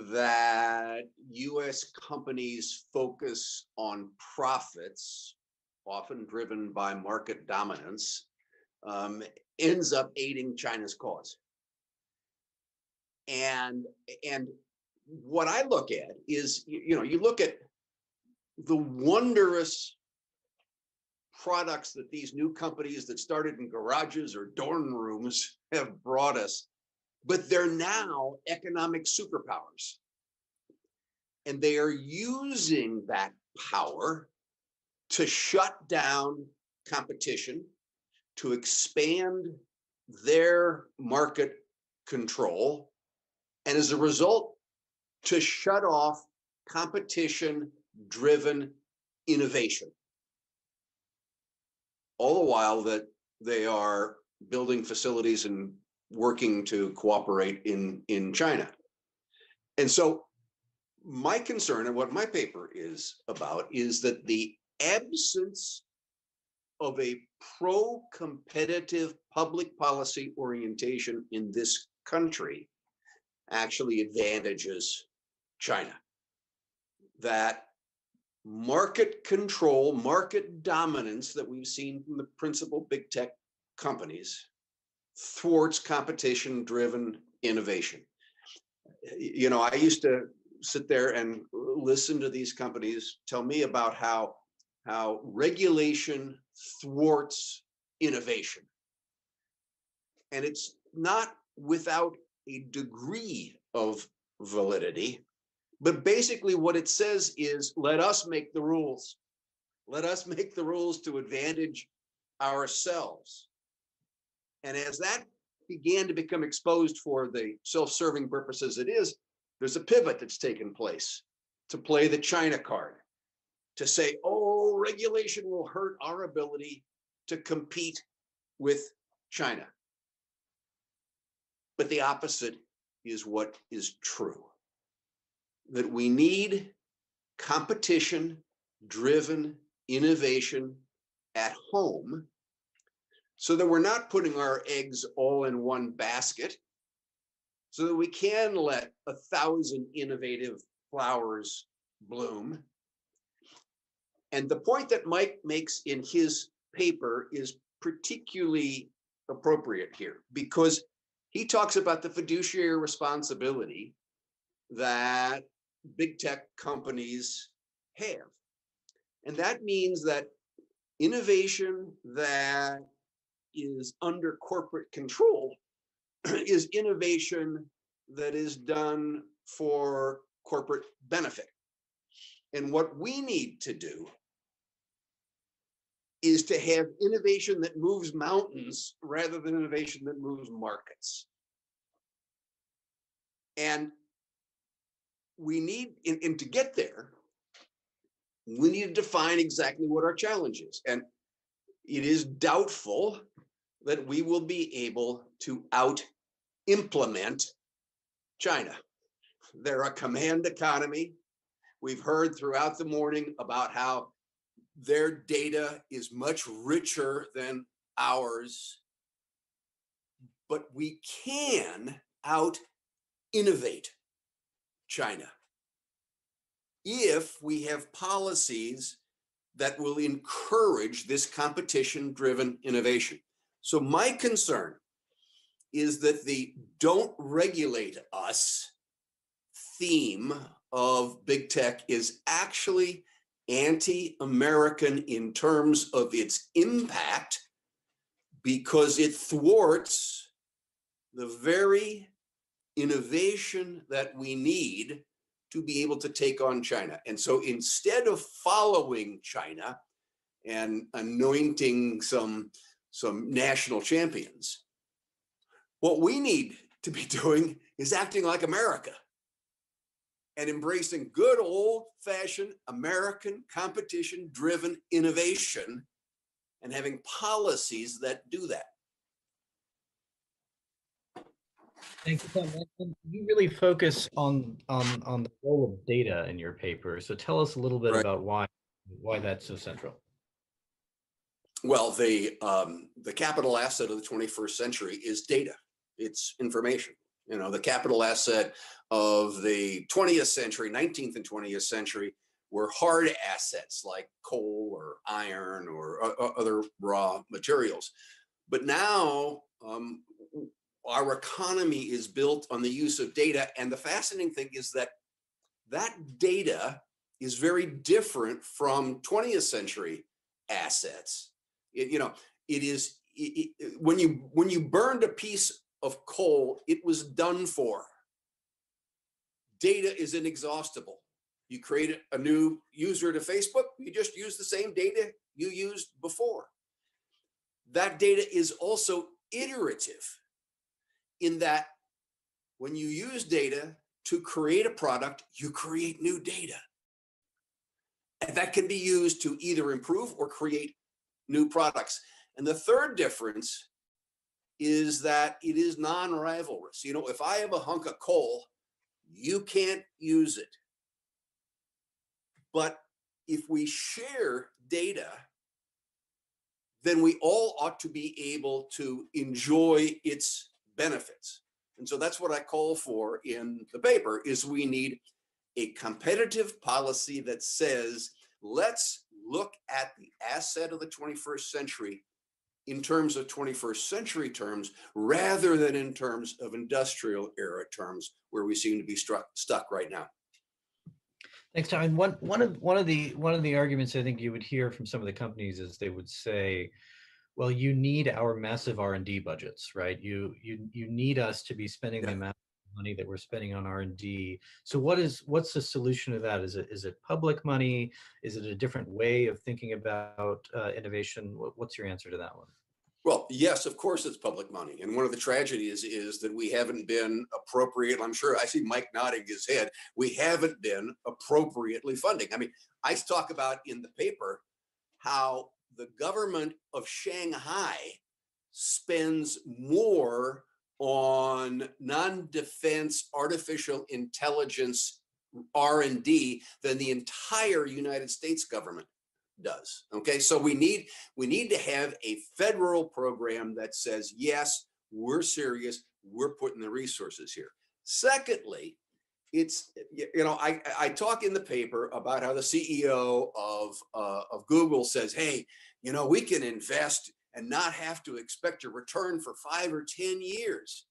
that US companies focus on profits, often driven by market dominance, ends up aiding China's cause. And what I look at is, you look at the wondrous products that these new companies that started in garages or dorm rooms have brought us, but they're now economic superpowers. And they are using that power to shut down competition, to expand their market control, and as a result, to shut off competition-driven innovation. All the while that they are building facilities and working to cooperate in China. And so my concern, and what my paper is about, is that the absence of a pro-competitive public policy orientation in this country actually advantages China. That market control, market dominance that we've seen from the principal big tech companies thwarts competition-driven innovation. I used to sit there and listen to these companies tell me about how regulation thwarts innovation. And it's not without a degree of validity, but basically what it says is, let us make the rules. Let us make the rules to advantage ourselves. And as that began to become exposed for the self-serving purposes it is, there's a pivot that's taken place to play the China card, to say, oh, regulation will hurt our ability to compete with China. But the opposite is what is true, that we need competition-driven innovation at home so that we're not putting our eggs all in one basket, so that we can let 1,000 innovative flowers bloom. And the point that Mike makes in his paper is particularly appropriate here, because he talks about the fiduciary responsibility that big tech companies have. And that means that innovation that is under corporate control is innovation that is done for corporate benefit. And what we need to do is to have innovation that moves mountains rather than innovation that moves markets. And we need, and to get there, we need to define exactly what our challenge is. And it is doubtful that we will be able to out-implement China. They're a command economy. We've heard throughout the morning about how their data is much richer than ours, but we can out-innovate China if we have policies that will encourage this competition-driven innovation. So my concern is that the "don't regulate us" theme of big tech is actually anti-American in terms of its impact, because it thwarts the very innovation that we need to be able to take on China. And so instead of following China and anointing some national champions, what we need to be doing is acting like America and embracing good old-fashioned American competition-driven innovation and having policies that do that. Thank you, Tom. You really focus on the role of data in your paper. So tell us a little bit about why that's so central. Well, the capital asset of the 21st century is data. It's information. You know, the capital asset of the 20th century, 19th and 20th century, were hard assets like coal or iron or other raw materials. But now our economy is built on the use of data. And the fascinating thing is that that data is very different from 20th century assets. When you burned a piece of coal, it was done for. Data is inexhaustible. You create a new user to Facebook, you just use the same data you used before. That data is also iterative, in that when you use data to create a product, you create new data. And that can be used to either improve or create new products. And the third difference is that it is non-rivalrous. You know, if I have a hunk of coal, you can't use it. But if we share data, then we all ought to be able to enjoy its benefits. And so that's what I call for in the paper, is we need a competitive policy that says, let's look at the asset of the 21st century in terms of 21st century terms, rather than in terms of industrial era terms, where we seem to be stuck right now. Thanks, Tom. And one of the arguments I think you would hear from some of the companies is they would say, well, you need our massive R&D budgets, right? You need us to be spending the amount of money that we're spending on R&D. So what's the solution to that? Is it public money? Is it a different way of thinking about innovation? What's your answer to that one? Well, yes, of course it's public money. And one of the tragedies is that we haven't been appropriate. I'm sure I see Mike nodding his head. We haven't been appropriately funding. I mean, I talk about in the paper how the government of Shanghai spends more on non-defense artificial intelligence R&D than the entire United States government does. Okay, so we need to have a federal program that says, yes, we're serious, we're putting the resources here. Secondly, it's, you know, I talk in the paper about how the CEO of Google says, hey, you know, we can invest and not have to expect a return for 5 or 10 years.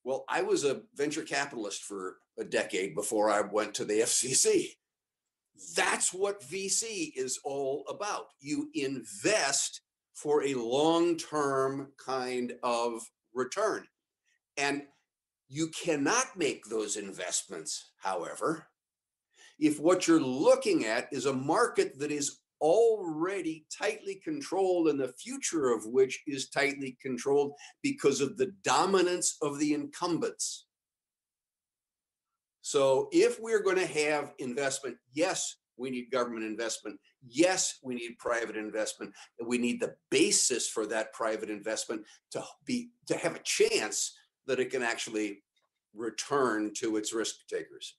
Well, I was a venture capitalist for a decade before I went to the FCC. That's what VC is all about. You invest for a long-term kind of return. And you cannot make those investments, however, if what you're looking at is a market that is already tightly controlled and the future of which is tightly controlled because of the dominance of the incumbents. So if we're going to have investment, yes, we need government investment. Yes, we need private investment. We need the basis for that private investment to have a chance that it can actually return to its risk takers.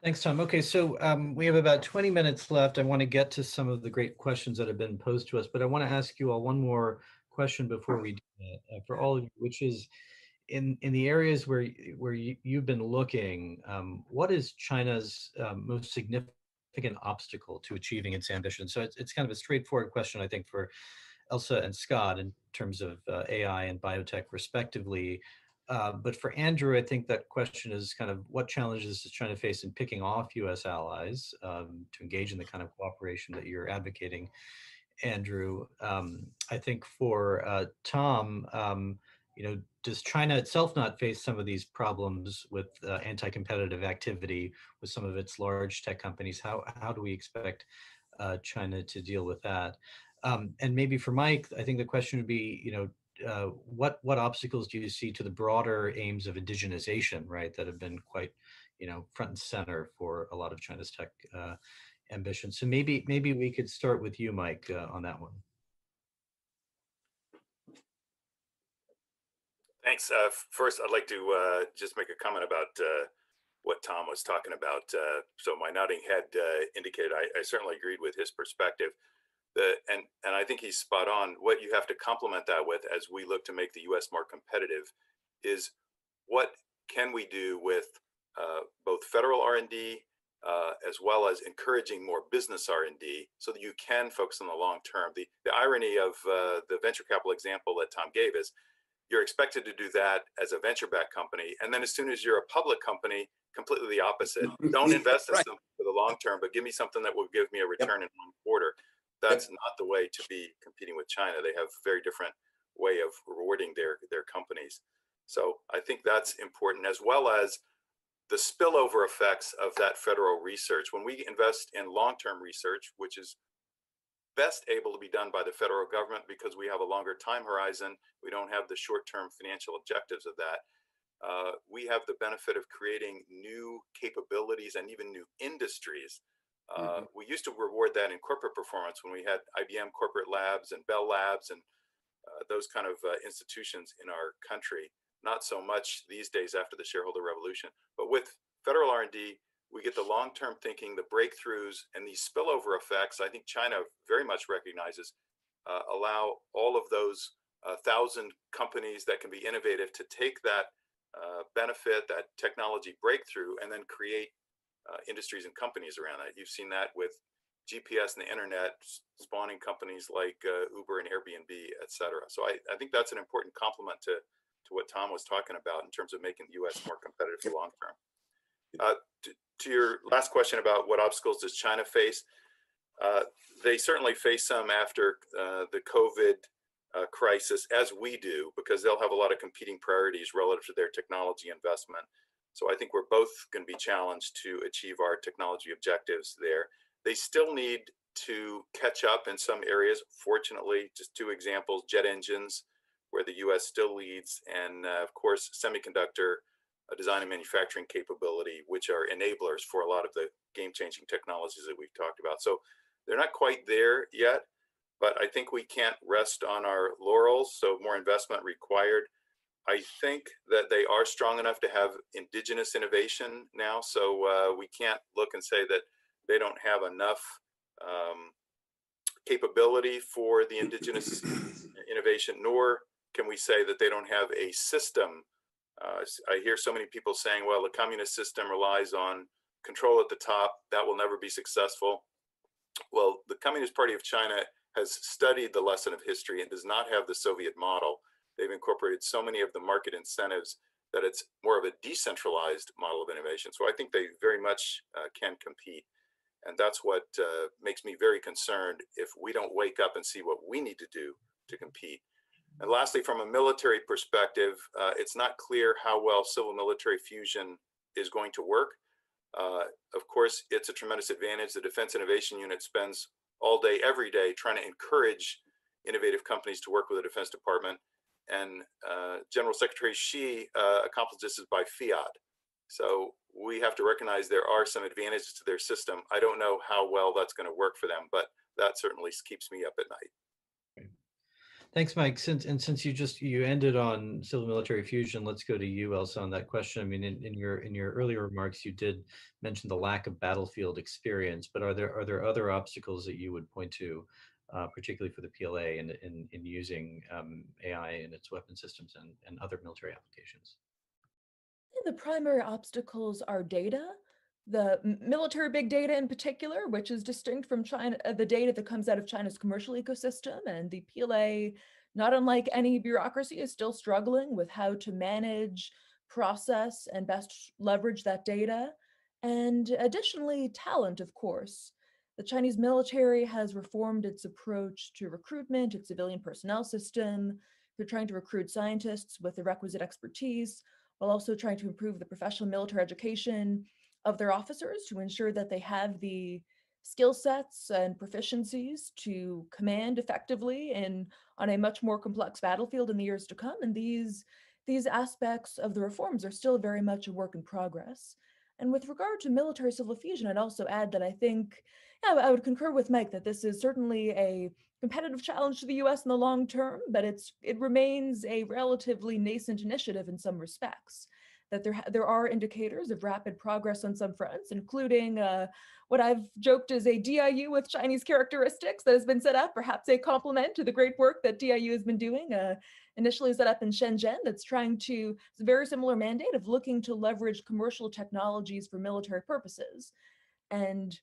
Thanks, Tom. Okay, so we have about 20 minutes left. I want to get to some of the great questions that have been posed to us, but I want to ask you all one more question before we do that, for all of you, which is in the areas where you've been looking, what is China's most significant obstacle to achieving its ambition? So it's kind of a straightforward question, I think, for Elsa and Scott in terms of AI and biotech respectively. But for Andrew, I think that question is kind of what challenges does China face in picking off US allies to engage in the kind of cooperation that you're advocating, Andrew. I think for Tom, does China itself not face some of these problems with anti-competitive activity with some of its large tech companies? How do we expect China to deal with that? And maybe for Mike, I think the question would be, what obstacles do you see to the broader aims of indigenization, right, that have been quite, front and center for a lot of China's tech ambitions? So maybe we could start with you, Mike, on that one. Thanks. First, I'd like to just make a comment about what Tom was talking about. So my nodding head indicated I certainly agreed with his perspective. And I think he's spot on. What you have to complement that with as we look to make the U.S. more competitive is what can we do with both federal R&D as well as encouraging more business R&D so that you can focus on the long term. The irony of the venture capital example that Tom gave is you're expected to do that as a venture-backed company. And then as soon as you're a public company, completely the opposite. Don't invest in something for the long term, but give me something that will give me a return in 1 quarter. That's not the way to be competing with China. They have a very different way of rewarding their companies. So I think that's important, as well as the spillover effects of that federal research. When we invest in long-term research, which is best able to be done by the federal government because we have a longer time horizon, we don't have the short-term financial objectives of that. We have the benefit of creating new capabilities and even new industries. We used to reward that in corporate performance when we had IBM corporate labs and Bell Labs and those kind of institutions in our country. Not so much these days after the shareholder revolution. But with federal R&D, we get the long-term thinking, the breakthroughs, and these spillover effects. I think China very much recognizes allow all of those 1,000 companies that can be innovative to take that benefit, that technology breakthrough, and then create industries and companies around that. You've seen that with GPS and the internet spawning companies like Uber and Airbnb, et cetera. So I think that's an important complement to what Tom was talking about in terms of making the U.S. more competitive for long term. To your last question about what obstacles does China face, they certainly face some after the COVID crisis, as we do, because they'll have a lot of competing priorities relative to their technology investment. So I think we're both going to be challenged to achieve our technology objectives there. They still need to catch up in some areas. Fortunately, just 2 examples, jet engines, where the U.S. still leads, and of course, semiconductor design and manufacturing capability, which are enablers for a lot of the game-changing technologies that we've talked about. So they're not quite there yet, but I think we can't rest on our laurels, so more investment required. I think that they are strong enough to have indigenous innovation now, so we can't look and say that they don't have enough capability for the indigenous innovation, nor can we say that they don't have a system. I hear so many people saying, well, the communist system relies on control at the top. That will never be successful. Well, the Communist Party of China has studied the lesson of history and does not have the Soviet model. they've incorporated so many of the market incentives that it's more of a decentralized model of innovation. So I think they very much can compete. And that's what makes me very concerned if we don't wake up and see what we need to do to compete. And lastly, from a military perspective, it's not clear how well civil-military fusion is going to work. Of course, it's a tremendous advantage. The Defense Innovation Unit spends all day, every day, trying to encourage innovative companies to work with the Defense Department. And General Secretary Xi accomplishes this by fiat. So we have to recognize there are some advantages to their system. I don't know how well that's going to work for them, but that certainly keeps me up at night. Thanks, Mike. Since you ended on civil military fusion, let's go to you, Elsa, on that question. I mean, in your earlier remarks, you did mention the lack of battlefield experience, but are there other obstacles that you would point to, particularly for the PLA in using AI in its weapon systems and other military applications? The primary obstacles are data, the military big data in particular, which is distinct from China, the data that comes out of China's commercial ecosystem, and the PLA, not unlike any bureaucracy, is still struggling with how to manage, process, and best leverage that data. And additionally, talent, of course. The Chinese military has reformed its approach to recruitment, its civilian personnel system. They're trying to recruit scientists with the requisite expertise, while also trying to improve the professional military education of their officers to ensure that they have the skill sets and proficiencies to command effectively on a much more complex battlefield in the years to come. And these aspects of the reforms are still very much a work in progress. And with regard to military civil fusion, I'd also add that I think, I would concur with Mike that this is certainly a competitive challenge to the US in the long term, but it remains a relatively nascent initiative in some respects. That there are indicators of rapid progress on some fronts, including what I've joked is a DIU with Chinese characteristics that has been set up, perhaps a complement to the great work that DIU has been doing, initially set up in Shenzhen, that's trying to, it's a very similar mandate of looking to leverage commercial technologies for military purposes. And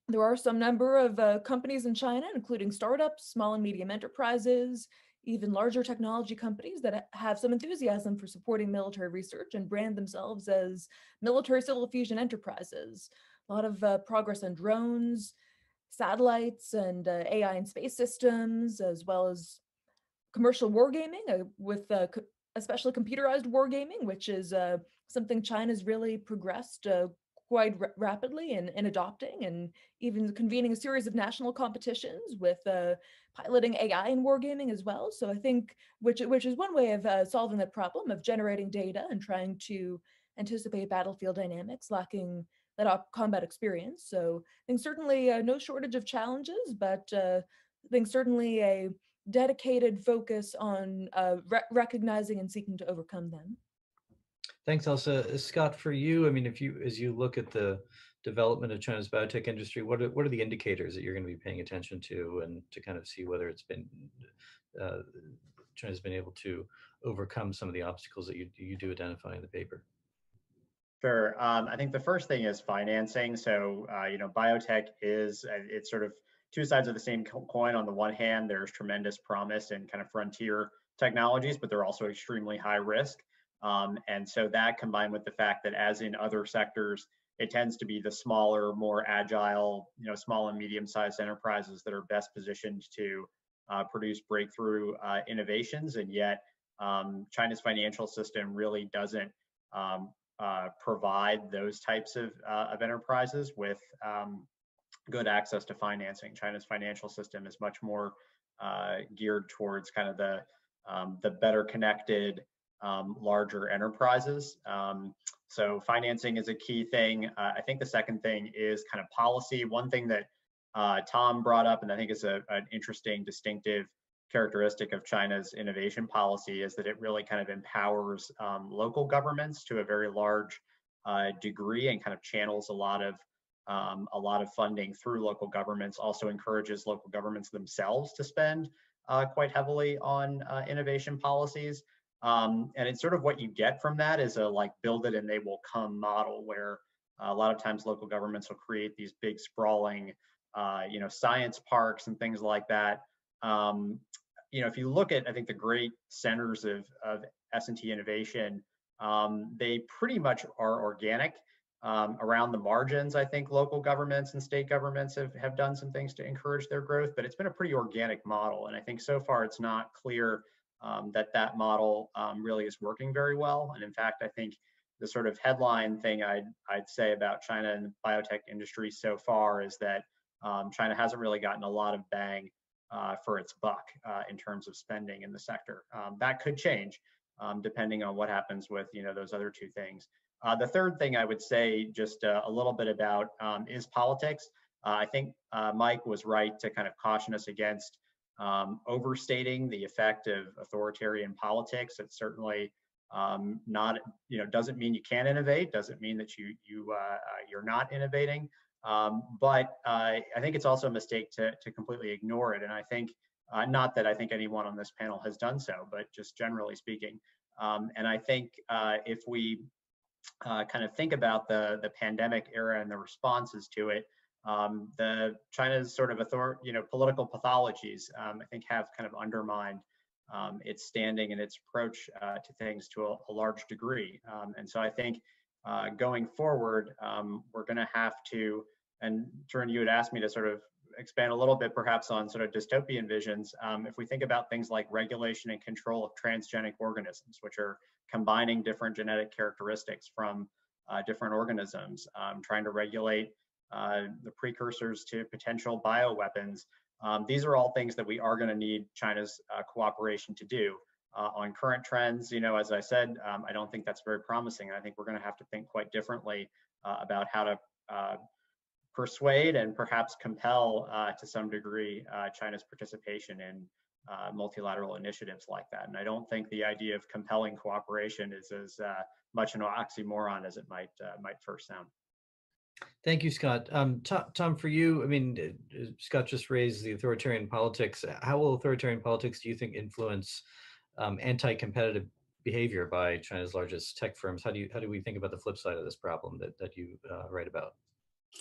there are some number of companies in China, including startups, small and medium enterprises, even larger technology companies that have some enthusiasm for supporting military research and brand themselves as military civil fusion enterprises. A lot of progress on drones, satellites, and AI and space systems, as well as commercial wargaming, with especially computerized wargaming, which is something China's really progressed quite rapidly in adopting, and even convening a series of national competitions with piloting AI in wargaming as well. So I think, which is one way of solving the problem of generating data and trying to anticipate battlefield dynamics, lacking that combat experience. So I think certainly no shortage of challenges, but I think certainly a dedicated focus on recognizing and seeking to overcome them. Thanks, Elsa. Scott, for you, I mean, as you look at the development of China's biotech industry, what are the indicators that you're going to be paying attention to, and to kind of see whether it's been China's been able to overcome some of the obstacles that you do identify in the paper? Sure. I think the first thing is financing. So, biotech it's sort of two sides of the same coin. On the one hand, there's tremendous promise in kind of frontier technologies, but they're also extremely high risk. And so that, combined with the fact that, as in other sectors, it tends to be the smaller, more agile, small and medium-sized enterprises that are best positioned to produce breakthrough innovations. And yet, China's financial system really doesn't provide those types of enterprises with good access to financing. China's financial system is much more geared towards kind of the better connected, larger enterprises. So financing is a key thing. I think the second thing is kind of policy. One thing that Tom brought up, and I think is an interesting, distinctive characteristic of China's innovation policy, is that it really kind of empowers local governments to a very large degree, and kind of channels a lot of funding through local governments. Also encourages local governments themselves to spend quite heavily on innovation policies. And it's sort of what you get from that is a build it and they will come model, where a lot of times local governments will create these big sprawling, science parks and things like that. if you look at, I think, the great centers of S&T innovation, they pretty much are organic. Around the margins, I think local governments and state governments have done some things to encourage their growth, but it's been a pretty organic model. And I think so far it's not clear that model really is working very well. And in fact, I think the sort of headline thing I'd say about China and the biotech industry so far is that China hasn't really gotten a lot of bang for its buck in terms of spending in the sector. That could change depending on what happens with those other two things. The third thing I would say just a little bit about is politics. I think Mike was right to kind of caution us against overstating the effect of authoritarian politics. It's certainly not, doesn't mean you can't innovate, doesn't mean that you're not innovating. But I think it's also a mistake to completely ignore it. And I think, not that I think anyone on this panel has done so, but just generally speaking. And I think if we kind of think about the pandemic era and the responses to it, China's sort of political pathologies, I think, have kind of undermined its standing and its approach to things to a large degree. And so I think going forward, we're going to have to, and Tarun, you had asked me to sort of expand a little bit perhaps on sort of dystopian visions. If we think about things like regulation and control of transgenic organisms, which are combining different genetic characteristics from different organisms, trying to regulate the precursors to potential bioweapons. These are all things that we are going to need China's cooperation to do. On current trends, as I said, I don't think that's very promising. I think we're going to have to think quite differently about how to persuade and perhaps compel to some degree China's participation in multilateral initiatives like that. And I don't think the idea of compelling cooperation is as much an oxymoron as it might first sound. Thank you, Scott. Tom, for you, I mean, Scott just raised the authoritarian politics. How will authoritarian politics, do you think, influence anti-competitive behavior by China's largest tech firms? How do we think about the flip side of this problem that you write about?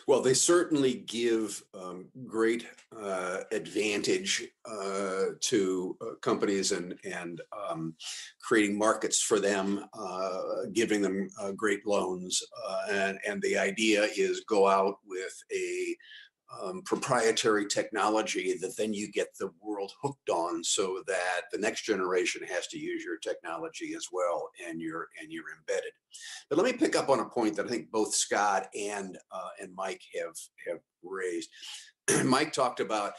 Well, they certainly give great advantage to companies and creating markets for them, giving them great loans. And the idea is go out with a proprietary technology that then you get the world hooked on, so that the next generation has to use your technology as well, and you're embedded. But let me pick up on a point that I think both Scott and Mike have raised. Mike talked about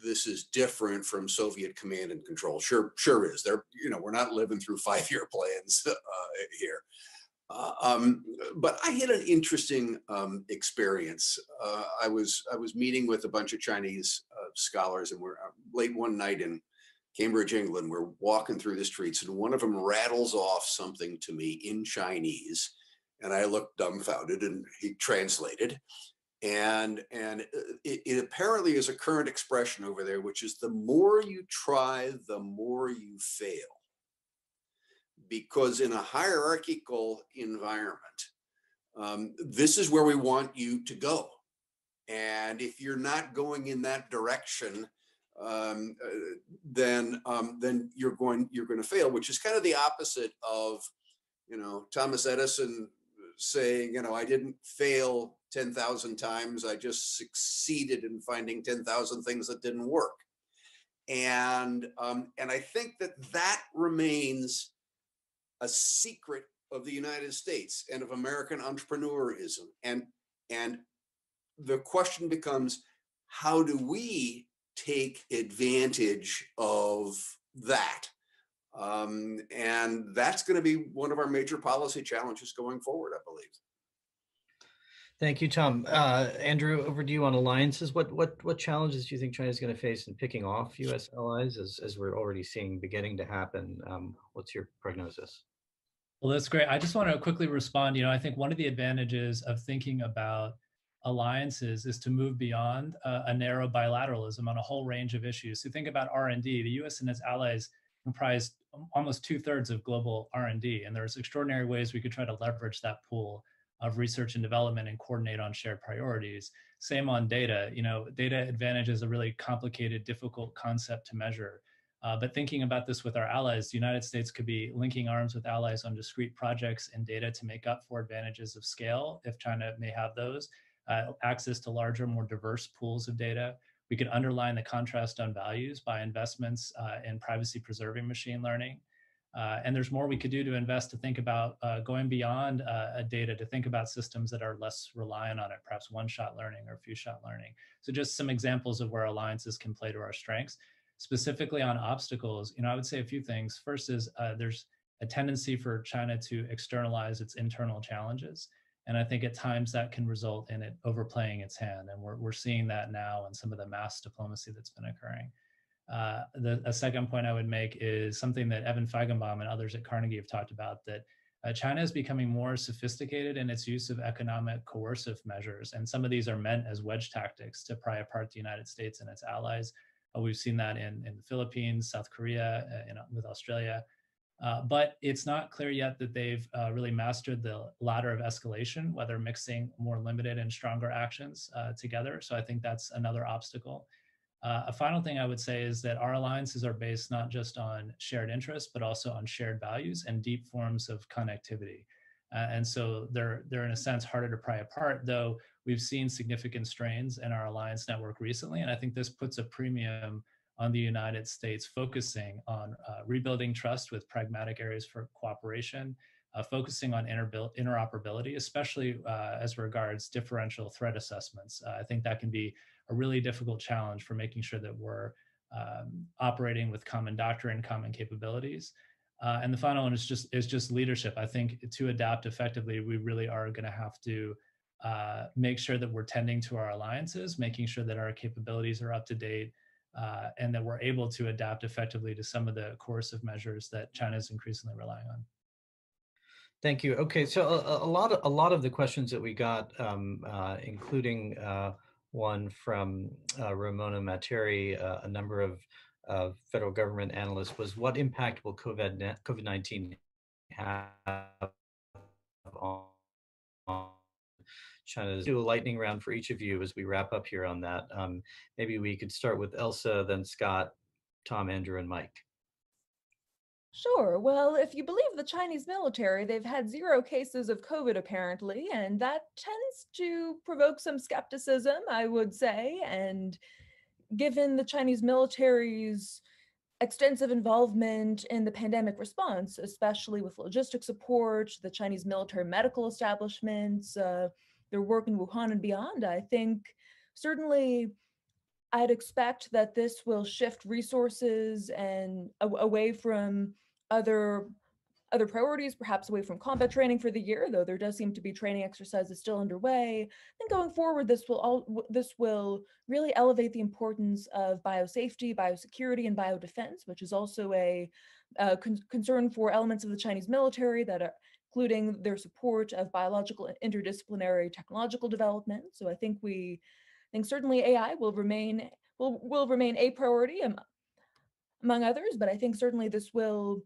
this is different from Soviet command and control. Sure is. We're not living through 5-year plans here. But I had an interesting experience. I was meeting with a bunch of Chinese scholars, and we're late one night in Cambridge, England. We're walking through the streets, and one of them rattles off something to me in Chinese, and I looked dumbfounded, and he translated. And it apparently is a current expression over there, which is the more you try, the more you fail. Because in a hierarchical environment, this is where we want you to go. And if you're not going in that direction, then you're going to fail, which is kind of the opposite of, Thomas Edison saying, I didn't fail 10,000 times. I just succeeded in finding 10,000 things that didn't work. And I think that remains a secret of the United States and of American entrepreneurism. And the question becomes, how do we take advantage of that? And that's going to be one of our major policy challenges going forward, I believe. Thank you, Tom. Andrew, over to you on alliances. What challenges do you think China is going to face in picking off U.S. allies, as we're already seeing beginning to happen? What's your prognosis? Well, that's great. I just want to quickly respond. I think one of the advantages of thinking about alliances is to move beyond a narrow bilateralism on a whole range of issues. So think about R&D. The U.S. and its allies comprise almost 2/3 of global R&D, and there's extraordinary ways we could try to leverage that pool of research and development and coordinate on shared priorities. Same on data. Data advantage is a really complicated, difficult concept to measure. But thinking about this with our allies, the United States could be linking arms with allies on discrete projects and data to make up for advantages of scale, if China may have those, access to larger, more diverse pools of data. We could underline the contrast on values by investments in privacy-preserving machine learning. And there's more we could do to invest to think about going beyond data to think about systems that are less reliant on it, perhaps one-shot learning or few-shot learning. So just some examples of where alliances can play to our strengths. Specifically on obstacles, I would say a few things. First is there's a tendency for China to externalize its internal challenges. And I think at times that can result in it overplaying its hand. And we're seeing that now in some of the mass diplomacy that's been occurring. A second point I would make is something that Evan Feigenbaum and others at Carnegie have talked about, that China is becoming more sophisticated in its use of economic coercive measures. And some of these are meant as wedge tactics to pry apart the United States and its allies. We've seen that in the Philippines, South Korea, with Australia. But it's not clear yet that they've really mastered the ladder of escalation, whether mixing more limited and stronger actions together. So I think that's another obstacle. A final thing I would say is that our alliances are based not just on shared interests, but also on shared values and deep forms of connectivity. And so they're in a sense harder to pry apart, though we've seen significant strains in our alliance network recently. And I think this puts a premium on the United States focusing on rebuilding trust with pragmatic areas for cooperation, focusing on interoperability, especially as regards differential threat assessments. I think that can be a really difficult challenge for making sure that we're operating with common doctrine, common capabilities. And the final one is just leadership. I think to adapt effectively, we really are going to have to make sure that we're tending to our alliances, making sure that our capabilities are up to date, and that we're able to adapt effectively to some of the coercive measures that China is increasingly relying on. Thank you. Okay, so a lot of the questions that we got, including one from Ramona Materi, a number of federal government analysts, was what impact will COVID-19 have on China's? Do a lightning round for each of you as we wrap up here on that. Maybe we could start with Elsa, then Scott, Tom, Andrew, and Mike. Sure. Well, if you believe the Chinese military, they've had 0 cases of COVID apparently, and that tends to provoke some skepticism, I would say. And given the Chinese military's extensive involvement in the pandemic response, especially with logistic support, the Chinese military medical establishments, their work in Wuhan and beyond, I think certainly I'd expect that this will shift resources and away from other priorities, perhaps away from combat training for the year, though there does seem to be training exercises still underway. And going forward, this will really elevate the importance of biosafety, biosecurity, and biodefense, which is also a concern for elements of the Chinese military that are including their support of biological and interdisciplinary technological development. So I think certainly AI will remain a priority among others, but I think certainly this will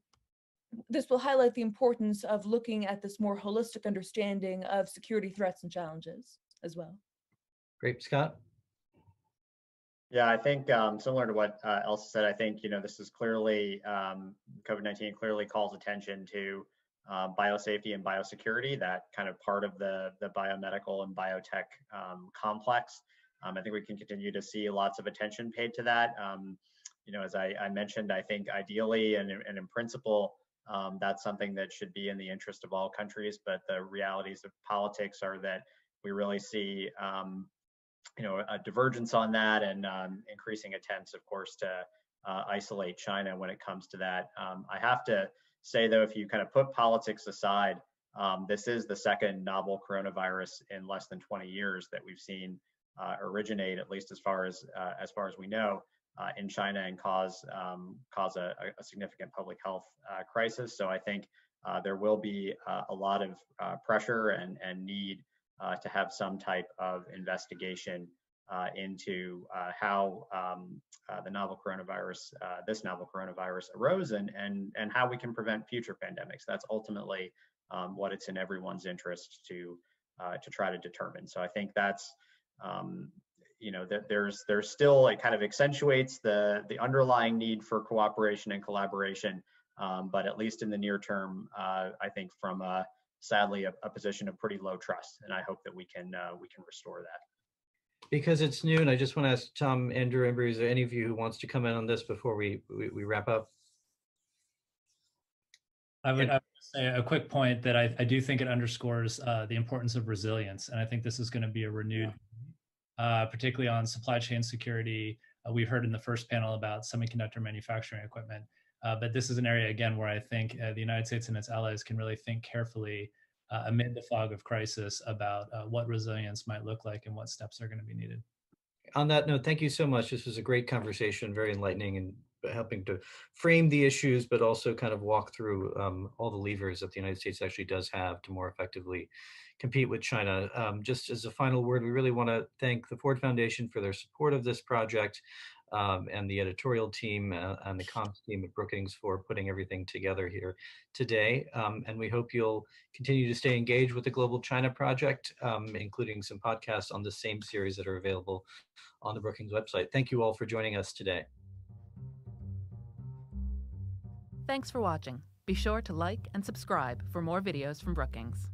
highlight the importance of looking at this more holistic understanding of security threats and challenges as well. Great, Scott. Yeah, I think similar to what Elsa said, I think this is clearly COVID-19 clearly calls attention to biosafety and biosecurity, that kind of part of the biomedical and biotech complex. I think we can continue to see lots of attention paid to that. As I mentioned, I think ideally and in principle, that's something that should be in the interest of all countries. But the realities of politics are that we really see, a divergence on that, and increasing attempts, of course, to isolate China when it comes to that. I have to say, though, if you kind of put politics aside, this is the second novel coronavirus in less than 20 years that we've seen originate, at least as far as we know, in China, and cause a significant public health crisis. So I think there will be a lot of pressure and need to have some type of investigation into how the novel coronavirus, this novel coronavirus, arose, and how we can prevent future pandemics. That's ultimately what it's in everyone's interest to try to determine. So I think that's that there's still, it kind of accentuates the underlying need for cooperation and collaboration. But at least in the near term, I think from sadly a position of pretty low trust, and I hope that we can restore that. Because it's noon, I just want to ask Tom, Andrew, Embry, is there any of you who wants to comment on this before we wrap up? I would say a quick point that I do think it underscores the importance of resilience, and I think this is going to be a renewed, particularly on supply chain security. We've heard in the first panel about semiconductor manufacturing equipment, but this is an area again where I think the United States and its allies can really think carefully amid the fog of crisis about what resilience might look like and what steps are going to be needed. On that note, thank you so much. This was a great conversation, very enlightening and helping to frame the issues, but also kind of walk through all the levers that the United States actually does have to more effectively compete with China. Just as a final word, we really want to thank the Ford Foundation for their support of this project, and the editorial team and the comms team at Brookings for putting everything together here today. And we hope you'll continue to stay engaged with the Global China Project, including some podcasts on the same series that are available on the Brookings website. Thank you all for joining us today. Thanks for watching. Be sure to like and subscribe for more videos from Brookings.